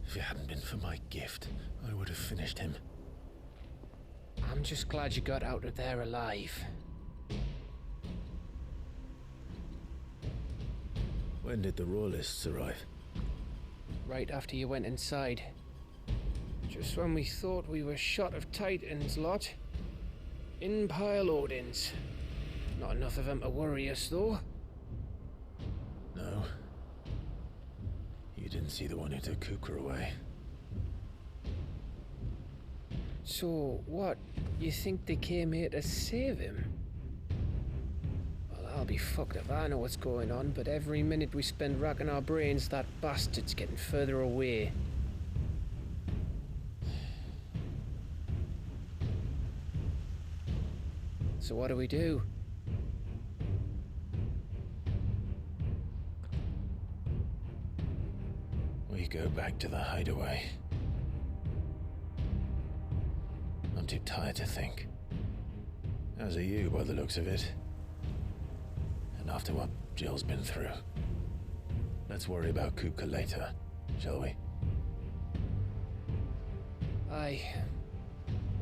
If it hadn't been for my gift, I would have finished him. I'm just glad you got out of there alive. When did the Royalists arrive? Right after you went inside. Just when we thought we were shot of Titans, lot. In pile Odins. Not enough of them to worry us, though. No. You didn't see the one who took Kukra away. So, what? You think they came here to save him? Well, I'll be fucked if I know what's going on, but every minute we spend racking our brains, that bastard's getting further away. So what do we do? go back to the hideaway. I'm too tired to think. As are you, by the looks of it. And after what Jill's been through, let's worry about Kupka later, shall we? Aye.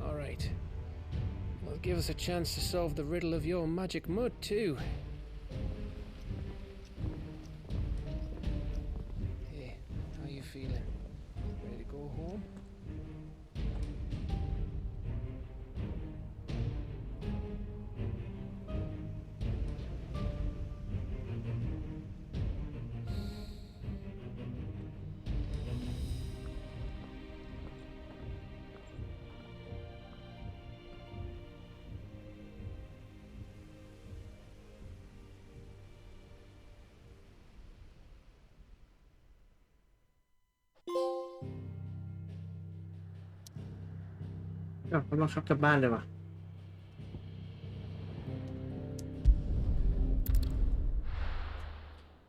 All right. Well, give us a chance to solve the riddle of your magic mud, too. Hey, how you feeling? Ready to go home?ก็บังคับกลับบ้านเลยว่ะ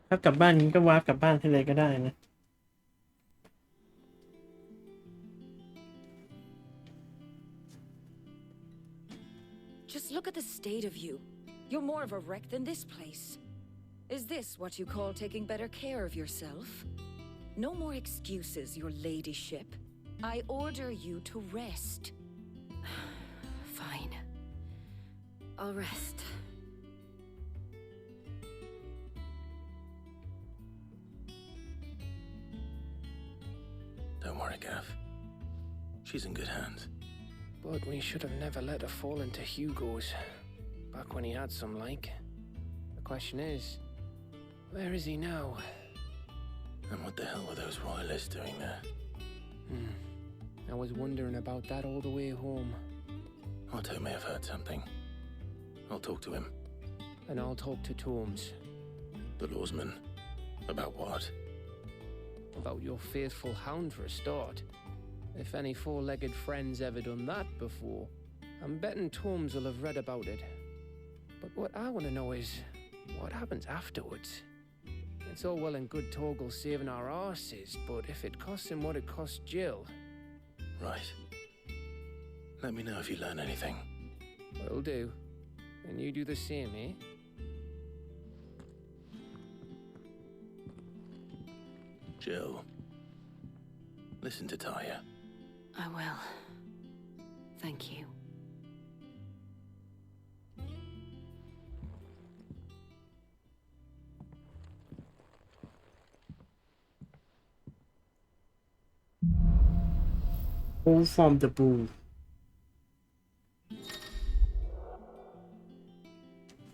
ถ้ากลับบ้านนี้ก็วาร์ปกลับบ้านที่เลยก็ได้นะ Just look at the state of you. You're more of a wreck than this place. Is this what you call taking better care of yourself? No more excuses, your ladyship. I order you to rest. Fine. I'll rest. Don't worry, Gav. She's in good hands. But we should have never let her fall into Hugo's. Back when he had some like. The question is, where is he now? And what the hell were those royalists doing there? I was wondering about that all the way home. Otto may have heard something. I'll talk to him. And I'll talk to Torms. The lawsman. About what? About your faithful hound for a start. If any four-legged friend's ever done that before, I'm betting Torms will have read about it. But what I want to know is, what happens afterwards? It's all well and good Torgal saving our arses, but if it costs him what it cost Jill... Right. Let me know if you learn anything. Will do. And you do the same, eh? Jill. Listen to Taya. I will. Thank you. All from the blue.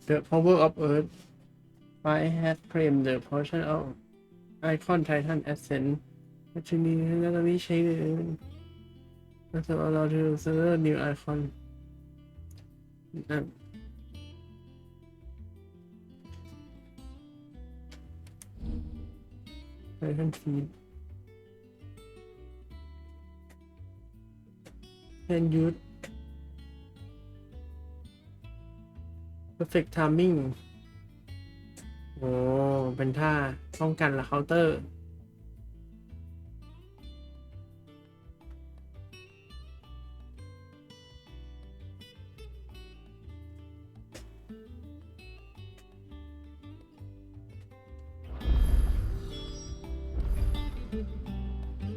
The power of Earth. Fire has claimed the portion of Icon Titan Ascent. Actually, let me change it. That's allowed to serve new icon. Titan feed. And use perfect timing โอ้เป็นท่าป้องกันและเคาน์เตอร์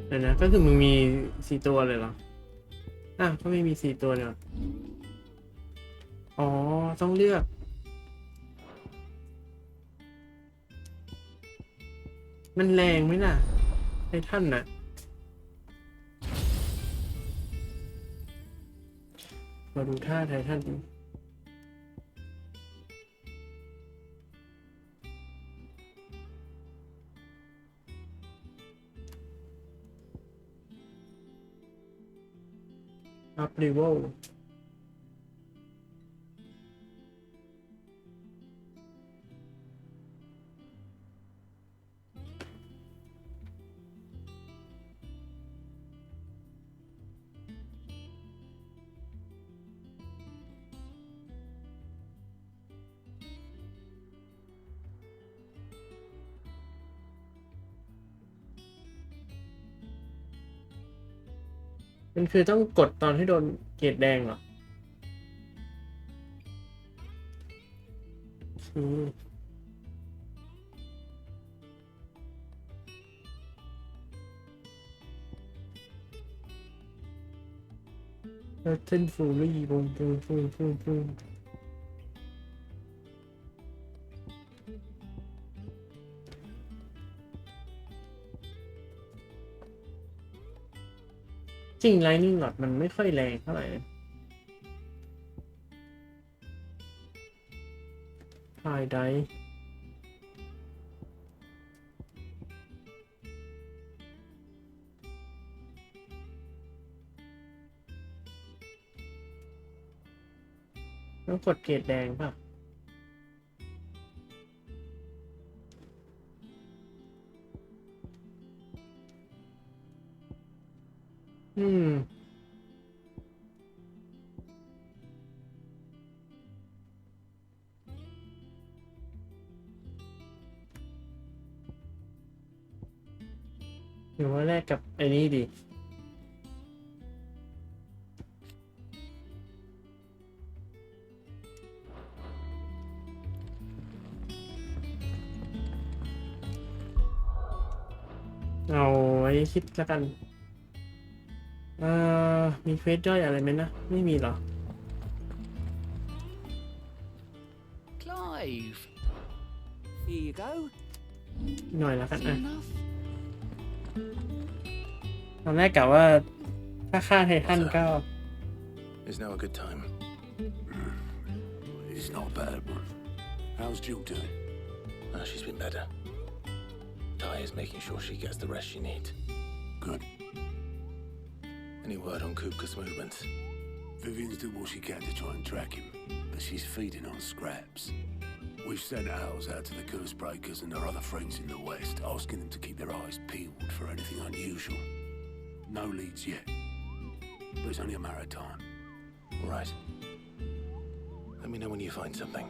เดี๋ยวนะก็คือมึงมี4ตัวเลยเหรอก็ไม่มี4ตัวเลยเหรออ๋อต้องเลือกมันแรงไหมล่ะไททันน่ะมาดูท่าไททันดิอัพเลเวล มันคือต้องกดตอนที่โดนเกรดแดงเหรอเส้นฟูรี่ปุ้งจริงไลนิ่งหลอดมันไม่ค่อยแรงเท่าไหร่พายได้ต้องกดเกรดแดงป่ะหรือว่าแลกกับไอ้นี่ดีเอาไว้คิดแล้วกันมีเควสย่อยอะไรไหมนะไม่มีหรอ Clive. Here you go. หน่อยแล้วกันอ่ะตอนแรกกะว่าถ้าฆ่าไททันก็ Is now a good time? It's not a bad one. How's Jill doing? She's been better. Ty is making sure she gets the rest she needs. Good. Any word on Kupka's movements? Vivian's doing what she can to try and track him, but she's feeding on scraps. We've sent ours out to the Cursebreakers and our other friends in the West, asking them to keep their eyes peeled for anything unusual. No leads yet, but it's only a matter of time. All right. Let me know when you find something.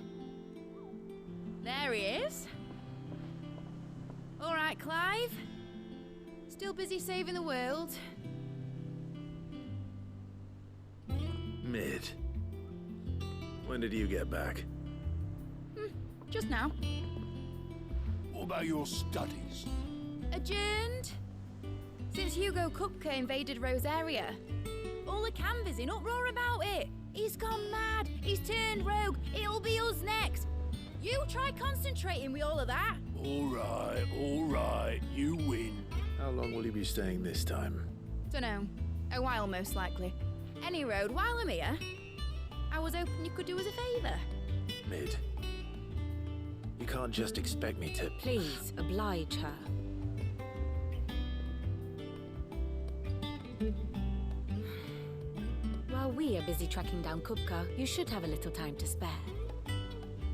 There he is. All right, Clive. Still busy saving the world. Mid. When did you get back? Just now. What about your studies? Adjourned. Since Hugo Kupka invaded Rosaria. All the canvassing uproar about it. He's gone mad. He's turned rogue. It'll be us next. You try concentrating with all of that. All right. You win. How long will you be staying this time? Dunno. A while, most likely. Any road, while I'm here, I was hoping you could do us a favour. Mid. You can't just expect me to... Please, oblige her. While we are busy tracking down Kupka, you should have a little time to spare.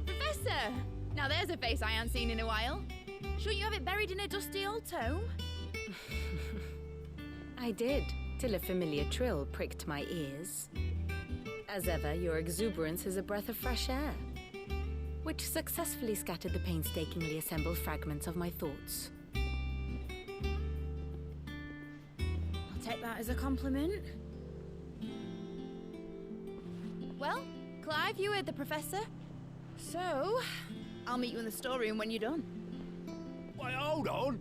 Professor! Now there's a face I haven't seen in a while. Shouldn't you have it buried in a dusty old tome? I did, till a familiar trill pricked my ears. As ever, your exuberance is a breath of fresh air, which successfully scattered the painstakingly assembled fragments of my thoughts. I'll take that as a compliment. Well, Clive, you heard the Professor. So, I'll meet you in the storeroom when you're done. Wait, hold on.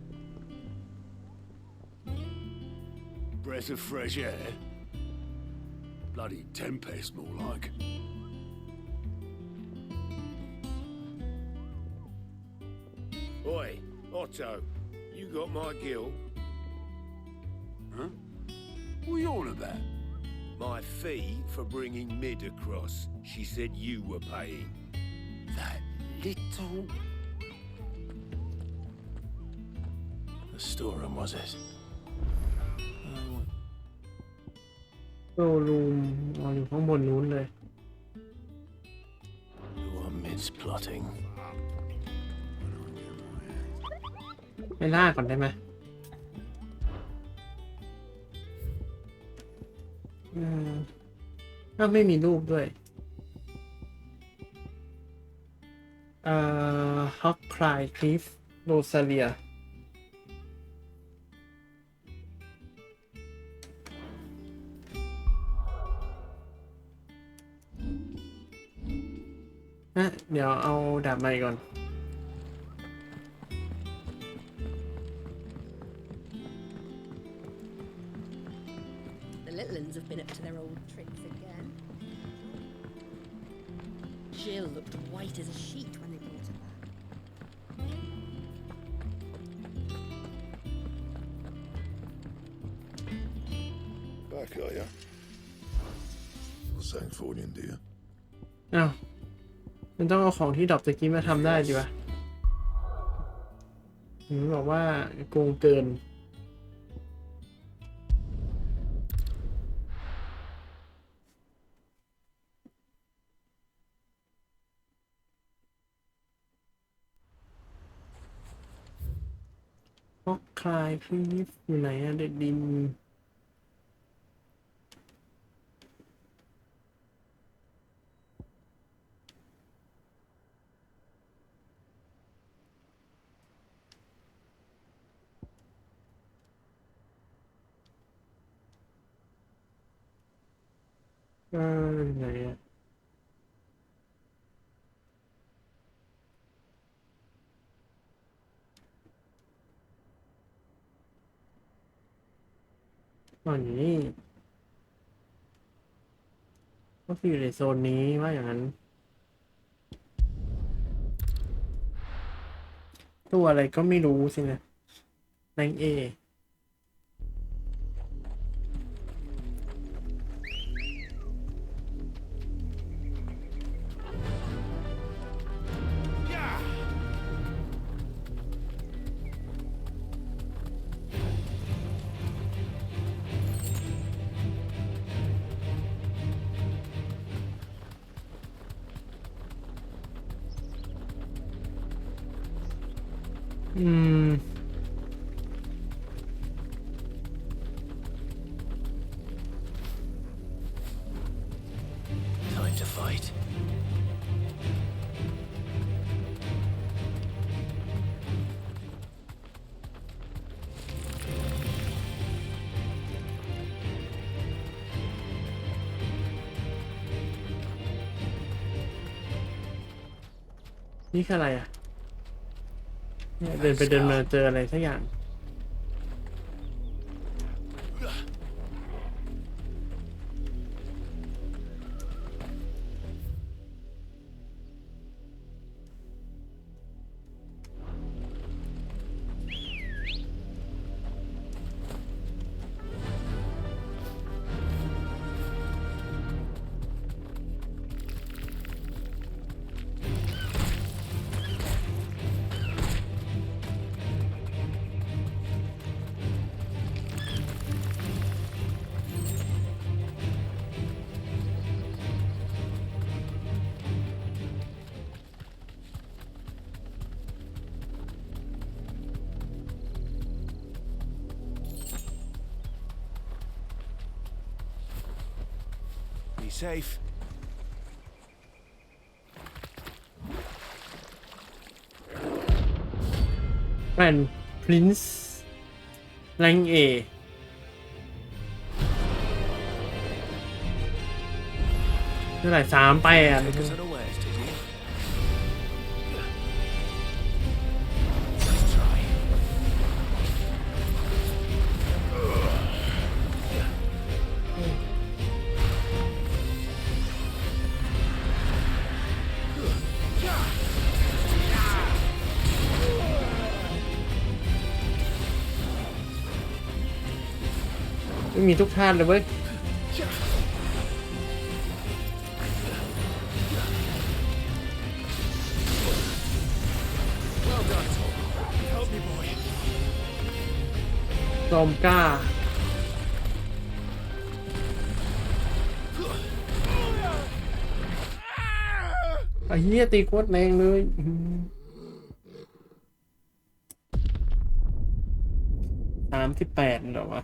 Breath of fresh air? Bloody tempest, more like. Oi, Otto, you got my guilt? Huh? What are you on about? My fee for bringing Mid across. She said you were paying. That little... The storeroom, was it? โชว์รูมอยู่ข้างบนนู้นเลย Who are Mid's plotting? ไปล่าก่อนได้ไหมไม่มีรูปด้วยฮอกคลายคลิฟโรซาเลีย เดี๋ยวเอาดาบใหม่ก่อน The little ones have been up to their old tricks again. Jill looked white as a sheet when they brought her back. Back, are ya? Well, thanks for it, dear. อ้าวมันต้องเอาของที่ดรอปตะกี้มาทำได้ดีวะบอกว่าโกงเกินพอกคลายพรีฟอยู่ไหนอะเด็ดดินไหนอะอย่างนี้ก็คืออยู่ในโซนนี้ว่าอย่างนั้นตัวอะไรก็ไม่รู้สินะแรงเอTime to fight. นี่คืออะไรอ่ะเนี่ยเดินไปเดินมาเจออะไรสักอย่างBe safe. เป็นพรินซ์แรงเอเท่าไหร่38 Take us unawares, did you? Nice try. ไม่มีทุกท่านเลยเว้ย Well done, Tom. Help me, boy. ซอมก้าไอ้เหี้ยตีโคตรแรงเลย38เหรอวะ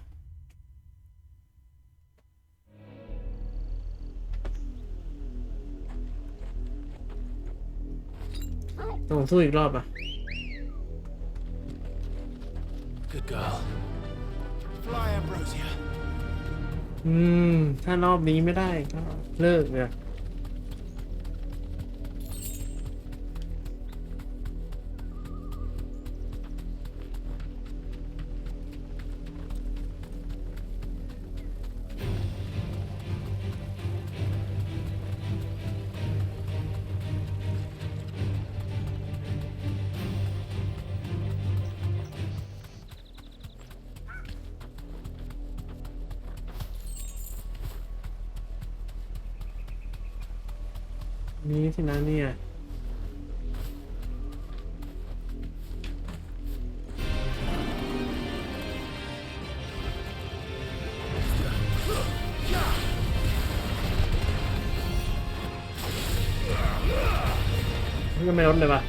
ต้องสู้อีกรอบอ่ะ Good girl. Fly, Ambrosia. ถ้ารอบนี้ไม่ได้ก็เลิกเลย นี่สินะเนี่ยก็ไม่ลดเลยปะ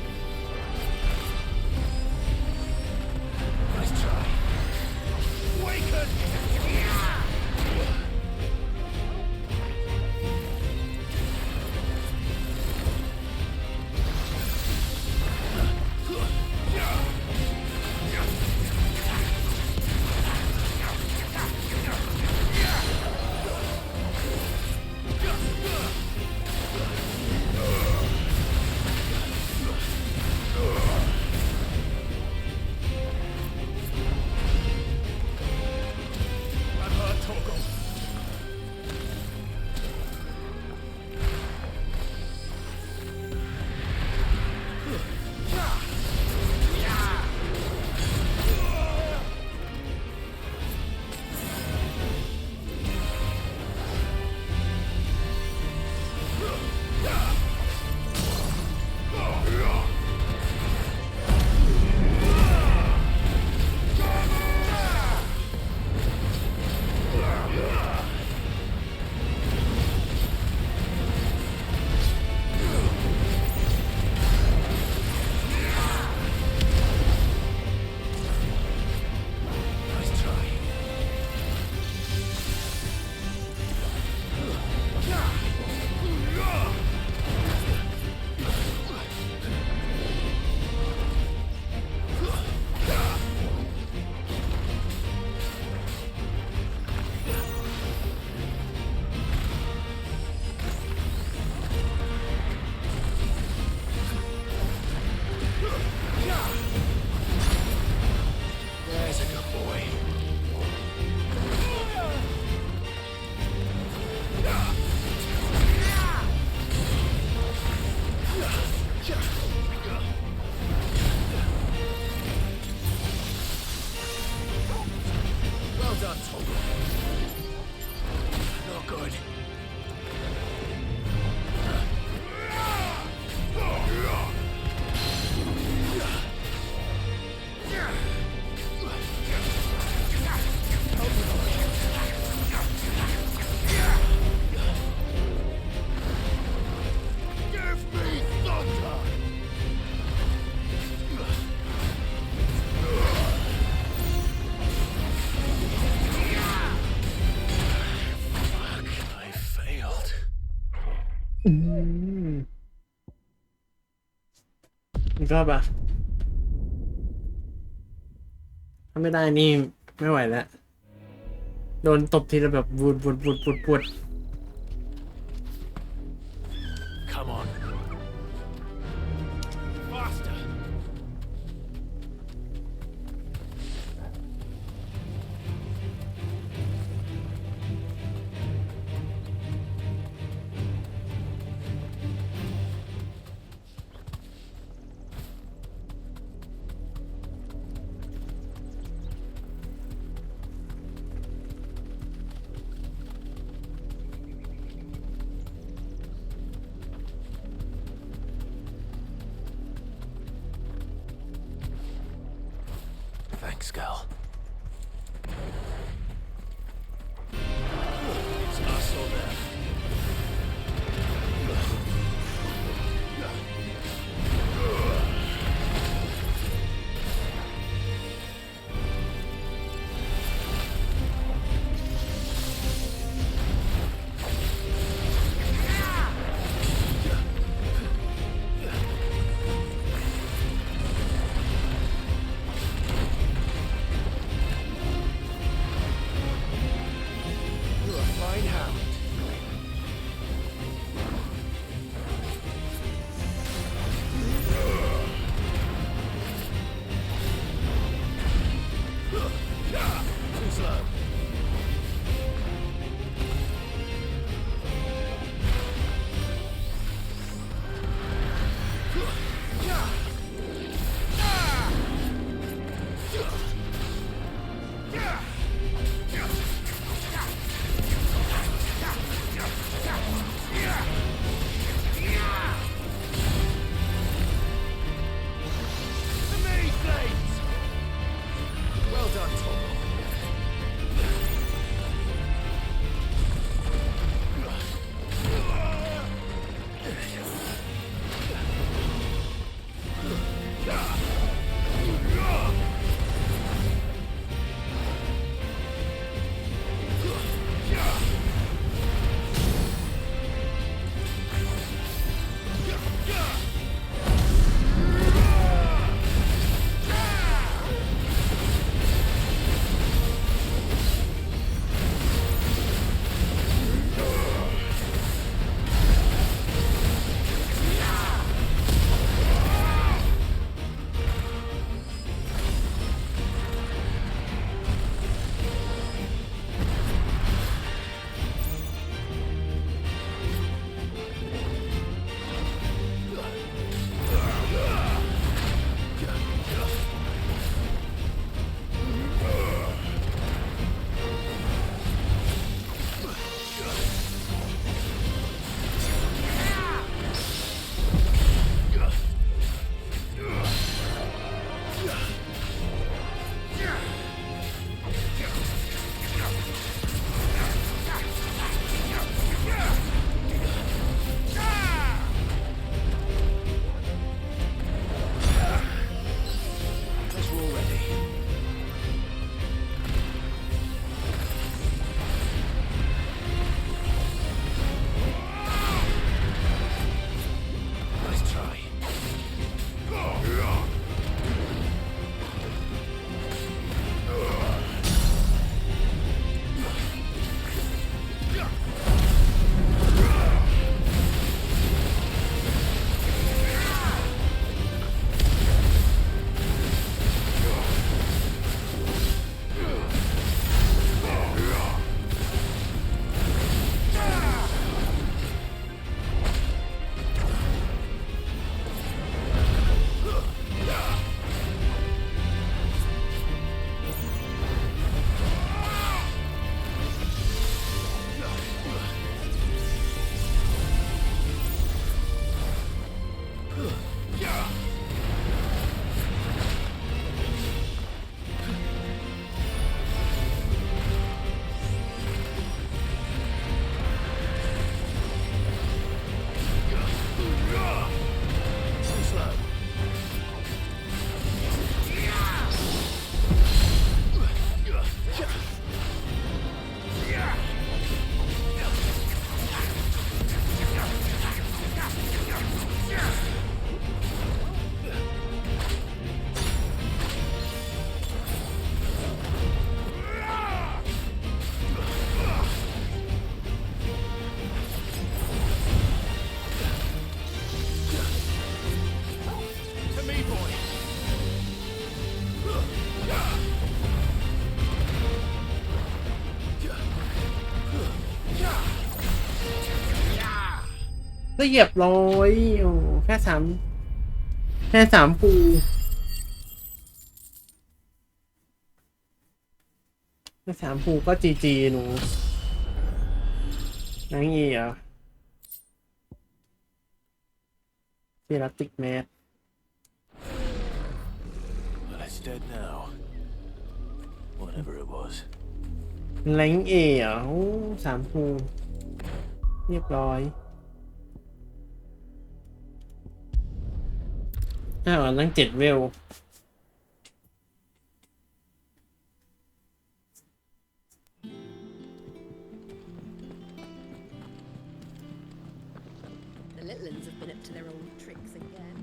อีกรอบอ่ะถ้าไม่ได้นี่ไม่ไหวแล้วโดนตบทีละแบบวุด Come on. Faster. Thanks, girl. It's us or them. เรียบร้อยโอ้แค่สามภูก็จีหนูนั่งอีอ่ะเจลาติกแมส Well, it's dead now. Whatever it was. แรงเออ่ะโอ้3ภูเรียบร้อยนั่ง7 เวลThe little ones have been up to their old tricks again.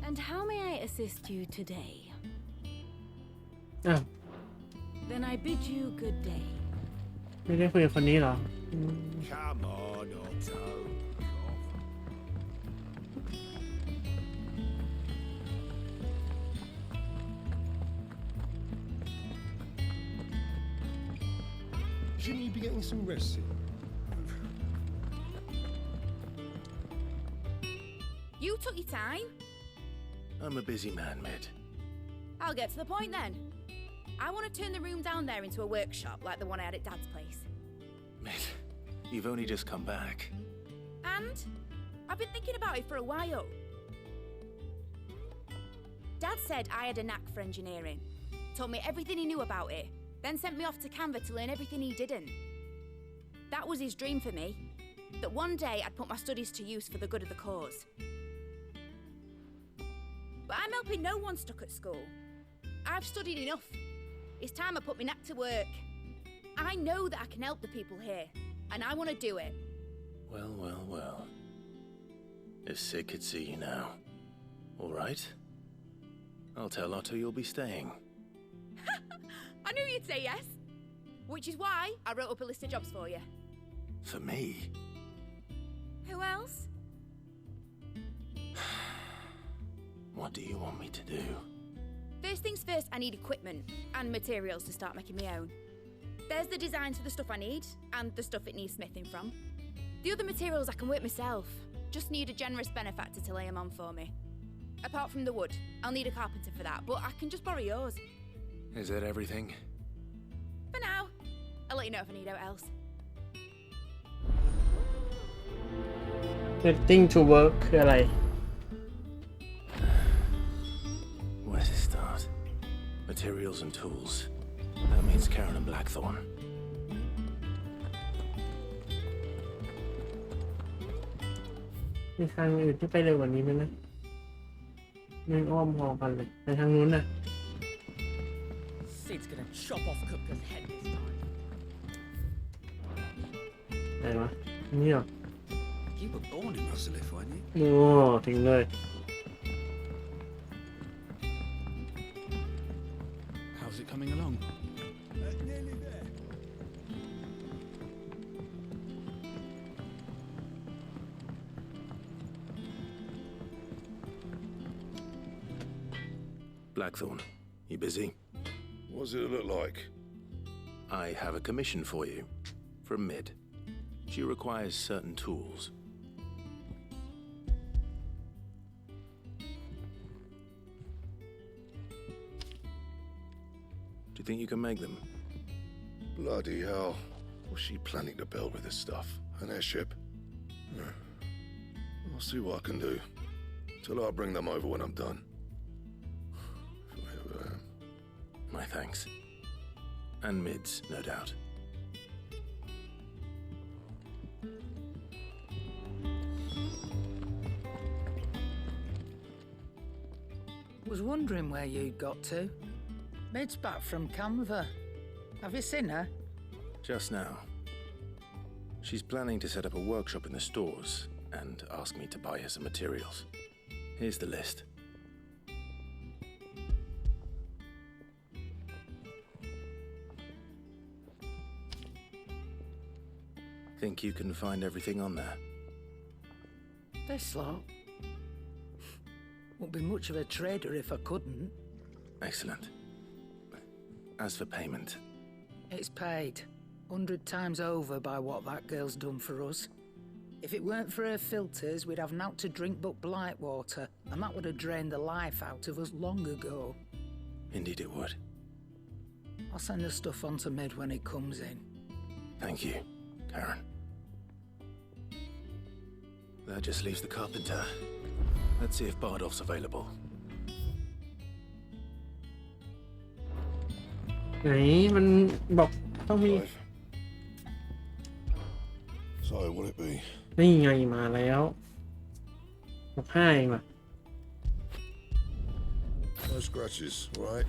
And how may I assist you today? อ้าว Then I bid you good day. ไม่ได้คุยกับคนนี้เหรอ Come on, Otto. Shouldn't you be getting some rest soon? You took your time. I'm a busy man, Mid. I'll get to the point then. I want to turn the room down there into a workshop like the one I had at Dad's place. Mid, you've only just come back. And I've been thinking about it for a while. Dad said I had a knack for engineering, told me everything he knew about it, then sent me off to Canva to learn everything he didn't. That was his dream for me, that one day I'd put my studies to use for the good of the cause. But I'm helping no one stuck at school. I've studied enough. It's time I put my knack to work. I know that I can help the people here, and I want to do it. Well, well, well. If Sid could see you now. All right. I'll tell Otto you'll be staying. I knew you'd say yes. Which is why I wrote up a list of jobs for you. For me? Who else? What do you want me to do? First things first, I need equipment and materials to start making my own. There's the designs for the stuff I need and the stuff it needs smithing from. The other materials I can work myself. Just need a generous benefactor to lay them on for me. Apart from the wood, I'll need a carpenter for that, but I can just borrow yours. Is that everything? For now. I'll let you know if I need out else. Getting to work คืออะไร Where to start? Materials and tools. That means Karen and Blackthorn. มีทางอื่นที่ไปเร็วกว่านี้ไหมนะมันอ้อมพอกันเลยไปทางนู้นน่ะ Sid's gonna chop off Kupka's head this time. ไหนวะนี่เหรอ You were born in Rosalith, weren't you? โอ้ถึงเลย How's it coming along? Nearly there. Blackthorn, you busy? What's it look like? I have a commission for you. From Mid. She requires certain tools. Do you think you can make them? Bloody hell. What's she planning to build with this stuff? An airship? I'll see what I can do. Till I'll bring them over when I'm done. My thanks. And Mid's, no doubt. Was wondering where you'd got to. Mid's back from Canva. Have you seen her? Just now. She's planning to set up a workshop in the stores and ask me to buy her some materials. Here's the list. Think you can find everything on there? This lot. Wouldn't be much of a trader if I couldn't. Excellent. As for payment, It's paid 100 times over by what that girl's done for us. If it weren't for her filters, we'd have naught to drink but blight water, and that would have drained the life out of us long ago. Indeed it would. I'll send the stuff on to Mid when it comes in. Thank you, Karen. That just leaves the carpenter. Let's see if Bardolph's available. ไหนมันบอกต้องมี So, what'll it be? นี่ไงมาแล้วบอก5เองว่ะ No scratches, right?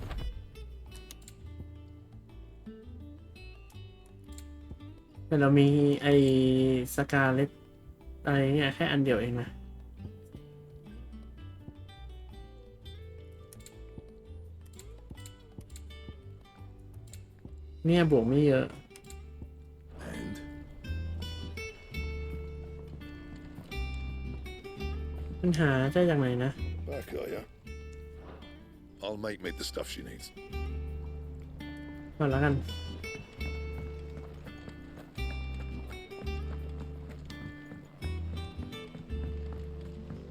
แต่เรามีไอ้สกาเล็ตอะไรเนี่ยแค่อันเดียวเองนะเนี่ยบวกไม่เยอะ And? ปัญหาจะจากไหนนะ Back, are ya? I'll make Mid the stuff she needs. ก่อนแล้วกัน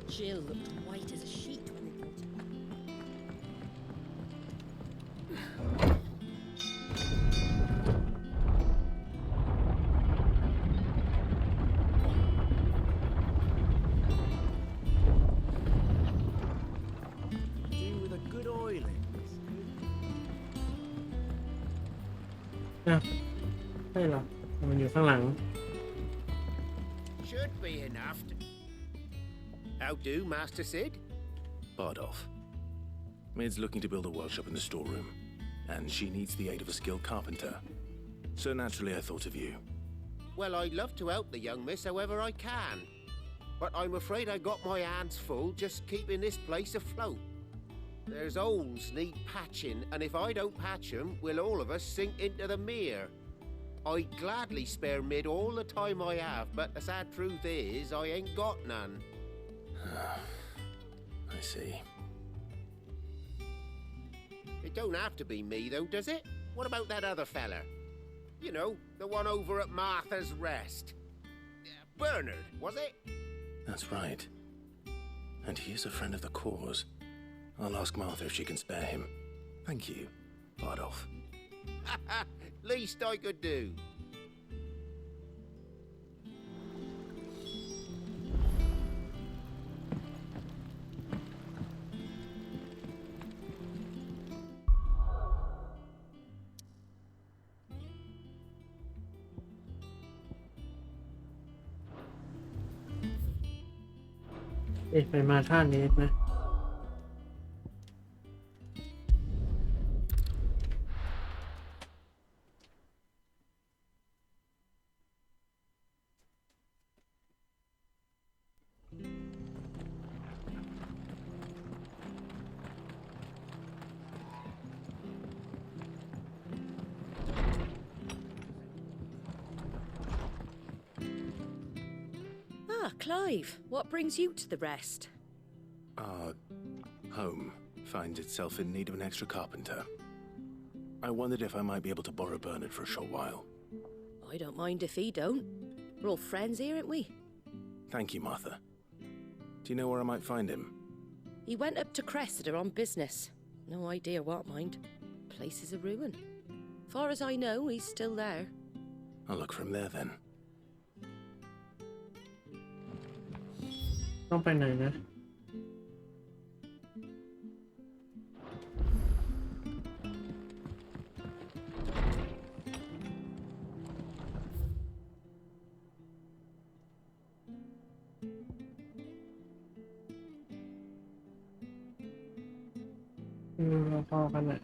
Jill looked white as a sheet when they brought her. Do with a good oiling. อ้าวใช่เหรอมันอยู่ข้างหลัง Should be enough. How do, Master Sid? Bardolph. Mid's looking to build a workshop in the storeroom, and she needs the aid of a skilled carpenter. So naturally I thought of you. Well, I'd love to help the young miss however I can. But I'm afraid I got my hands full just keeping this place afloat. There's holes need patching, and if I don't patch them, will all of us sink into the mere. I'd gladly spare Mid all the time I have, but the sad truth is I ain't got none. I see. It don't have to be me, though, does it? What about that other fella? You know, the one over at Martha's Rest. Bernard, was it? That's right. And he is a friend of the cause. I'll ask Martha if she can spare him. Thank you, Bardolph. Least I could do.เอ๊ะไปมาท่านี้นะ Ah, Clive, what brings you to the rest? Our home finds itself in need of an extra carpenter. I wondered if I might be able to borrow Bernard for a short while. I don't mind if he don't. We're all friends here, aren't we? Thank you, Martha. Do you know where I might find him? He went up to Cressida on business. No idea what, mind. Place is a ruin. Far as I know, he's still there. I'll look for him there then. ต้องไปไหนนะ พอกันแหละ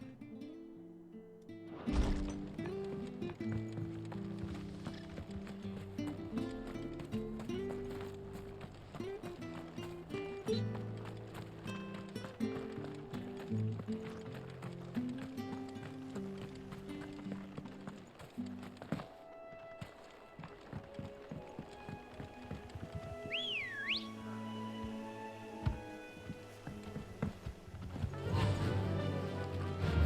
Bardolph,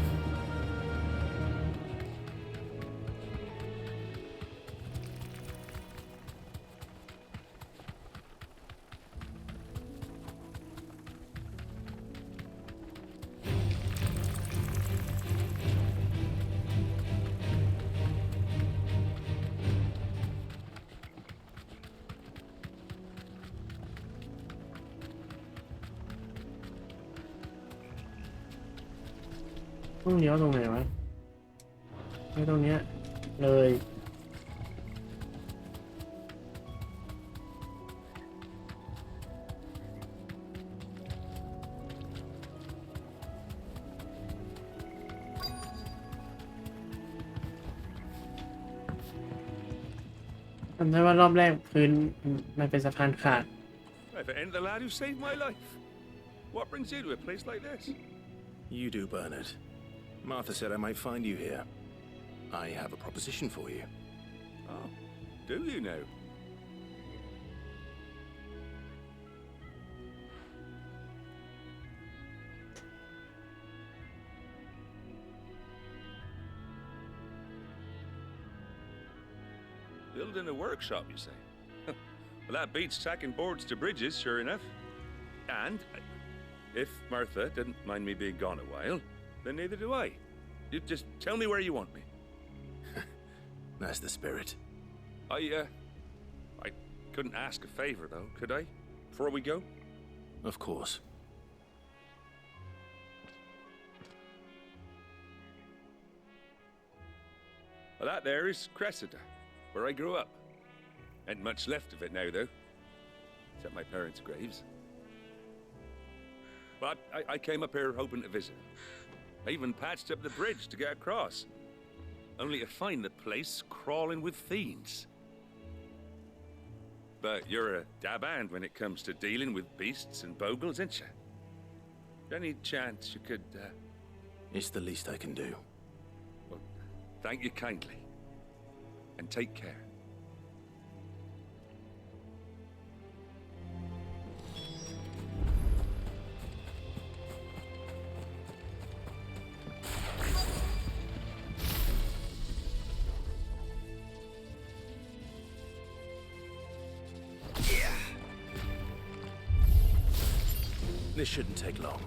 ต้องเลี้ยวตรงไหนวะไม่ตรงเนี้ยเลยจำได้ว่ารอบแรกพื้นมันเป็นสะพานขาด If it ain't the lad who saved my life, what brings you to a place like this? You do, Bernard. Martha said I might find you here. I have a proposition for you. Oh, do you now? Building a workshop, you say? Well, that beats tacking boards to bridges, sure enough. And if Martha didn't mind me being gone a while, then neither do I. You just tell me where you want me. That's the spirit. I couldn't ask a favor, though, could I? Before we go? Of course. Well, that there is Cressida, where I grew up. Ain't much left of it now, though. Except my parents' graves. But I came up here hoping to visit. I even patched up the bridge to get across. Only to find the place crawling with fiends. But you're a dab hand when it comes to dealing with beasts and bogles, ain't you? Any chance you could, It's the least I can do. Well, thank you kindly. And take care. This shouldn't take long.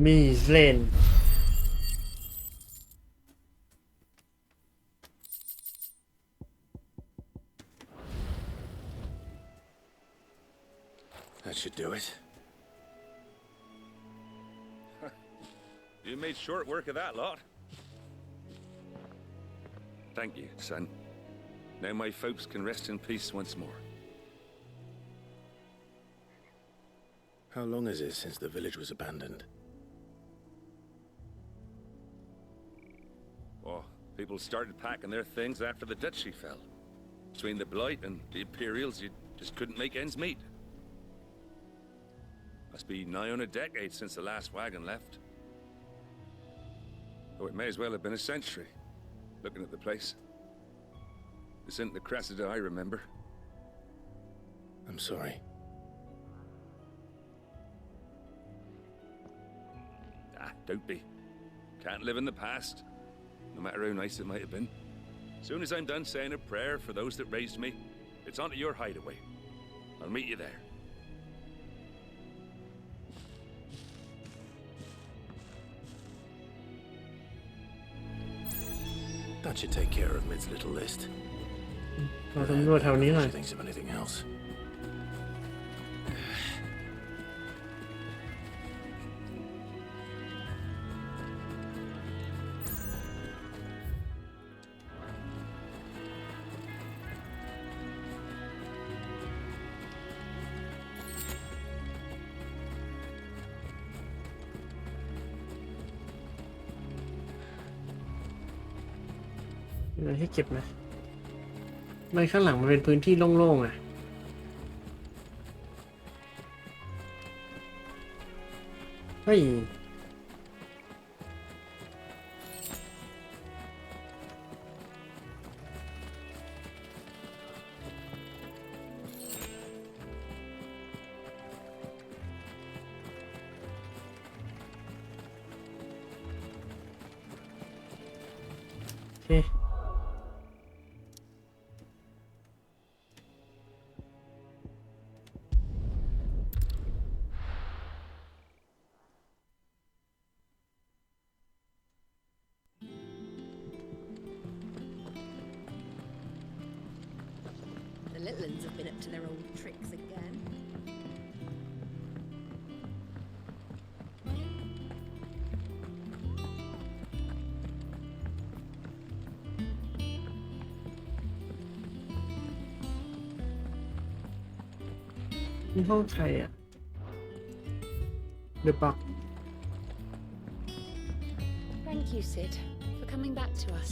มีเล่น That should do it. You made short work of that lot. Thank you, son. Now my folks can rest in peace once more. How long is it since the village was abandoned? Oh, people started packing their things after the duchy fell. Between the Blight and the Imperials, you just couldn't make ends meet. Must be nigh on a decade since the last wagon left. Oh, it may as well have been a century, looking at the place. This isn't the Cressida I remember. I'm sorry. Don't be. Can't live in the past, no matter how nice it might have been. Soon as I'm done saying a prayer for those that raised me, it's onto your hideaway. I'll meet you there. That should take care of Mid's little list. เราสำรวจแถวนี้หน่อย Thinks of anything else. มีอะไรให้เก็บไหมไม่ข้างหลังมันเป็นพื้นที่โล่งๆอ่ะเฮ้ยโอเคThe Litlans have been up to their old tricks again.นี่ห้องใครอ่ะเดอะปัก Thank you, Sid, for coming back to us.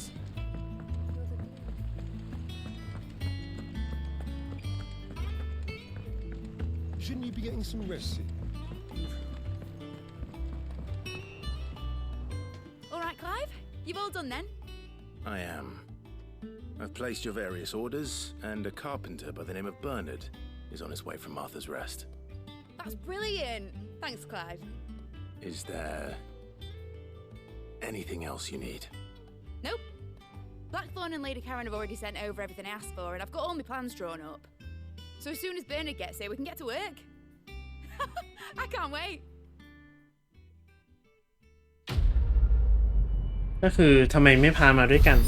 Shouldn't you be getting some rest, Sid? All right, Clive? You've all done then? I am. I've placed your various orders, and a carpenter by the name of Bernard is on his way from Martha's Rest. That's brilliant. Thanks, Clive. Is there anything else you need? Nope. Blackthorn and Lady Karen have already sent over everything I asked for, and I've got all my plans drawn up. So as soon as Bernard gets here, we can get to work. I can't wait. ก็คือทำไมไม่พามาด้วยกัน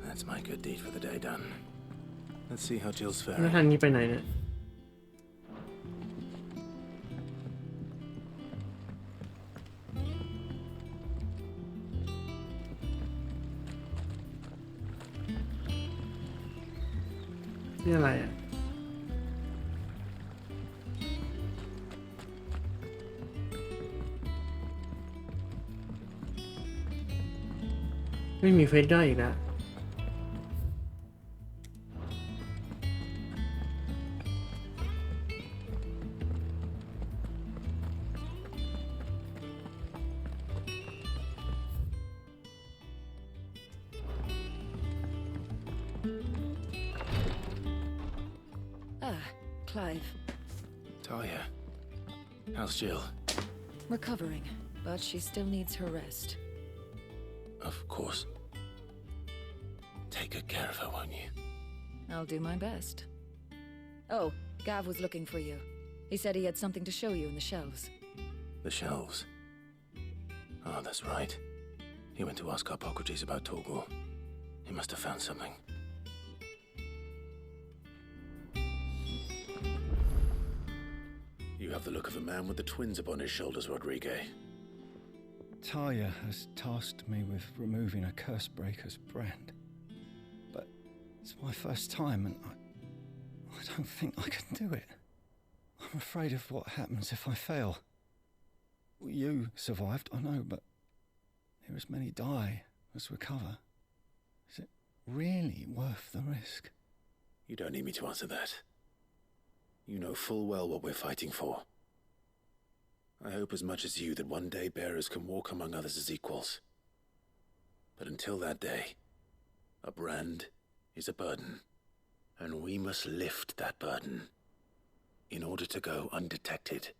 That's my good deed for the day done. Let's see how Jill's แล้ว faring. ทางนี้ไปไหนเนี่ยนี่อะไรอ่ะไม่มีเฟซได้อีกแล้วClive. Talia, how's Jill? Recovering, but she still needs her rest. Of course. take good care of her, won't you? I'll do my best. Oh, Gav was looking for you. He said he had something to show you in the shelves. The shelves. Oh, that's right. He went to ask Hippocrates about Torgal. He must have found something. You have the look of a man with the twins upon his shoulders, Rodrigue. Taya has tasked me with removing a Cursebreaker's brand. But it's my first time and I don't think I can do it. I'm afraid of what happens if I fail. You survived, I know, but here as many die as recover. Is it really worth the risk? You don't need me to answer that. You know full well what we're fighting for. I hope as much as you that one day bearers can walk among others as equals. But until that day, a brand is a burden, and we must lift that burden in order to go undetected.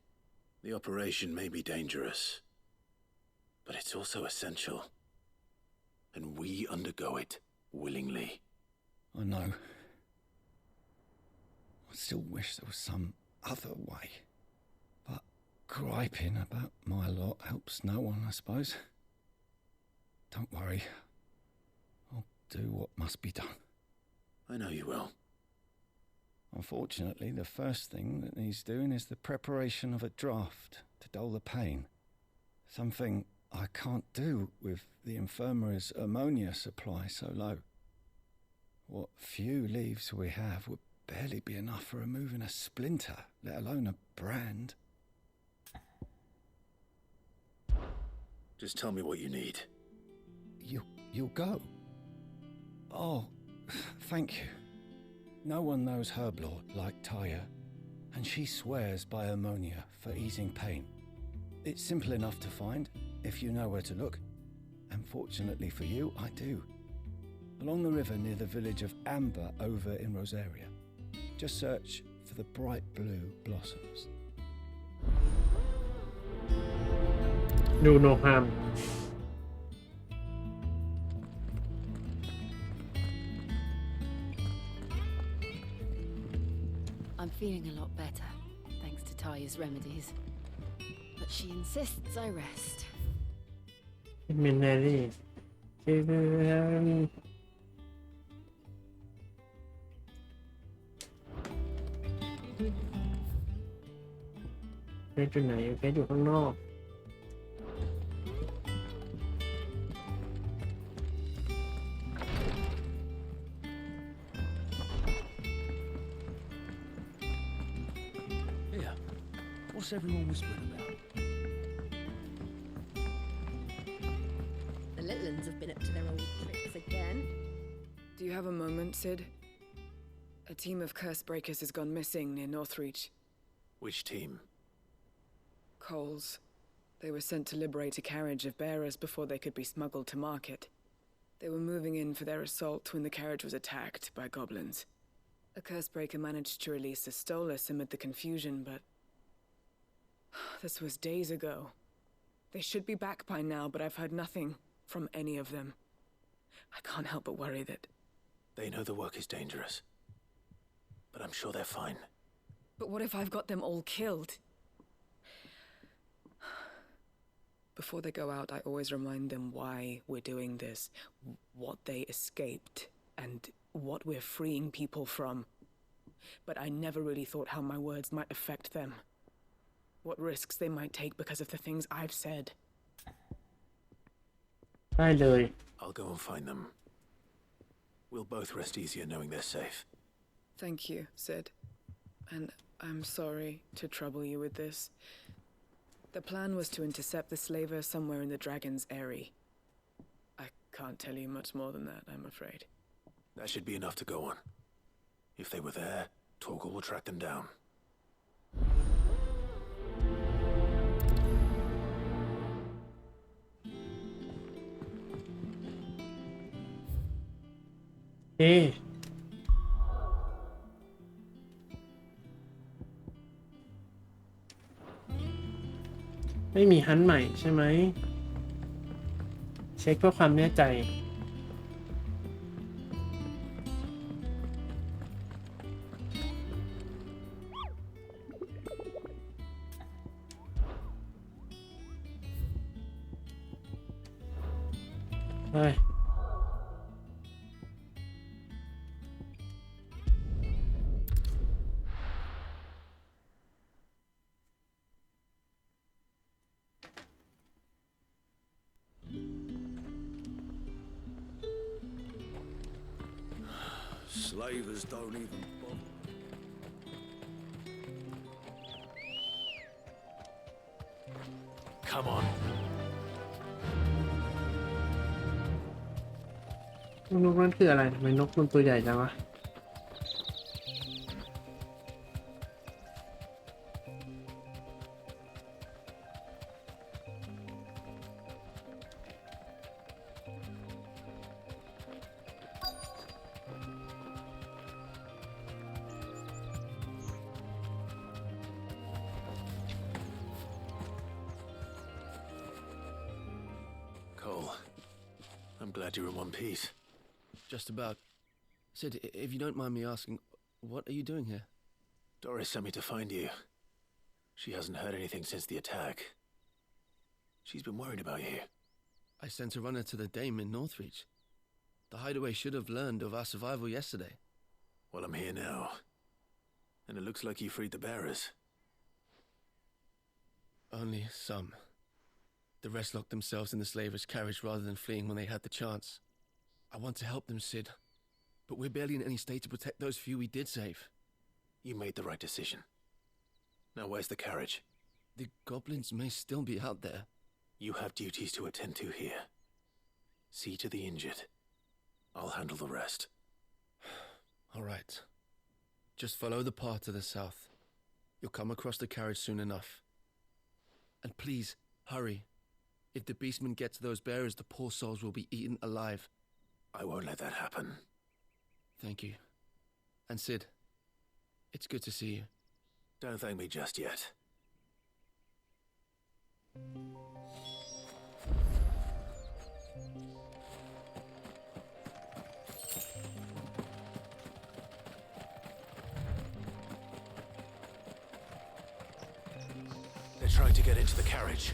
The operation may be dangerous, but it's also essential, and we undergo it willingly. I know. I still wish there was some other way. But griping about my lot helps no one, I suppose. Don't worry. I'll do what must be done. I know you will. Unfortunately, the first thing that needs doing is the preparation of a draft to dull the pain. Something I can't do with the infirmary's ammonia supply so low. What few leaves we have would barely be enough for removing a splinter, let alone a brand. Just tell me what you need. You'll go? Oh, thank you. No one knows Herblord like Taya, and she swears by ammonia for easing pain. It's simple enough to find, if you know where to look. And fortunately for you, I do. Along the river near the village of Amber over in Rosaria. Just search for the bright blue blossoms. Do no harm. I'm feeling a lot better, thanks to Taya's remedies. But she insists I rest. Minelli. Cái chuyện này cáiอยู่ข้างนอก Here, what's everyone whispering about? The Litlands have been up to their old tricks again. Do you have a moment, Sid? A team of Cursebreakers has gone missing near Northreach. Which team? Coles. They were sent to liberate a carriage of bearers before they could be smuggled to market. They were moving in for their assault when the carriage was attacked by goblins. A Cursebreaker managed to release a Stolas amid the confusion, but... this was days ago. They should be back by now, but I've heard nothing from any of them. I can't help but worry that... They know the work is dangerous, but I'm sure they're fine. But what if I've got them all killed? Before they go out, I always remind them why we're doing this, what they escaped, and what we're freeing people from. But I never really thought how my words might affect them. What risks they might take because of the things I've said. ได้เลย I'll go and find them. We'll both rest easier knowing they're safe. Thank you, Sid. And I'm sorry to trouble you with this. The plan was to intercept the slaver somewhere in the Dragon's Eyrie. I can't tell you much more than that, I'm afraid. That should be enough to go on. If they were there, Torgal will track them down. Hey. ไม่มีฮันต์ใหม่ใช่ไหมเช็คเพื่อความแน่ใจ เฮ้ยSlavers don't even bother. Come on. นกนั่นคืออะไรทำไมนกมันตัวใหญ่จังวะCole, I'm glad you're in one piece. Just about. Sid, if you don't mind me asking, what are you doing here? Doris sent me to find you. She hasn't heard anything since the attack. She's been worried about you. I sent a runner to the Dame in Northreach. The hideaway should have learned of our survival yesterday. Well, I'm here now. And it looks like you freed the bearers. Only some. The rest locked themselves in the slaver's carriage rather than fleeing when they had the chance. I want to help them, Sid. But we're barely in any state to protect those few we did save. You made the right decision. Now where's the carriage? The goblins may still be out there. You have duties to attend to here. See to the injured. I'll handle the rest. All right. Just follow the path to the south. You'll come across the carriage soon enough. And please, hurry. If the beastmen get to those bearers, the poor souls will be eaten alive. I won't let that happen. Thank you. And Sid, it's good to see you. Don't thank me just yet. They're trying to get into the carriage.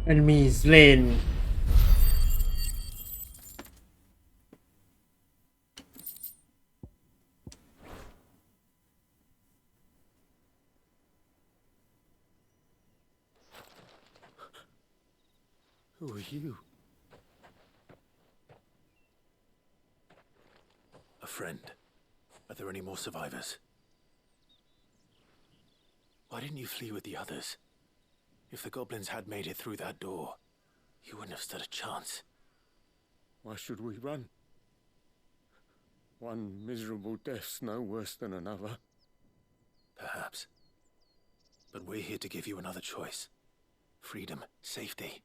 Enemy slain. Who are you? A friend. Are there any more survivors? Why didn't you flee with the others? If the goblins had made it through that door, you wouldn't have stood a chance. Why should we run? One miserable death's no worse than another. Perhaps. But we're here to give you another choice. Freedom, safety,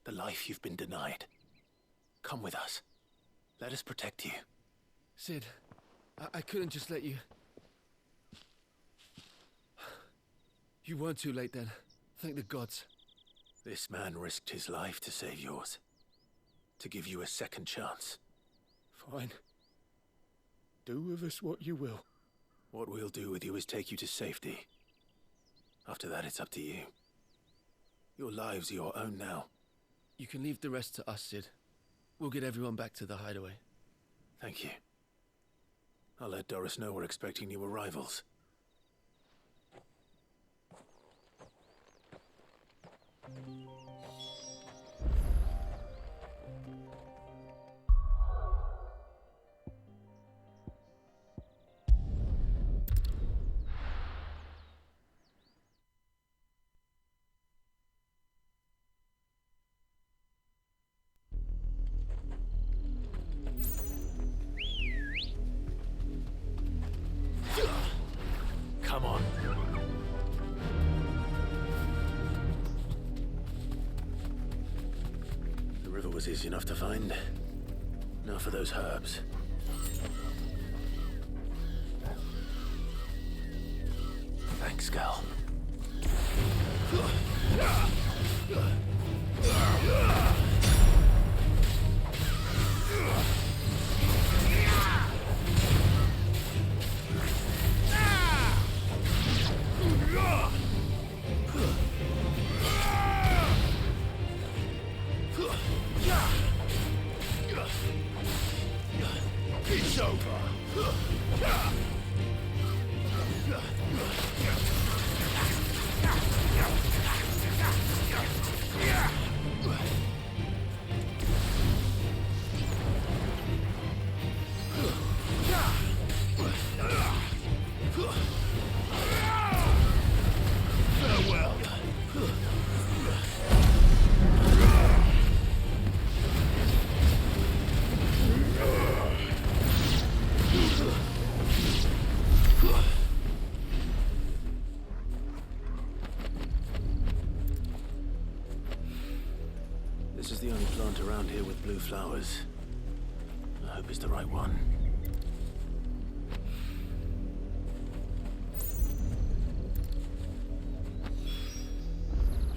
the life you've been denied. Come with us. Let us protect you. Sid, I couldn't just let you... You weren't too late then. Thank the gods. This man risked his life to save yours. To give you a second chance. Fine. Do with us what you will. What we'll do with you is take you to safety. After that, it's up to you. Your lives are your own now. You can leave the rest to us, Sid. We'll get everyone back to the hideaway. Thank you. I'll let Doris know we're expecting new arrivals. Come on. The river was easy enough to find. Now for those herbs. Thanks, Gal. It's over. Farewell. This is the only plant around here with blue flowers. I hope it's the right one.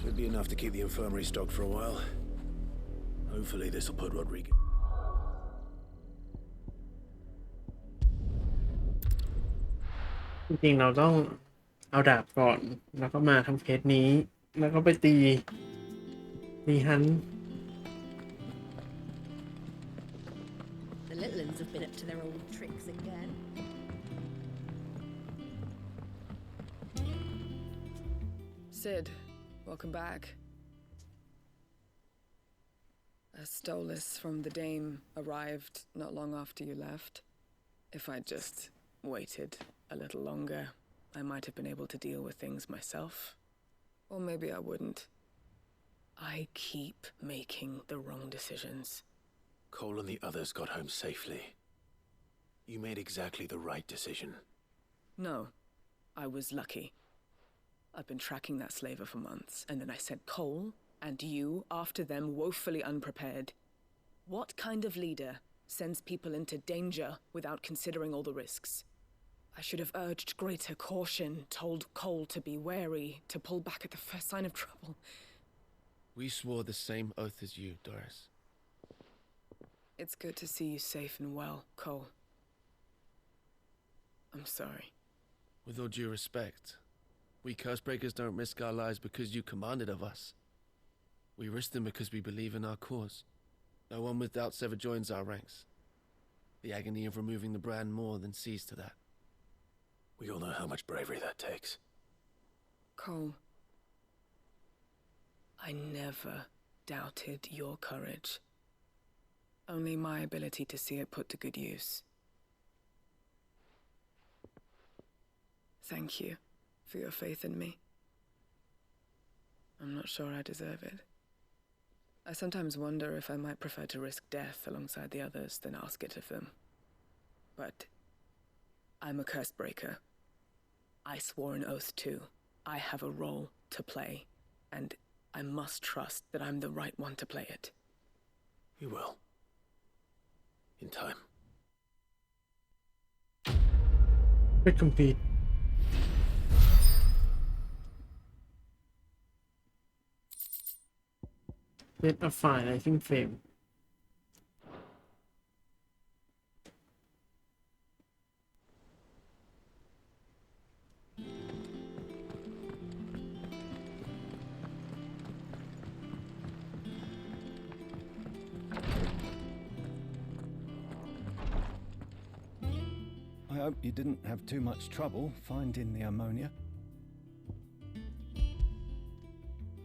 Should be enough to keep the infirmary stocked for a while. Hopefully this'll put Rodriguez. จริงๆเราต้องเอาดาบก่อนแล้วก็มาทำเคสนี้แล้วก็ไปตีฮัน The little ones have been up to their old tricks again. Sid, welcome back. A Stolas from the Dame arrived not long after you left. If I'd just waited a little longer, I might have been able to deal with things myself. Or maybe I wouldn't. I keep making the wrong decisions. Cole and the others got home safely. You made exactly the right decision. No, I was lucky. I've been tracking that slaver for months, and then I sent Cole and you after them woefully unprepared. What kind of leader sends people into danger without considering all the risks? I should have urged greater caution, told Cole to be wary, to pull back at the first sign of trouble. We swore the same oath as you, Doris. It's good to see you safe and well, Cole. I'm sorry. With all due respect, we Cursebreakers don't risk our lives because you commanded of us. We risk them because we believe in our cause. No one with doubts ever joins our ranks. The agony of removing the brand more than sees to that. We all know how much bravery that takes. Cole, I never doubted your courage. Only my ability to see it put to good use. Thank you for your faith in me. I'm not sure I deserve it. I sometimes wonder if I might prefer to risk death alongside the others than ask it of them. But I'm a Cursebreaker. I swore an oath too. I have a role to play, and I must trust that I'm the right one to play it. You will. In time. Quit complete. Set a file rising frame I hope you didn't have too much trouble finding the ammonia.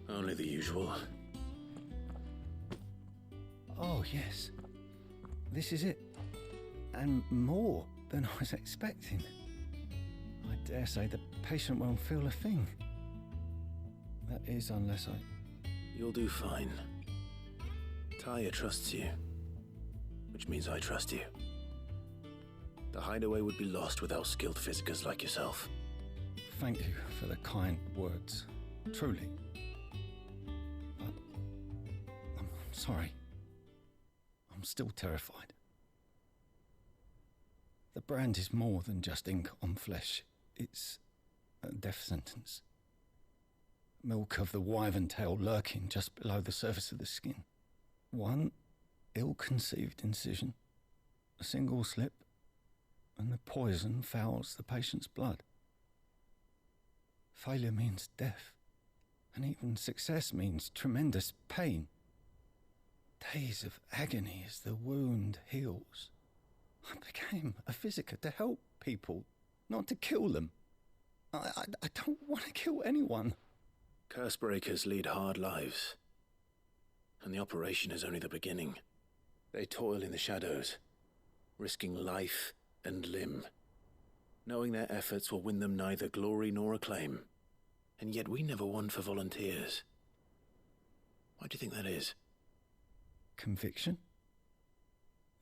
Only the usual. Oh, yes. This is it. And more than I was expecting. I dare say the patient won't feel a thing. That is, unless I... You'll do fine. Taya trusts you, which means I trust you. The hideaway would be lost without skilled physicers like yourself. Thank you for the kind words. Truly. But I'm sorry. I'm still terrified. The brand is more than just ink on flesh. It's a death sentence. Milk of the wyvern tail lurking just below the surface of the skin. One ill-conceived incision, a single slip, and the poison fouls the patient's blood. Failure means death, and even success means tremendous pain. Days of agony as the wound heals. I became a physiker to help people, not to kill them. I don't want to kill anyone. Cursebreakers lead hard lives, and the operation is only the beginning. They toil in the shadows, risking life and limb, knowing their efforts will win them neither glory nor acclaim. And yet we never won for volunteers. Why do you think that is? Conviction?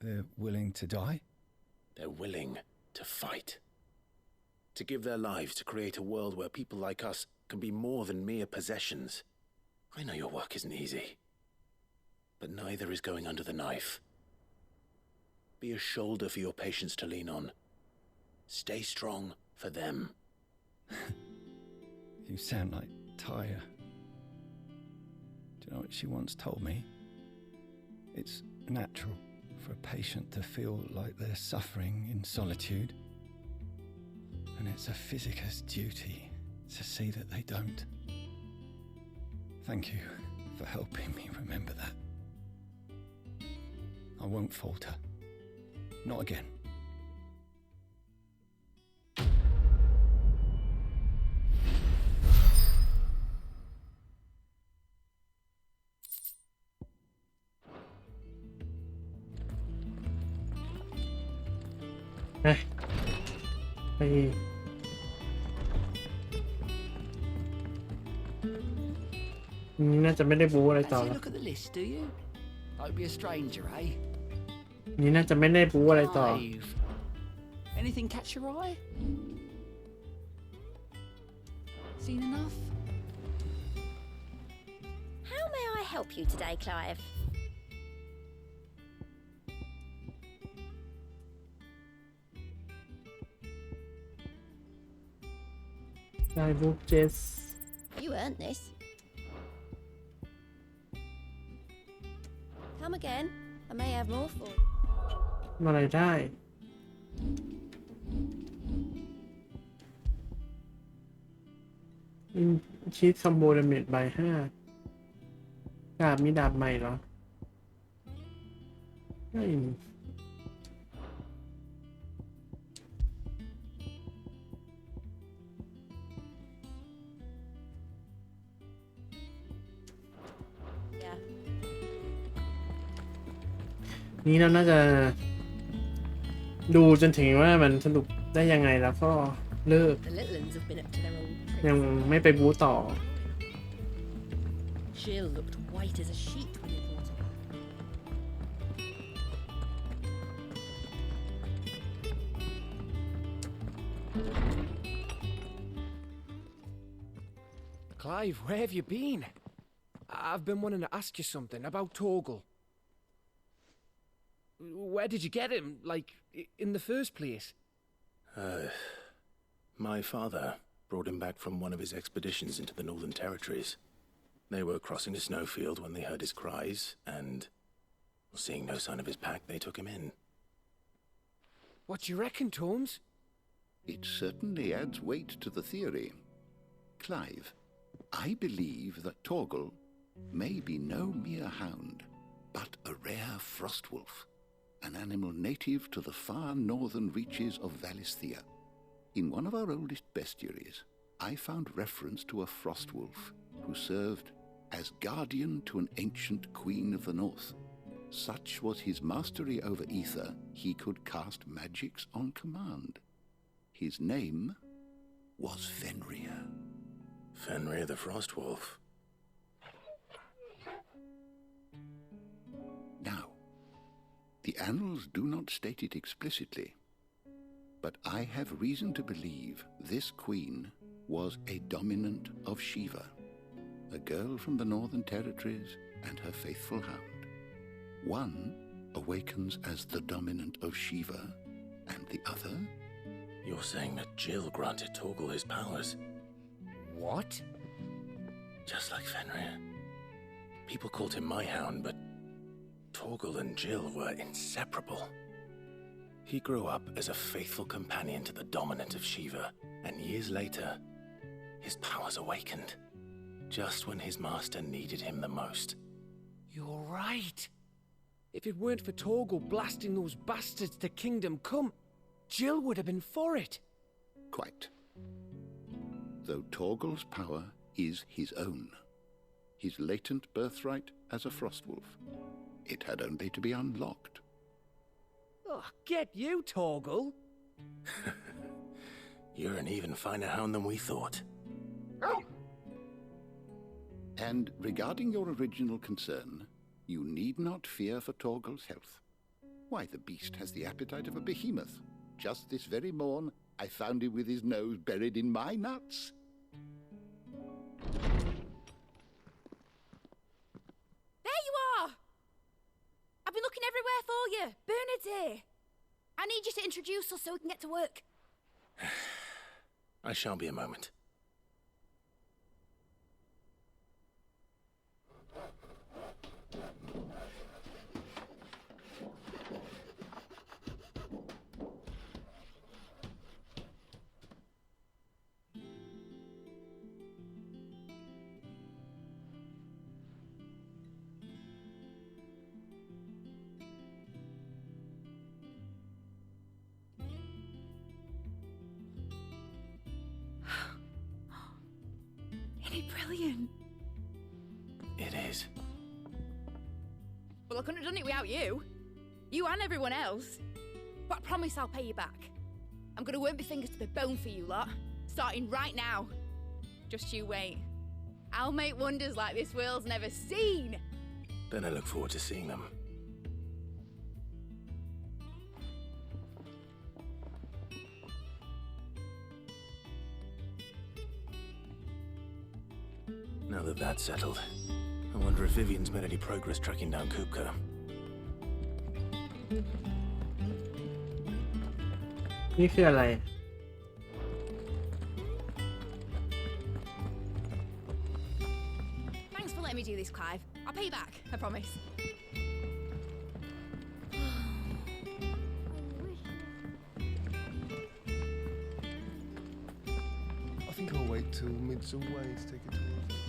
They're willing to die? They're willing to fight. To give their lives to create a world where people like us can be more than mere possessions. I know your work isn't easy, but neither is going under the knife. Be a shoulder for your patients to lean on. Stay strong for them. You sound like Taya. Do you know what she once told me? It's natural for a patient to feel like they're suffering in solitude. And it's a physicist's duty to see that they don't. Thank you for helping me remember that. I won't falter. Not again.ไปนี่น่าจะไม่ได้บู๊อะไรต่อ Fancy a แล้ว look at the list, do you? Hope you're a stranger, eh? นี่น่าจะไม่ได้บู๊อะไรต่อ Five. Anything catch your eye? Seen enough? How may I help you today, Clive? Guidebook Jess You earned this. Come again. I may have more for you. มาอะไรได้ ชีทคอมโบดาเมจby 5 ดาบมีดาบใหม่เหรอไม่มี Yeah. นี้เราน่าจะดูจนถึงว่ามันสนุกได้ยังไงแล้วก็เลิก The little uns have been up to their old ยัง tricks. ไม่ไปบู๊ต่อ Jill looked white as a sheet when we brought her back. Clive, where have you been? I've been wanting to ask you something about Torgal. Where did you get him, like, in the first place? My father brought him back from one of his expeditions into the Northern Territories. They were crossing a snowfield when they heard his cries, and seeing no sign of his pack, they took him in. What do you reckon, Torms? It certainly adds weight to the theory. Clive, I believe that Torgal may be no mere hound, but a rare frostwolf, an animal native to the far northern reaches of Valisthea. In one of our oldest bestiaries, I found reference to a frostwolf who served as guardian to an ancient queen of the north. Such was his mastery over ether, he could cast magics on command. His name was Fenrir. Fenrir the Frostwolf. Now, the annals do not state it explicitly, but I have reason to believe this queen was a dominant of Shiva, a girl from the northern territories and her faithful hound. One awakens as the dominant of Shiva, and the other... You're saying that Jill granted Torgal his powers? What? Just like Fenrir. People called him my hound, but Torgal and Jill were inseparable. He grew up as a faithful companion to the dominant of Shiva, and years later, his powers awakened, just when his master needed him the most. You're right. If it weren't for Torgal blasting those bastards to Kingdom Come, Jill would have been for it. Quite. Though Torgal's power is his own, his latent birthright as a frostwolf, it had only to be unlocked. Oh, get you, Torgal! You're an even finer hound than we thought. And regarding your original concern, you need not fear for Torgal's health. Why, the beast has the appetite of a behemoth. Just this very morn, I found him with his nose buried in my nuts. There you are! I've been looking everywhere for you. Bernard's here. I need you to introduce us so we can get to work. I shall be a moment. Brilliant. It is. Well, I couldn't have done it without you. You and everyone else. But I promise I'll pay you back. I'm gonna work my fingers to the bone for you lot, starting right now. Just you wait. I'll make wonders like this world's never seen. Then I look forward to seeing them. Now that that's settled, I wonder if Vivian's made any progress tracking down Kupka. This is what? Thanks for letting me do this, Clive. I'll pay you back, I promise. I think I'll wait till mid's away to take it towards it.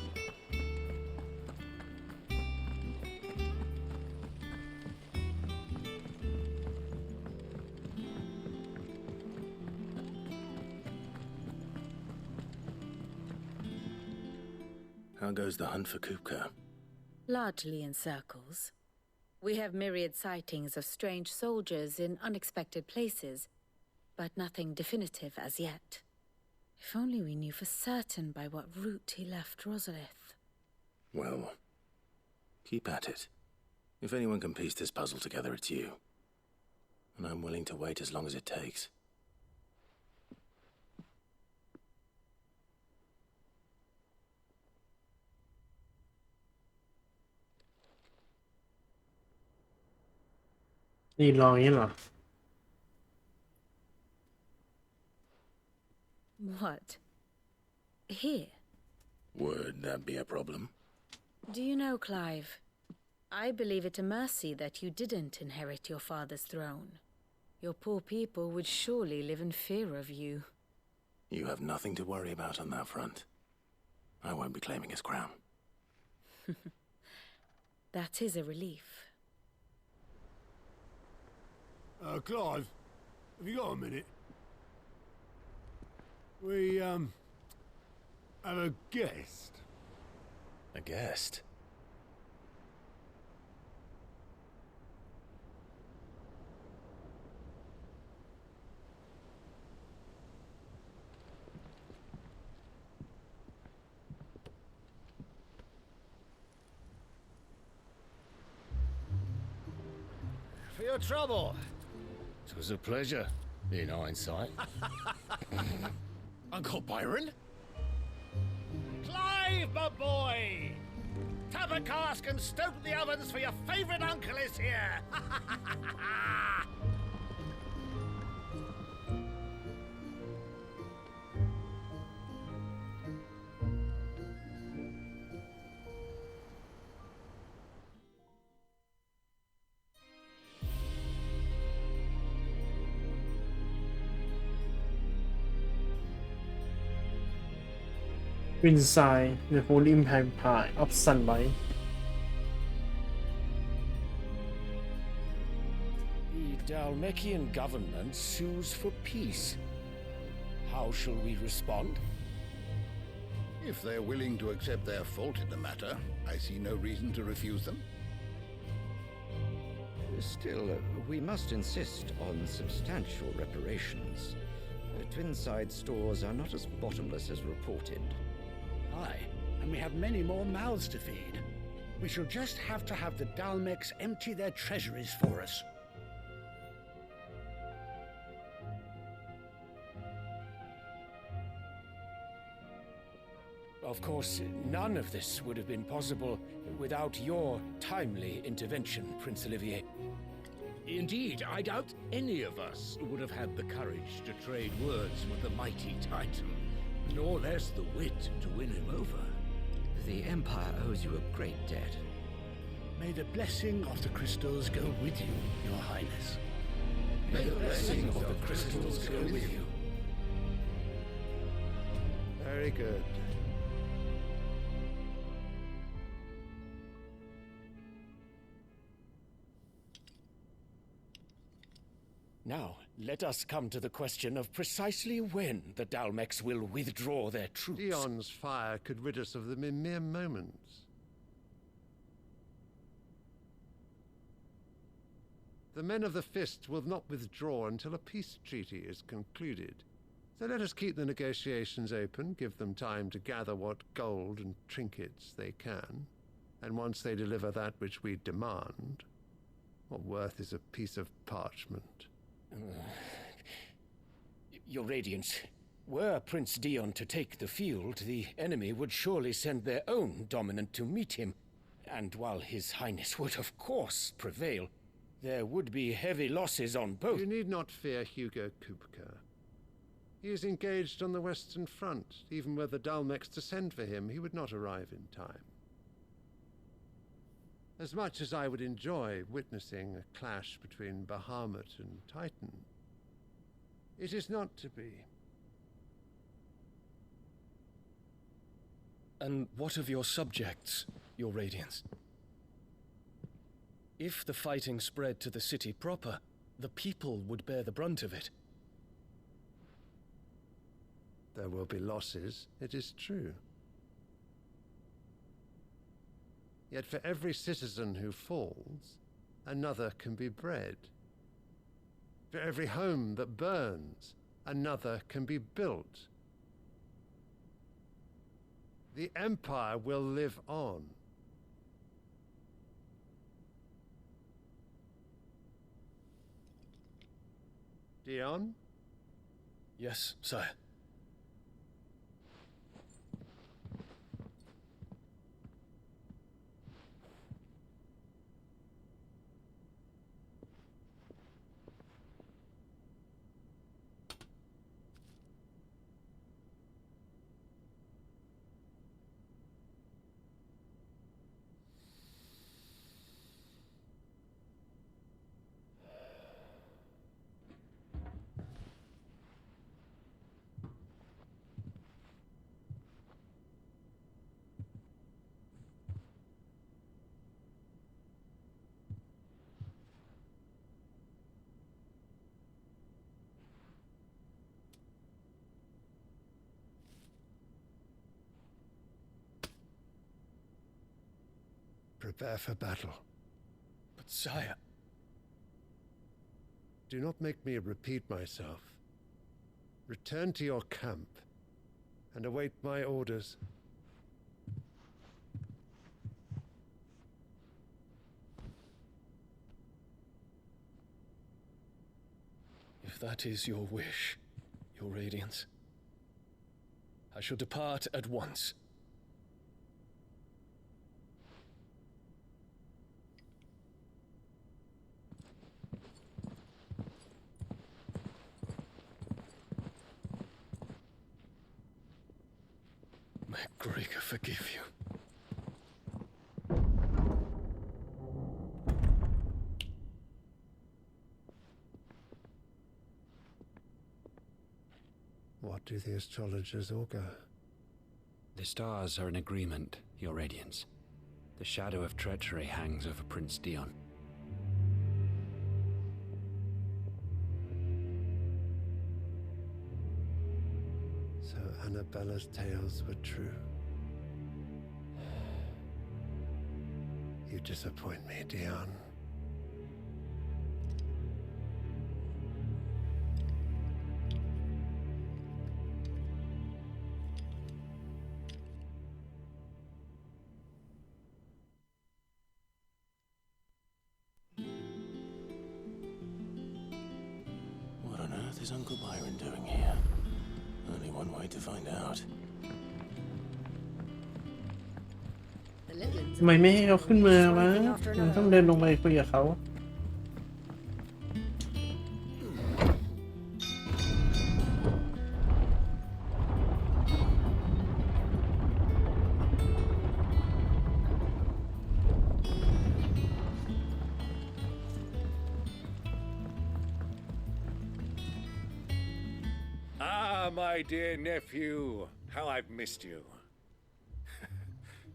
How goes the hunt for Kupka? Largely in circles. We have myriad sightings of strange soldiers in unexpected places, but nothing definitive as yet. If only we knew for certain by what route he left Rosalith. Well, keep at it. If anyone can piece this puzzle together, it's you. And I'm willing to wait as long as it takes. What? Here? Would that be a problem? Do you know, Clive, I believe it a mercy that you didn't inherit your father's throne. Your poor people would surely live in fear of you. You have nothing to worry about on that front. I won't be claiming his crown. That is a relief. Clive, have you got a minute? We, have a guest. A guest? For your trouble. It was a pleasure, in hindsight. Uncle Byron? Clive, my boy! Tap a cask and stoke the ovens, for your favourite uncle is here! Inside the Holy Empire of Sunlight. The Dalmekian government sues for peace. How shall we respond? If they're willing to accept their fault in the matter, I see no reason to refuse them. Still, we must insist on substantial reparations. Twinside stores are not as bottomless as reported. Aye, and we have many more mouths to feed. We shall just have to have the Dalmex empty their treasuries for us. Of course, none of this would have been possible without your timely intervention, Prince Olivier. Indeed, I doubt any of us would have had the courage to trade words with the mighty Titan, nor less the wit to win him over. The Empire owes you a great debt. May the blessing of the crystals go with you, Your Highness. May the blessing of the crystals go with you. Very good. Now, let us come to the question of precisely when the Dalmex will withdraw their troops. Dion's fire could rid us of them in mere moments. The men of the Fist will not withdraw until a peace treaty is concluded. So let us keep the negotiations open, give them time to gather what gold and trinkets they can, and once they deliver that which we demand, what worth is a piece of parchment? Your Radiance, were Prince Dion to take the field, the enemy would surely send their own dominant to meet him. And while His Highness would of course prevail, there would be heavy losses on both. You need not fear Hugo Kupka. He is engaged on the Western Front. Even were the Dalmex to send for him, he would not arrive in time. As much as I would enjoy witnessing a clash between Bahamut and Titan, it is not to be. And what of your subjects, Your Radiance? If the fighting spread to the city proper, the people would bear the brunt of it. There will be losses, it is true. Yet for every citizen who falls, another can be bred. For every home that burns, another can be built. The Empire will live on. Dion? Yes, sire. prepare for battle. But sire... Do not make me repeat myself. Return to your camp and await my orders. If that is your wish, Your Radiance, I shall depart at once. May Gregor forgive you. What do the astrologers augur? The stars are in agreement, Your Radiance. The shadow of treachery hangs over Prince Dion. So Annabella's tales were true. You disappoint me, Dion. What on earth is Uncle Byron doing here? Only one way to find out. ทำไมไม่ให้เขาขึ้นมาวะมันต้องเดินลงไปคุยกับเขาMy dear nephew, how I've missed you.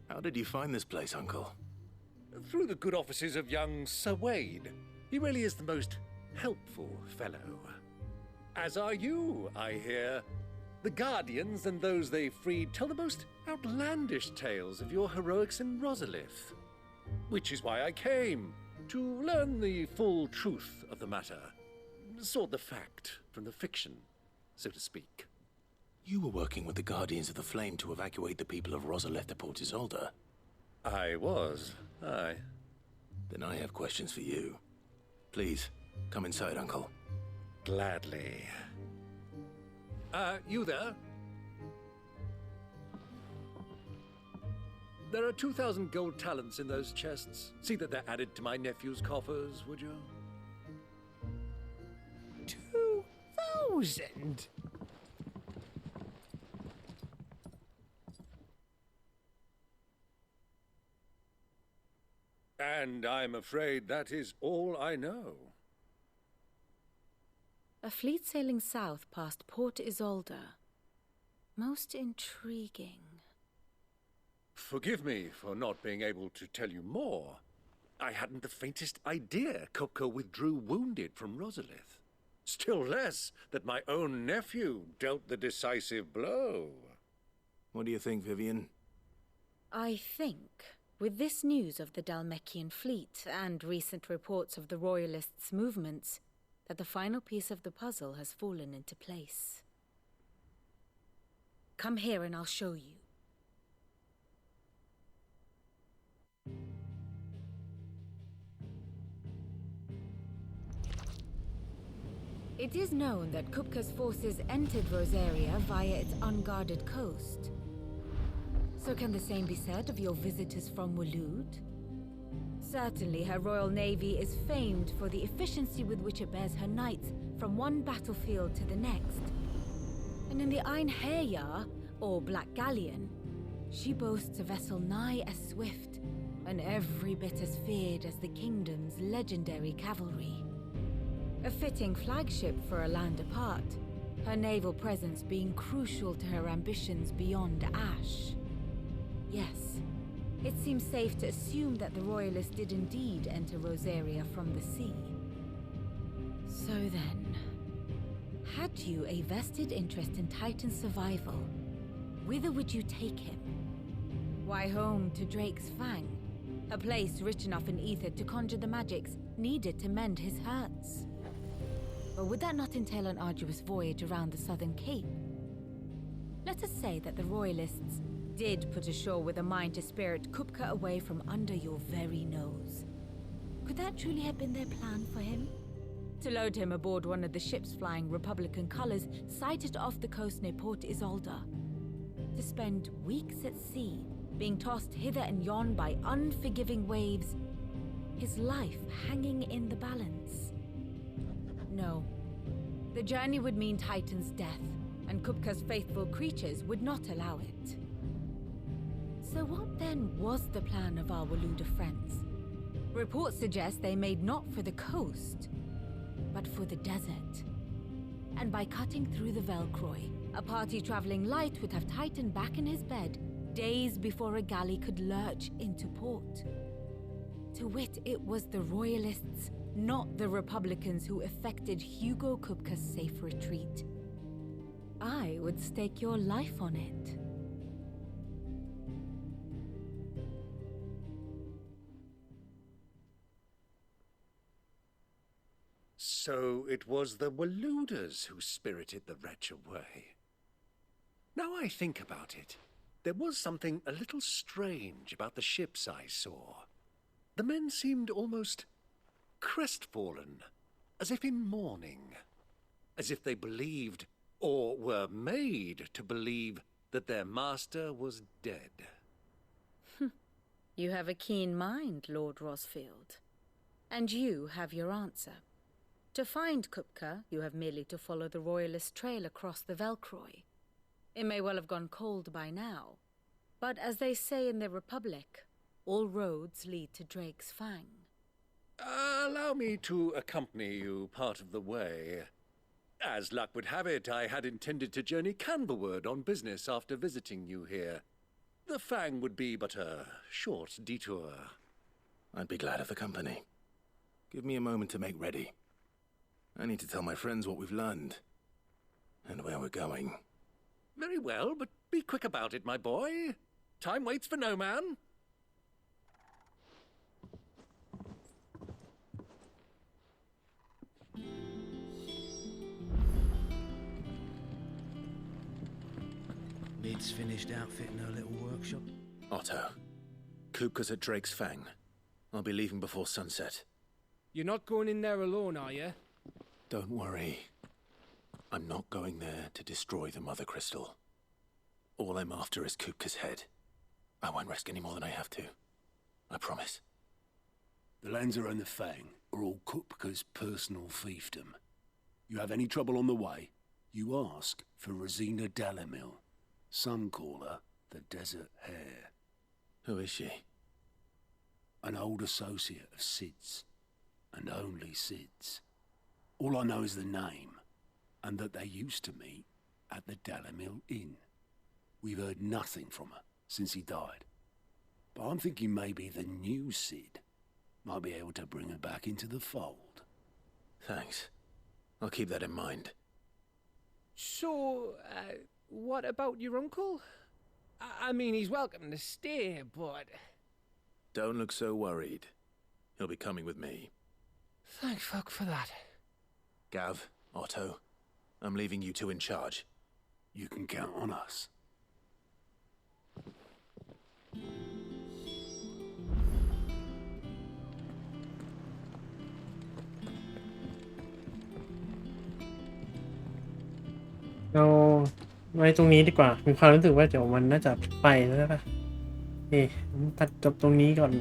How did you find this place, Uncle? Through the good offices of young Sir Wade. He really is the most helpful fellow. As are you, I hear. The Guardians and those they freed tell the most outlandish tales of your heroics in Rosalith. Which is why I came, to learn the full truth of the matter. Sort the fact from the fiction, so to speak. You were working with the Guardians of the Flame to evacuate the people of Rosalith to Port Isolde. I was, aye. Then I have questions for you. Please, come inside, Uncle. Gladly. You there? There are 2,000 gold talents in those chests. See that they're added to my nephew's coffers, would you? 2,000? And I'm afraid that is all I know. A fleet sailing south past Port Isolde. Most intriguing. Forgive me for not being able to tell you more. I hadn't the faintest idea Kopko withdrew wounded from Rosalith. Still less that my own nephew dealt the decisive blow. What do you think, Vivian? I think, with this news of the Dhalmekian fleet and recent reports of the Royalists' movements, that the final piece of the puzzle has fallen into place. Come here and I'll show you. It is known that Kupka's forces entered Rosaria via its unguarded coast. So can the same be said of your visitors from Waloed? Certainly her Royal Navy is famed for the efficiency with which it bears her knights from one battlefield to the next. And in the Einherjar, or Black Galleon, she boasts a vessel nigh as swift and every bit as feared as the kingdom's legendary cavalry. A fitting flagship for a land apart, her naval presence being crucial to her ambitions beyond Ash. Yes, it seems safe to assume that the Royalists did indeed enter Rosaria from the sea. So then, had you a vested interest in Titan's survival, whither would you take him? Why home to Drake's Fang, A place rich enough in ether to conjure the magics needed to mend his hurts. But would that not entail an arduous voyage around the southern cape? Let us say that the royalists did put ashore with a mind to spirit Kupka away from under your very nose. Could that truly have been their plan for him? To load him aboard one of the ships flying Republican colors sighted off the coast near Port Isolde. To spend weeks at sea, being tossed hither and yon by unforgiving waves, his life hanging in the balance. No. The journey would mean Titan's death, and Kupka's faithful creatures would not allow it. So what then was the plan of our Waluda friends? Reports suggest they made not for the coast, but for the desert. And by cutting through the Velcroy, a party traveling light would have Titan back in his bed days before a galley could lurch into port. To wit, it was the royalists, not the Republicans, who effected Hugo Kupka's safe retreat. I would stake your life on it. So it was the Waludas who spirited the wretch away. Now I think about it, there was something a little strange about the ships I saw. The men seemed almost crestfallen, as if in mourning, as if they believed, or were made to believe, that their master was dead. You have a keen mind, Lord Rosfield. And you have your answer. To find Kupka, you have merely to follow the royalist trail across the Velcroy. It may well have gone cold by now, but as they say in the Republic, all roads lead to Drake's Fang. Allow me to accompany you part of the way. As luck would have it, I had intended to journey Canberward on business after visiting you here. The Fang would be but a short detour. I'd be glad of the company. Give me a moment to make ready. I need to tell my friends what we've learned, and where we're going. Very well, but be quick about it, my boy. Time waits for no man. Mid's finished outfitting her little workshop. Otto, Kupka's at Drake's Fang. I'll be leaving before sunset. You're not going in there alone, are you? Don't worry. I'm not going there to destroy the Mother Crystal. All I'm after is Kupka's head. I won't risk any more than I have to. I promise. The Lanza and the Fang are all Kupka's personal fiefdom. You have any trouble on the way, you ask for Rosina Dalamil. Some call her the Desert Hare. Who is she? An old associate of Sid's, and only Sid's. All I know is the name, and that they used to meet at the Dalamil Inn. We've heard nothing from her since he died. But I'm thinking maybe the new Sid might be able to bring her back into the fold. Thanks. I'll keep that in mind. So, what about your uncle? I mean, he's welcome to stay, but... Don't look so worried. He'll be coming with me. Thank fuck for that. Gav, Otto, I'm leaving you two in charge. You can count on us.เราไว้ตรงนี้ดีกว่ามีความรู้สึกว่าเดี๋ยวมันน่าจะไปแล้วป่ะตัดจบตรงนี้ก่อน